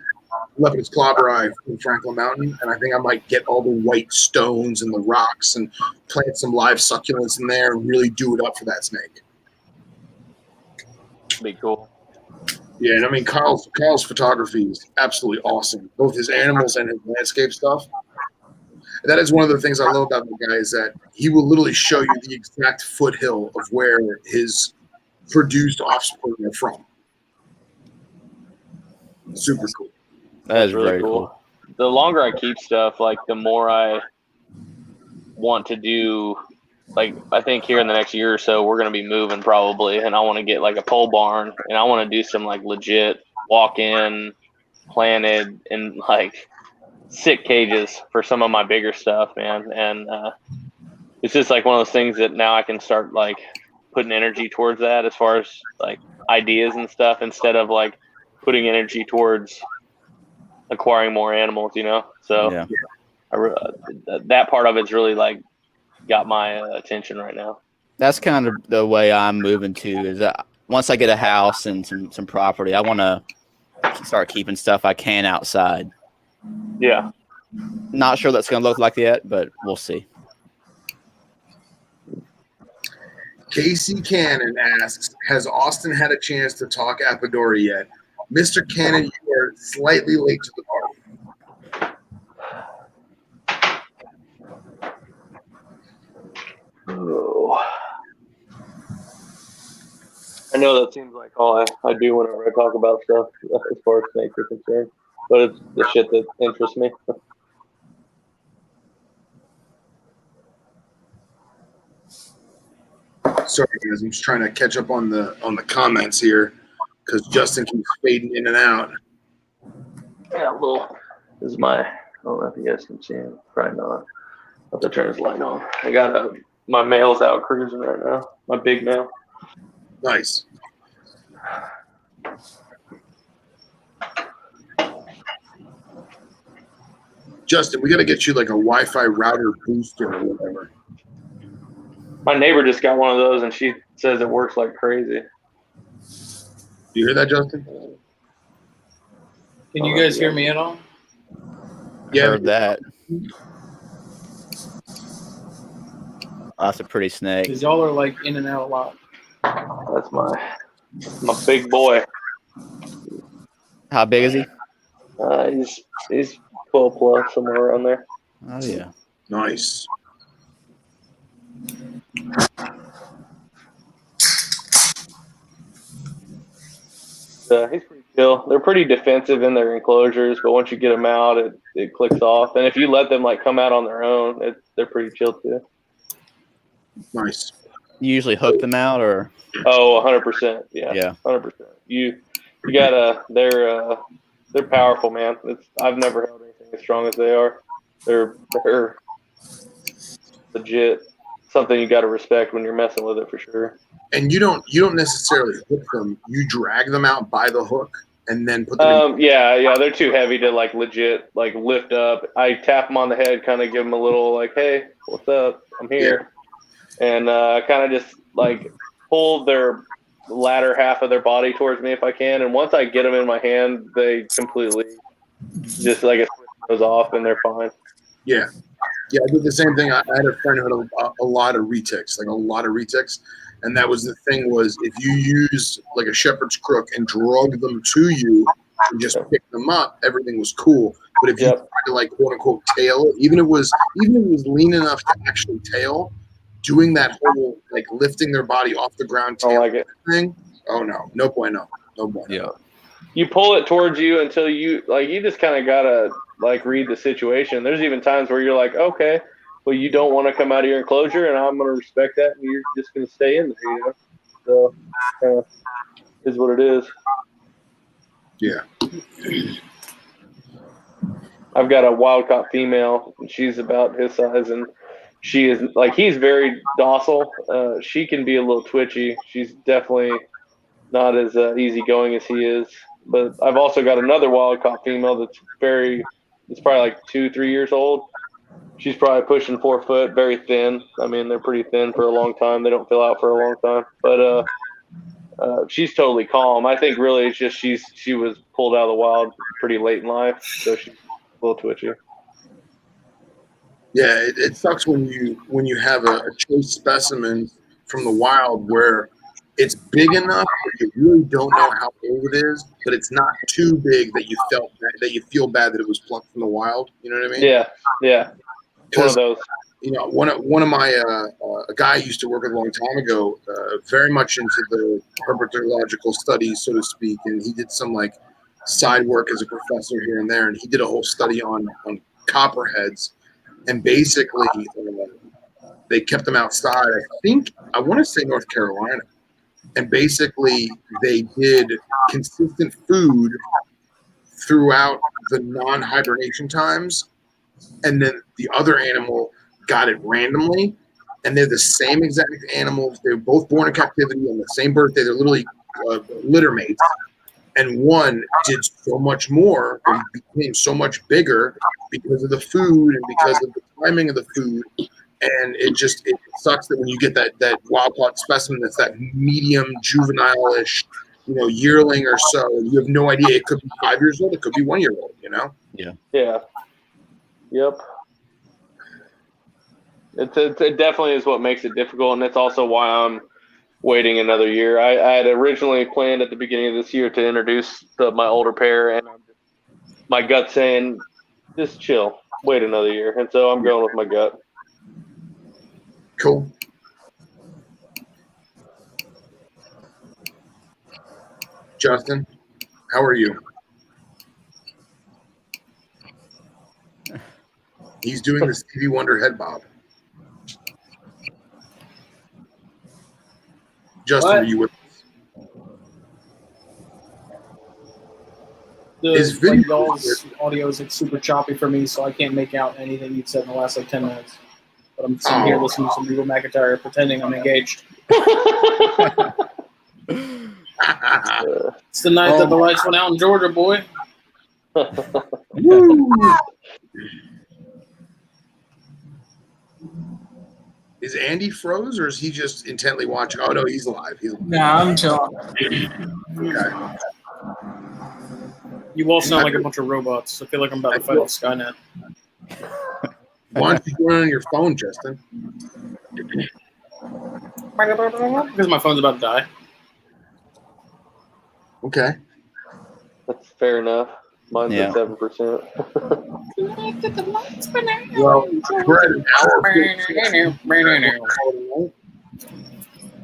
Speaker 2: Lepidus clobberi from Franklin Mountain, and I think I might get all the white stones and the rocks and plant some live succulents in there and really do it up for that snake.
Speaker 4: Be cool.
Speaker 2: Yeah, and I mean Kyle's photography is absolutely awesome, both his animals and his landscape stuff. And that is one of the things I love about the guy is that he will literally show you the exact foothill of where his produced offspring are from. Super cool.
Speaker 3: That is
Speaker 4: really
Speaker 3: very cool.
Speaker 4: The longer I keep stuff, like the more I want to do. Like I think here in the next year or so, we're going to be moving probably, and I want to get like a pole barn, and I want to do some like legit walk-in, planted, and like sick cages for some of my bigger stuff, man. And it's just like one of those things that now I can start like putting energy towards that as far as like ideas and stuff, instead of like putting energy towards acquiring more animals, you know. So
Speaker 3: Yeah.
Speaker 4: that part of it's really like got my attention right now.
Speaker 3: That's kind of the way I'm moving to. Is that once I get a house and some property, I want to start keeping stuff I can outside.
Speaker 4: Yeah.
Speaker 3: Not sure that's going to look like yet, but we'll see.
Speaker 2: Casey Cannon asks, has Austin had a chance to talk Apodora yet? Mr. Cannon, you are slightly late to the party.
Speaker 4: Oh. I know that seems like all I do whenever I talk about stuff as far as snakes are concerned, but it's the shit that interests me.
Speaker 2: Sorry, guys, I'm just trying to catch up on the comments here because Justin keeps fading in and out.
Speaker 4: Yeah, this is my. I don't know if you guys can see him. Probably not. I'll have to turn his light on. I got my male's out cruising right now. My big male.
Speaker 2: Nice. Justin, we got to get you like a Wi-Fi router booster or whatever.
Speaker 4: My neighbor just got one of those, and she says it works like crazy.
Speaker 2: Do you hear that, Justin?
Speaker 1: Can you guys hear me at all?
Speaker 2: Yeah.
Speaker 3: Heard that. That's a pretty snake.
Speaker 1: Because y'all are like in and out a lot.
Speaker 4: That's my big boy.
Speaker 3: How big is he?
Speaker 4: He's 12 plus, somewhere around there.
Speaker 3: Oh yeah.
Speaker 2: Nice.
Speaker 4: He's pretty chill. They're pretty defensive in their enclosures, but once you get them out, it clicks off. And if you let them like come out on their own, they're pretty chill too.
Speaker 2: Nice.
Speaker 3: You usually hook them out, or?
Speaker 4: Oh, 100%. Yeah. 100%. You gotta. They're powerful, man. I've never held anything as strong as they are. They're legit. Something you got to respect when you're messing with it for sure.
Speaker 2: And you don't necessarily hook them. You drag them out by the hook and then put them in.
Speaker 4: Yeah, they're too heavy to like legit like lift up. I tap them on the head, kind of give them a little like, hey, what's up? I'm here. Yeah. And kind of just like pull their latter half of their body towards me if I can. And once I get them in my hand, they completely just like it goes off and they're fine.
Speaker 2: Yeah. Yeah, I did the same thing. I had a friend who had a lot of retics, and that was the thing was if you use like a shepherd's crook and drug them to you and just pick them up, everything was cool. But if you tried to like quote unquote tail, even if it was lean enough to actually tail, doing that whole like lifting their body off the ground tail thing, oh no bueno.
Speaker 3: Yeah.
Speaker 4: You pull it towards you until you just kind of gotta like read the situation. There's even times where you're like, okay, well, you don't want to come out of your enclosure, and I'm going to respect that, and you're just going to stay in there, you know? So, is what it is.
Speaker 2: Yeah.
Speaker 6: I've got a wild-caught female, and she's about his size, and she is like he's very docile. She can be a little twitchy. She's definitely not as easygoing as he is. But I've also got another wild-caught female that's probably like 2-3 years old. She's probably pushing 4 foot, very thin. I mean, they're pretty thin for a long time. They don't fill out for a long time, but she's totally calm. I think really it's just she was pulled out of the wild pretty late in life, so she's a little twitchy.
Speaker 2: Yeah, it sucks when you have a choice specimen from the wild where it's big enough that you really don't know how old it is, but it's not too big that you feel bad that it was plucked from the wild. You know what I mean?
Speaker 6: Yeah. One of those.
Speaker 2: You know, one of my a guy I used to work with a long time ago, very much into the herpetological studies, so to speak, and he did some like side work as a professor here and there, and he did a whole study on copperheads, and basically they kept them outside. I want to say North Carolina, and basically they did consistent food throughout the non-hibernation times, and then the other animal got it randomly, and they're the same exact animals. They were both born in captivity on the same birthday. They're literally litter mates, and one did so much more and became so much bigger because of the food and because of the timing of the food. And it sucks that when you get that wild caught specimen that's that medium juvenile-ish, yearling or so, you have no idea. It could be 5 years old. It could be 1 year old.
Speaker 6: Yeah. Yep. It definitely is what makes it difficult, and it's also why I'm waiting another year. I had originally planned at the beginning of this year to introduce my older pair, and my gut's saying, just chill, wait another year. And so I'm going with my gut.
Speaker 2: Cool. Justin, how are you? He's doing the Stevie Wonder head bob. Justin,
Speaker 1: What?
Speaker 2: are you with us?
Speaker 1: Y'all's audio is super choppy for me, so I can't make out anything you've said in the last 10 minutes. But I'm sitting here listening to some Reba McEntire pretending I'm engaged. It's the night that the lights went out in Georgia, boy.
Speaker 2: Woo! Is Andy froze, or is he just intently watching? Oh, no, he's alive.
Speaker 5: No, I'm chilling.
Speaker 2: Okay.
Speaker 1: You all sound like a bunch of robots. I feel like I'm about to fight with Skynet.
Speaker 2: Why don't you go on your phone, Justin?
Speaker 1: Because my phone's about to die.
Speaker 2: Okay.
Speaker 6: That's fair enough. Mine's at 7%.
Speaker 2: Well, we're at an hour.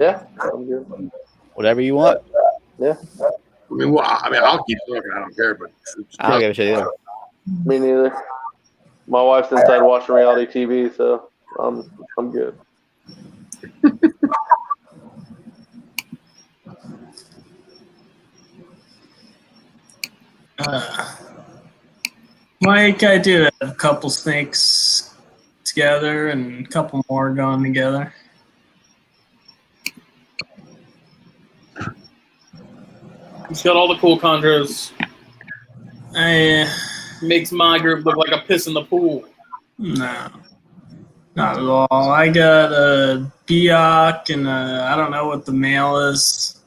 Speaker 6: Yeah, I'm good.
Speaker 3: Whatever you want.
Speaker 6: Yeah.
Speaker 2: I'll keep talking. I don't care, but
Speaker 3: I don't give a shit either.
Speaker 6: Me neither. My wife's inside watching reality TV, so I'm good.
Speaker 5: Mike, I do have a couple snakes together and a couple more going together.
Speaker 1: He's got all the cool chondros. Makes my group look like a piss in the pool.
Speaker 5: No, not at all. I got a Biak and I don't know what the male is.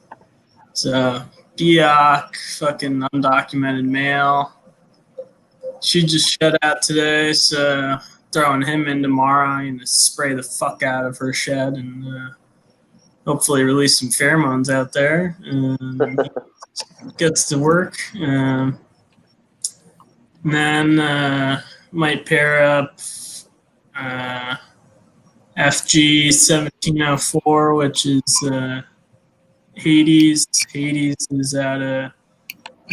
Speaker 5: It's a Biak, fucking undocumented male. She just shut out today, so throwing him in tomorrow. I'm going to spray the fuck out of her shed and hopefully release some pheromones out there. Gets to work. And then might pair up FG 1704, which is Hades. Hades is at a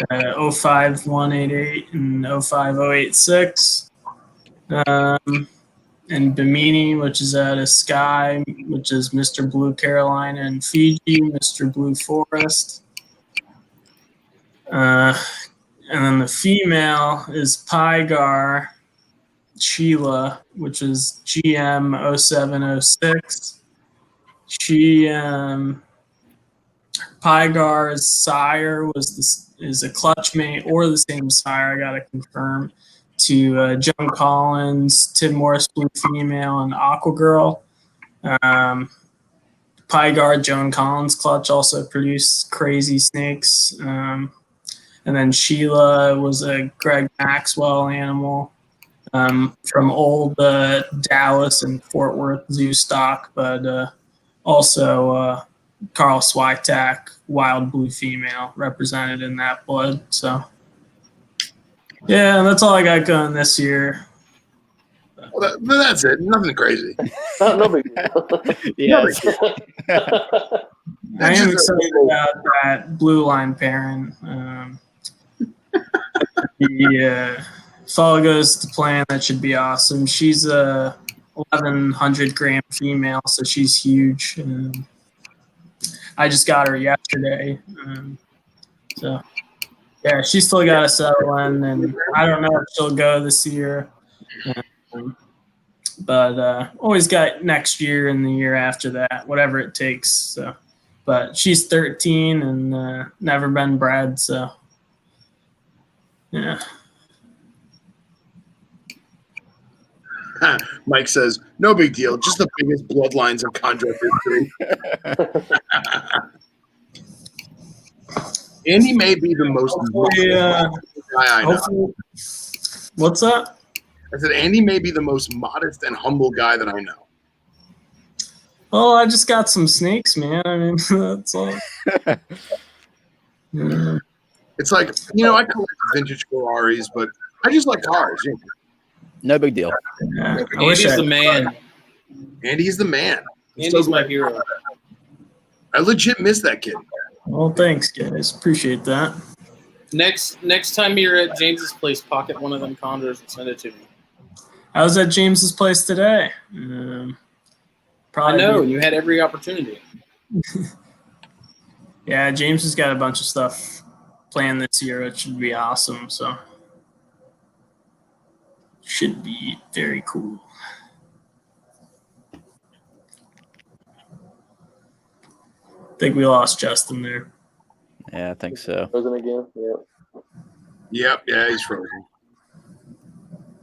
Speaker 5: 05188 and 05086. And Bimini, which is at a Sky, which is Mr. Blue Carolina and Fiji, Mr. Blue Forest. And then the female is Pygar Sheila, which is GM0706. She Pygar's sire is a clutch mate or the same sire. I gotta confirm to Joan Collins, Tim Morris Blue Female, and Aqua Girl. Pygar Joan Collins clutch also produced crazy snakes. And then Sheila was a Greg Maxwell animal from old Dallas and Fort Worth zoo stock, but also Carl Switek, wild blue female, represented in that blood. So, yeah, that's all I got going this year.
Speaker 2: Well, that's it. Nothing crazy.
Speaker 6: No big deal.
Speaker 3: Yes.
Speaker 5: I am excited about that blue line pairing. If all goes to plan, that should be awesome. She's a 1,100 gram female, so she's huge. I just got her yesterday. So, yeah, she's still got to settle in, and I don't know if she'll go this year. But always got next year and the year after that, whatever it takes. So, but she's 13 and never been bred, so yeah.
Speaker 2: Mike says, no big deal. Just the biggest bloodlines of chondro history. Andy may be the most guy I know.
Speaker 5: What's that?
Speaker 2: I said, Andy may be the most modest and humble guy that I know.
Speaker 5: Well, I just got some snakes, man. I mean, that's all. Yeah.
Speaker 2: It's like, I collect vintage Ferraris, but I just like cars.
Speaker 3: No big deal.
Speaker 5: Yeah,
Speaker 1: Andy's the man.
Speaker 2: Andy's the man.
Speaker 1: Andy's my hero.
Speaker 2: I legit miss that kid.
Speaker 5: Well, thanks, guys. Appreciate that.
Speaker 1: Next time you're at James's place, pocket one of them chondros and send it to me.
Speaker 5: I was at James's place today.
Speaker 1: I know, you had every opportunity.
Speaker 5: Yeah, James has got a bunch of stuff planned this year. It should be awesome. So, should be very cool. I think we lost Justin there.
Speaker 3: Yeah, I think so.
Speaker 6: Frozen again. Yeah.
Speaker 2: Yeah, he's frozen.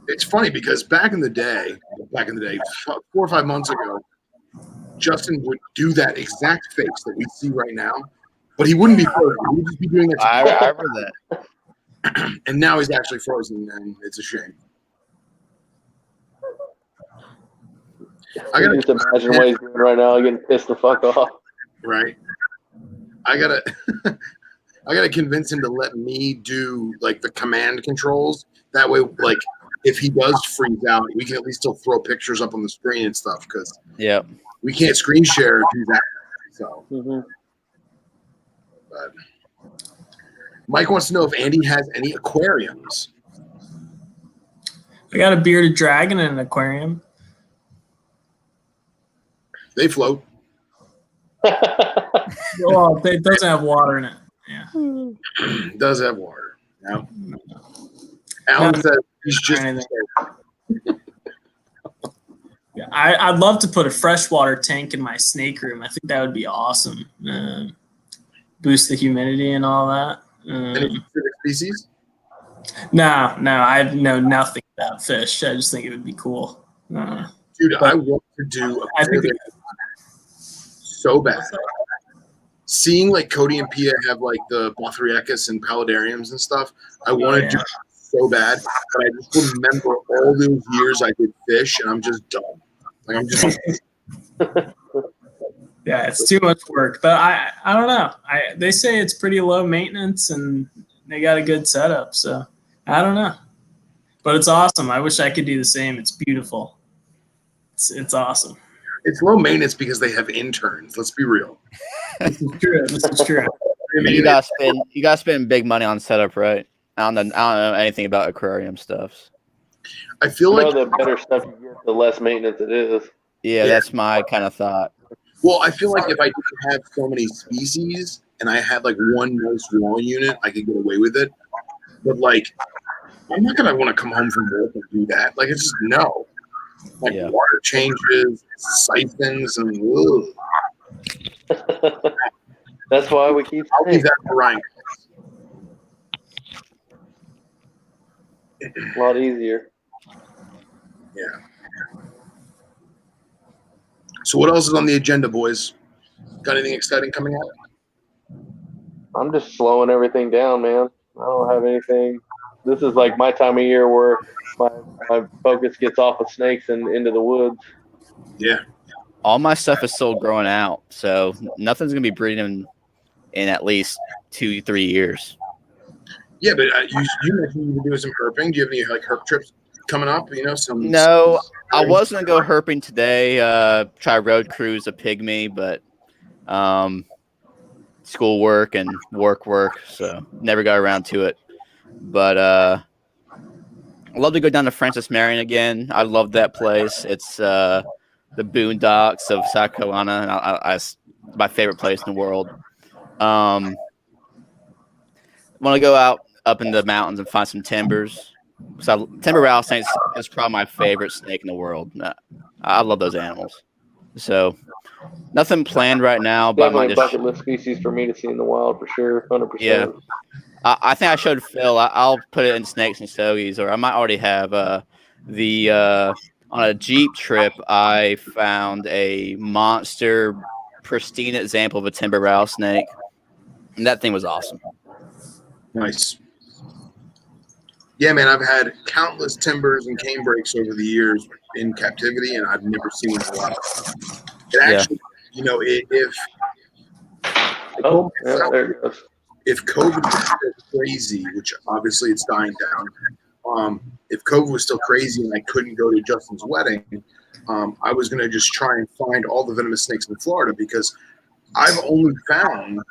Speaker 2: It's funny because back in the day, 4 or 5 months ago, Justin would do that exact face that we see right now, but he wouldn't be frozen. He would just be doing it.
Speaker 3: I remember that.
Speaker 2: And now he's actually frozen, and it's a shame.
Speaker 6: I gotta just imagine what he's doing right now, getting pissed the fuck off.
Speaker 2: Right. I gotta convince him to let me do like the command controls. That way, like if he does freeze out, we can at least still throw pictures up on the screen and stuff because we can't screen share or do that. So, but Mike wants to know if Andy has any aquariums.
Speaker 5: I got a bearded dragon in an aquarium.
Speaker 2: They float.
Speaker 5: Well, it doesn't have water in it. Yeah.
Speaker 2: It does have water. Yeah. Alan says he's just.
Speaker 5: Yeah, I'd love to put a freshwater tank in my snake room. I think that would be awesome. Boost the humidity and all that.
Speaker 2: Any specific species?
Speaker 5: No, I know nothing about fish. I just think it would be cool.
Speaker 2: Dude, I want to do
Speaker 5: I think
Speaker 2: so bad. Seeing like Cody and Pia have like the Bothriechis and paludariums and stuff, I want to do it so bad, but I just remember all those years I did fish, and I'm just done. Like I'm just.
Speaker 5: Yeah, it's too much work, but I don't know. They say it's pretty low maintenance, and they got a good setup, so I don't know. But it's awesome. I wish I could do the same. It's beautiful. It's awesome.
Speaker 2: It's low maintenance because they have interns. Let's be real.
Speaker 5: This is true.
Speaker 3: You gotta spend big money on setup, right? I don't know anything about aquarium stuff.
Speaker 2: I feel like
Speaker 6: the better stuff you get, the less maintenance it is.
Speaker 3: Yeah, that's my kind of thought.
Speaker 2: Well, I feel like if I didn't have so many species and I had like one nice wall unit, I could get away with it. But like, I'm not gonna want to come home from work and do that. Like, it's just no. Like water changes, siphons, and
Speaker 6: That's why we keep.
Speaker 2: I'll leave that for Ryan.
Speaker 6: A lot easier.
Speaker 2: Yeah. So what else is on the agenda, boys? Got anything exciting coming out?
Speaker 6: I'm just slowing everything down, man. I don't have anything. This is like my time of year where my focus gets off of snakes and into the woods.
Speaker 2: Yeah.
Speaker 3: All my stuff is still growing out, so nothing's gonna be breeding in at least 2-3 years.
Speaker 2: Yeah, but you mentioned you were doing some herping. Do you have any like herp trips coming up? You know,
Speaker 3: No, I was gonna go herping today. Try road cruise a pygmy, but schoolwork and work, so never got around to it. But I'd love to go down to Francis Marion again. I love that place. It's the boondocks of South Carolina. It's my favorite place in the world. Want to go up in the mountains and find some timbers. So timber rattlesnake is probably my favorite snake in the world. I love those animals. So nothing planned right now, but
Speaker 6: definitely bucket list species for me to see in the wild for sure, 100%.
Speaker 3: Yeah, I think I showed Phil. I'll put it in snakes and stogies, or I might already have on a Jeep trip. I found a monster, pristine example of a timber rattlesnake, and that thing was awesome.
Speaker 2: Nice. Yeah, man, I've had countless timbers and cane breaks over the years in captivity, and I've never seen one alive. It actually, you know, if COVID was still crazy, which obviously it's dying down, if COVID was still crazy and I couldn't go to Justin's wedding, I was going to just try and find all the venomous snakes in Florida, because I've only found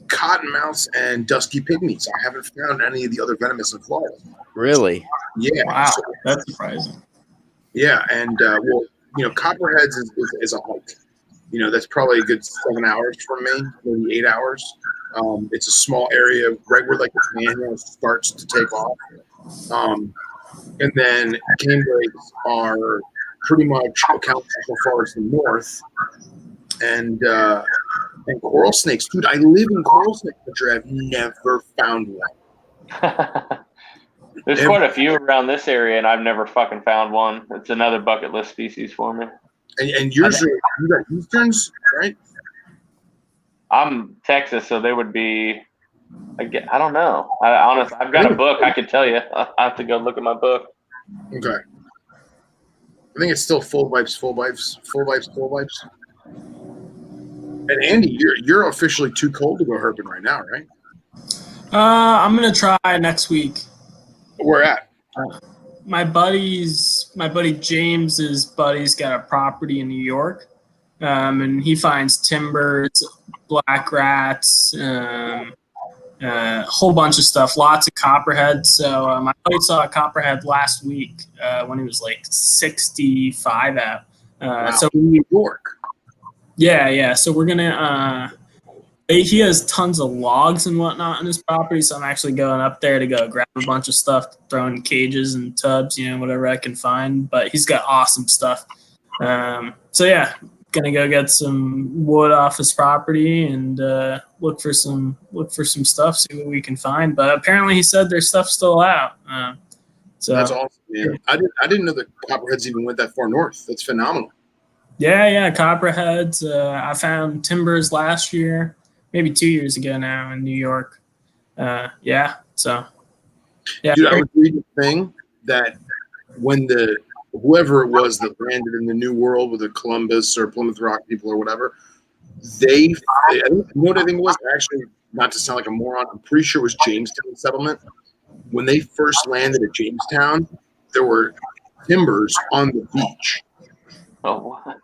Speaker 2: cottonmouths and dusky pygmies. I haven't found any of the other venomous in Florida.
Speaker 3: Really?
Speaker 2: Yeah.
Speaker 5: Wow, that's surprising.
Speaker 2: Yeah, and well, you know, copperheads is a hike. You know, that's probably a good 7 hours from me, maybe 8 hours. It's a small area right where like the panhandle starts to take off. And then cane breaks are pretty much account for so far as the north. And coral snakes, dude. I live in coral snake country. I've never found one.
Speaker 4: There's quite a few around this area, and I've never fucking found one. It's another bucket list species for me.
Speaker 2: And yours, you got easterns, right?
Speaker 4: I'm Texas, so they would be. I don't know. Honestly, I've got a book. I could tell you. I have to go look at my book.
Speaker 2: Okay. I think it's still full wipes. And Andy, you're officially too cold to go herping right now, right?
Speaker 5: I'm gonna try next week.
Speaker 2: Where at?
Speaker 5: My buddy James's buddy's got a property in New York, and he finds timbers, black rats, a whole bunch of stuff, lots of copperheads. So my buddy saw a copperhead last week when he was like 65 out.
Speaker 2: Wow.
Speaker 5: So
Speaker 2: New York.
Speaker 5: Yeah. So we're gonna. He has tons of logs and whatnot on his property, so I'm actually going up there to go grab a bunch of stuff, throw in cages and tubs, you know, whatever I can find. But he's got awesome stuff. So yeah, gonna go get some wood off his property and look for some stuff, see what we can find. But apparently, he said there's stuff still out. So
Speaker 2: that's awesome, man. I didn't know that copperheads even went that far north. That's phenomenal.
Speaker 5: Yeah, copperheads. I found timbers last year. Maybe 2 years ago now in New York. So, yeah.
Speaker 2: Dude, I was reading a thing that when whoever it was that landed in the New World with the Columbus or Plymouth Rock people or whatever, I think it was actually, not to sound like a moron, I'm pretty sure it was Jamestown settlement. When they first landed at Jamestown, there were timbers on the beach.
Speaker 4: Oh, what?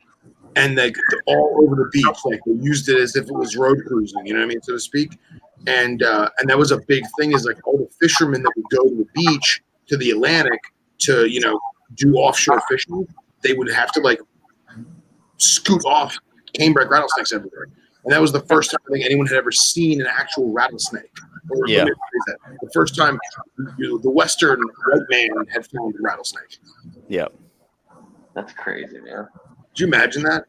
Speaker 2: And like all over the beach, like they used it as if it was road cruising, you know what I mean, so to speak. And that was a big thing, is like all the fishermen that would go to the beach, to the Atlantic, to, you know, do offshore fishing, they would have to like scoot off canebrake rattlesnakes everywhere. And that was the first time I think anyone had ever seen an actual rattlesnake. Or
Speaker 3: Yeah.
Speaker 2: let me rephrase that. The first time the Western white man had found a rattlesnake.
Speaker 3: Yep.
Speaker 6: That's crazy, man.
Speaker 2: Could you imagine that?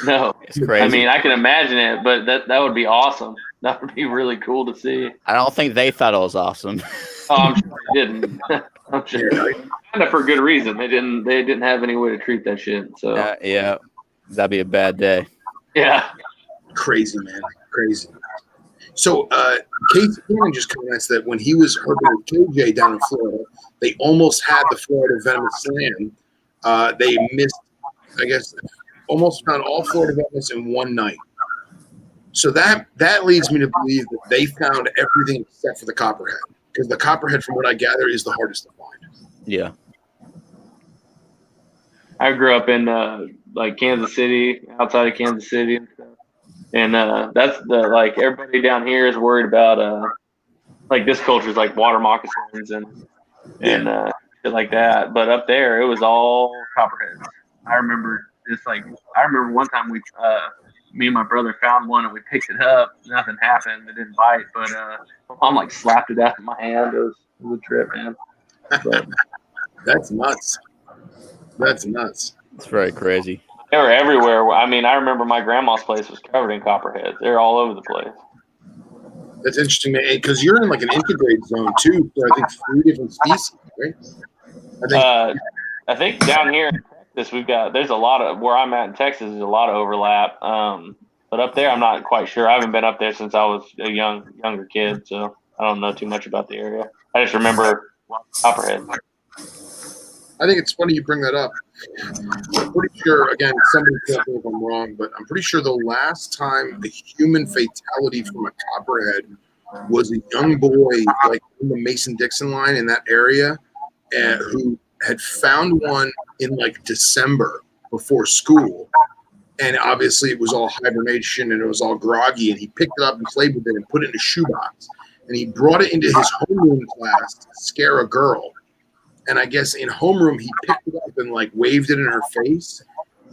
Speaker 6: No,
Speaker 3: It's crazy.
Speaker 6: I mean, I can imagine it, but that would be awesome. That would be really cool to see.
Speaker 3: I don't think they thought it was awesome.
Speaker 6: Oh, I'm sure they didn't. I'm sure, kind of for good reason. They didn't have any way to treat that shit. So
Speaker 3: Yeah, that'd be a bad day.
Speaker 6: yeah.
Speaker 2: Crazy, man. Crazy. So Casey Cannon just comments that when he was herping with KJ down in Florida, they almost had the Florida Venomous Slam. They missed, I guess, almost found all Florida Venomous in one night. So that leads me to believe that they found everything except for the copperhead. Because the copperhead, from what I gather, is the hardest to find.
Speaker 3: Yeah.
Speaker 6: I grew up in like Kansas City, outside of Kansas City and stuff. And that's the like everybody down here is worried about like this culture is like water moccasins and shit like that. But up there it was all copperheads. I remember one time me and my brother found one and we picked it up. Nothing happened. It didn't bite, but my mom like slapped it out of my hand. It was a trip, man. But,
Speaker 2: That's nuts. That's nuts.
Speaker 3: It's very crazy.
Speaker 6: they were everywhere. I mean, I remember my grandma's place was covered in copperheads. They're all over the place.
Speaker 2: That's interesting, man. Because you're in like an integrate zone too. So I think 3 different species, right?
Speaker 6: I think down here in Texas, there's a lot of, where I'm at in Texas, there's a lot of overlap. But up there, I'm not quite sure. I haven't been up there since I was a younger kid, so I don't know too much about the area. I just remember copperhead.
Speaker 2: I think it's funny you bring that up. I'm pretty sure, again, somebody correct me if I'm wrong, but I'm pretty sure the last time a human fatality from a copperhead was a young boy, like in the Mason-Dixon line in that area, who had found one in like December before school. And obviously it was all hibernation and it was all groggy. And he picked it up and played with it and put it in a shoebox. And he brought it into his homeroom class to scare a girl. And I guess in homeroom, he picked it up and like waved it in her face.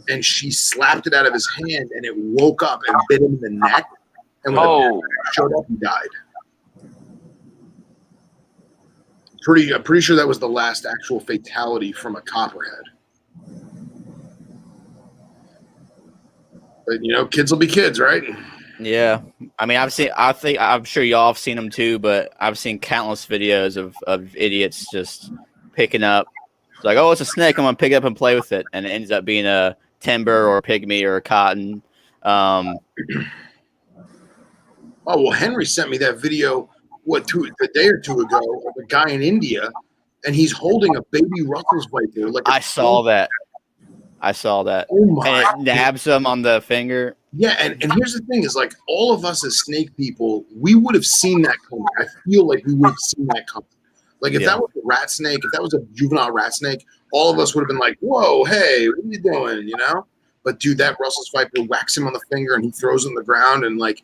Speaker 2: And she slapped it out of his hand and it woke up and bit him in the neck. And when the showed up, he died. I'm pretty sure that was the last actual fatality from a copperhead. But you know, kids will be kids, right?
Speaker 3: Yeah, I mean, I'm sure y'all have seen them too, but I've seen countless videos of idiots just picking up. It's like, oh, it's a snake. I'm gonna pick it up and play with it, and it ends up being a timber or a pygmy or a cotton.
Speaker 2: Oh well, Henry sent me that video a day or two ago of a guy in India, and he's holding a baby Russell's viper. Like
Speaker 3: I saw that.
Speaker 2: Oh my!
Speaker 3: And it nabs him on the finger.
Speaker 2: Yeah, and here's the thing: is like all of us as snake people, we would have seen that coming. I feel like we would have seen that coming. Like if that was a rat snake, if that was a juvenile rat snake, all of us would have been like, "Whoa, hey, what are you doing?" You know? But dude, that Russell's viper whacks him on the finger and he throws him on the ground, and like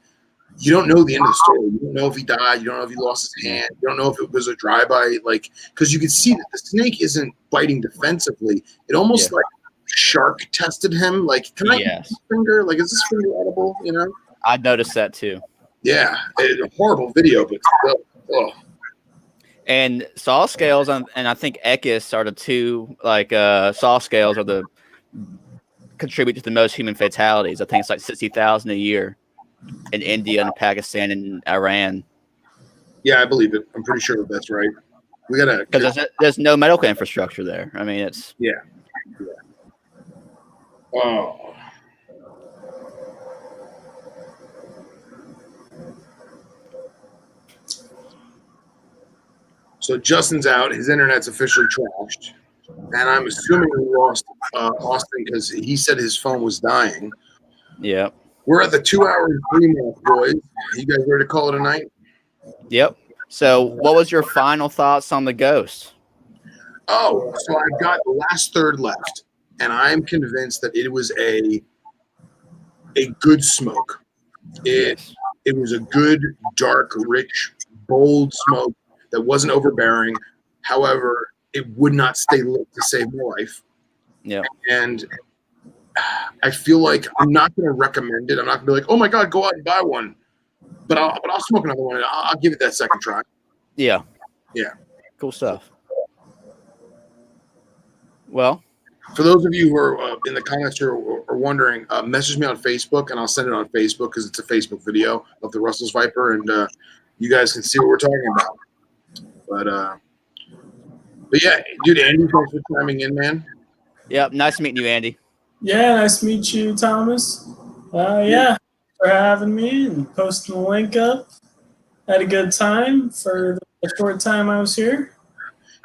Speaker 2: you don't know the end of the story. You don't know if he died. You don't know if he lost his hand. You don't know if it was a dry bite. Like because you can see that the snake isn't biting defensively. It almost like shark tested him. Like, can I eat this finger? Like, is this finger edible? You know?
Speaker 3: I noticed that too.
Speaker 2: Yeah, a horrible video, but still, oh.
Speaker 3: And saw scales and I think Echis are the two saw scales are the contribute to the most human fatalities. I think it's like 60,000 a year in India and Pakistan and Iran.
Speaker 2: Yeah, I believe it. I'm pretty sure that's right. We gotta
Speaker 3: because there's no medical infrastructure there. I mean, it's
Speaker 2: Oh. So Justin's out. His internet's officially trashed. And I'm assuming we lost Austin because he said his phone was dying.
Speaker 3: Yeah.
Speaker 2: We're at the 2-hour and 3 mark, boys. You guys ready to call it a night?
Speaker 3: Yep. So what was your final thoughts on the ghost?
Speaker 2: Oh, so I've got the last third left. And I'm convinced that it was a good smoke. It was a good, dark, rich, bold smoke that wasn't overbearing. However, it would not stay lit to save my life.
Speaker 3: Yeah.
Speaker 2: And I feel like I'm not going to recommend it. I'm not going to be like, oh my God, go out and buy one. But I'll smoke another one and I'll give it that second try.
Speaker 3: Yeah.
Speaker 2: Yeah.
Speaker 3: Cool stuff. Well,
Speaker 2: for those of you who are in the comments who are wondering, message me on Facebook and I'll send it on Facebook because it's a Facebook video of the Russell's Viper and you guys can see what we're talking about. But yeah, dude, Andy, thanks for chiming in, man.
Speaker 3: yep. Nice meeting you, Andy.
Speaker 5: Yeah, nice to meet you, Thomas. Yeah, for having me and posting the link up. Had a good time for the short time I was here.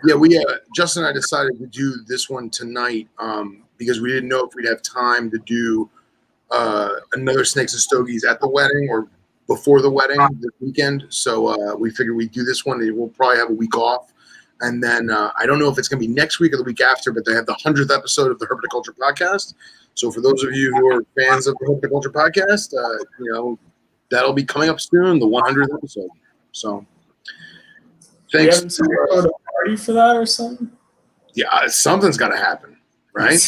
Speaker 2: Yeah, we Justin and I decided to do this one tonight because we didn't know if we'd have time to do another Snakes and Stogies at the wedding or before the wedding this weekend. So we figured we'd do this one. And we'll probably have a week off. And then I don't know if it's going to be next week or the week after, but they have the 100th episode of the Herpetoculture podcast. So for those of you who are fans of the Herpetoculture podcast, that'll be coming up soon, the 100th episode. So thanks.
Speaker 5: You haven't thrown a party for that or something?
Speaker 2: Yeah, something's got to happen, right?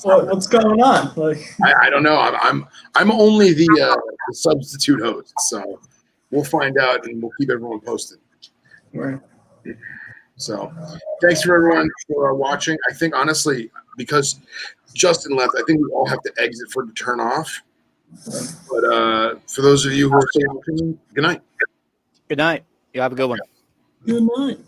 Speaker 5: What's going on? Like,
Speaker 2: I don't know. I'm only the substitute host, so we'll find out and we'll keep everyone posted.
Speaker 5: right.
Speaker 2: So thanks for everyone for watching. I think honestly, because Justin left, I think we all have to exit for it to turn off. But for those of you who are still watching, good night.
Speaker 3: Good night. You have a good one.
Speaker 5: Good night.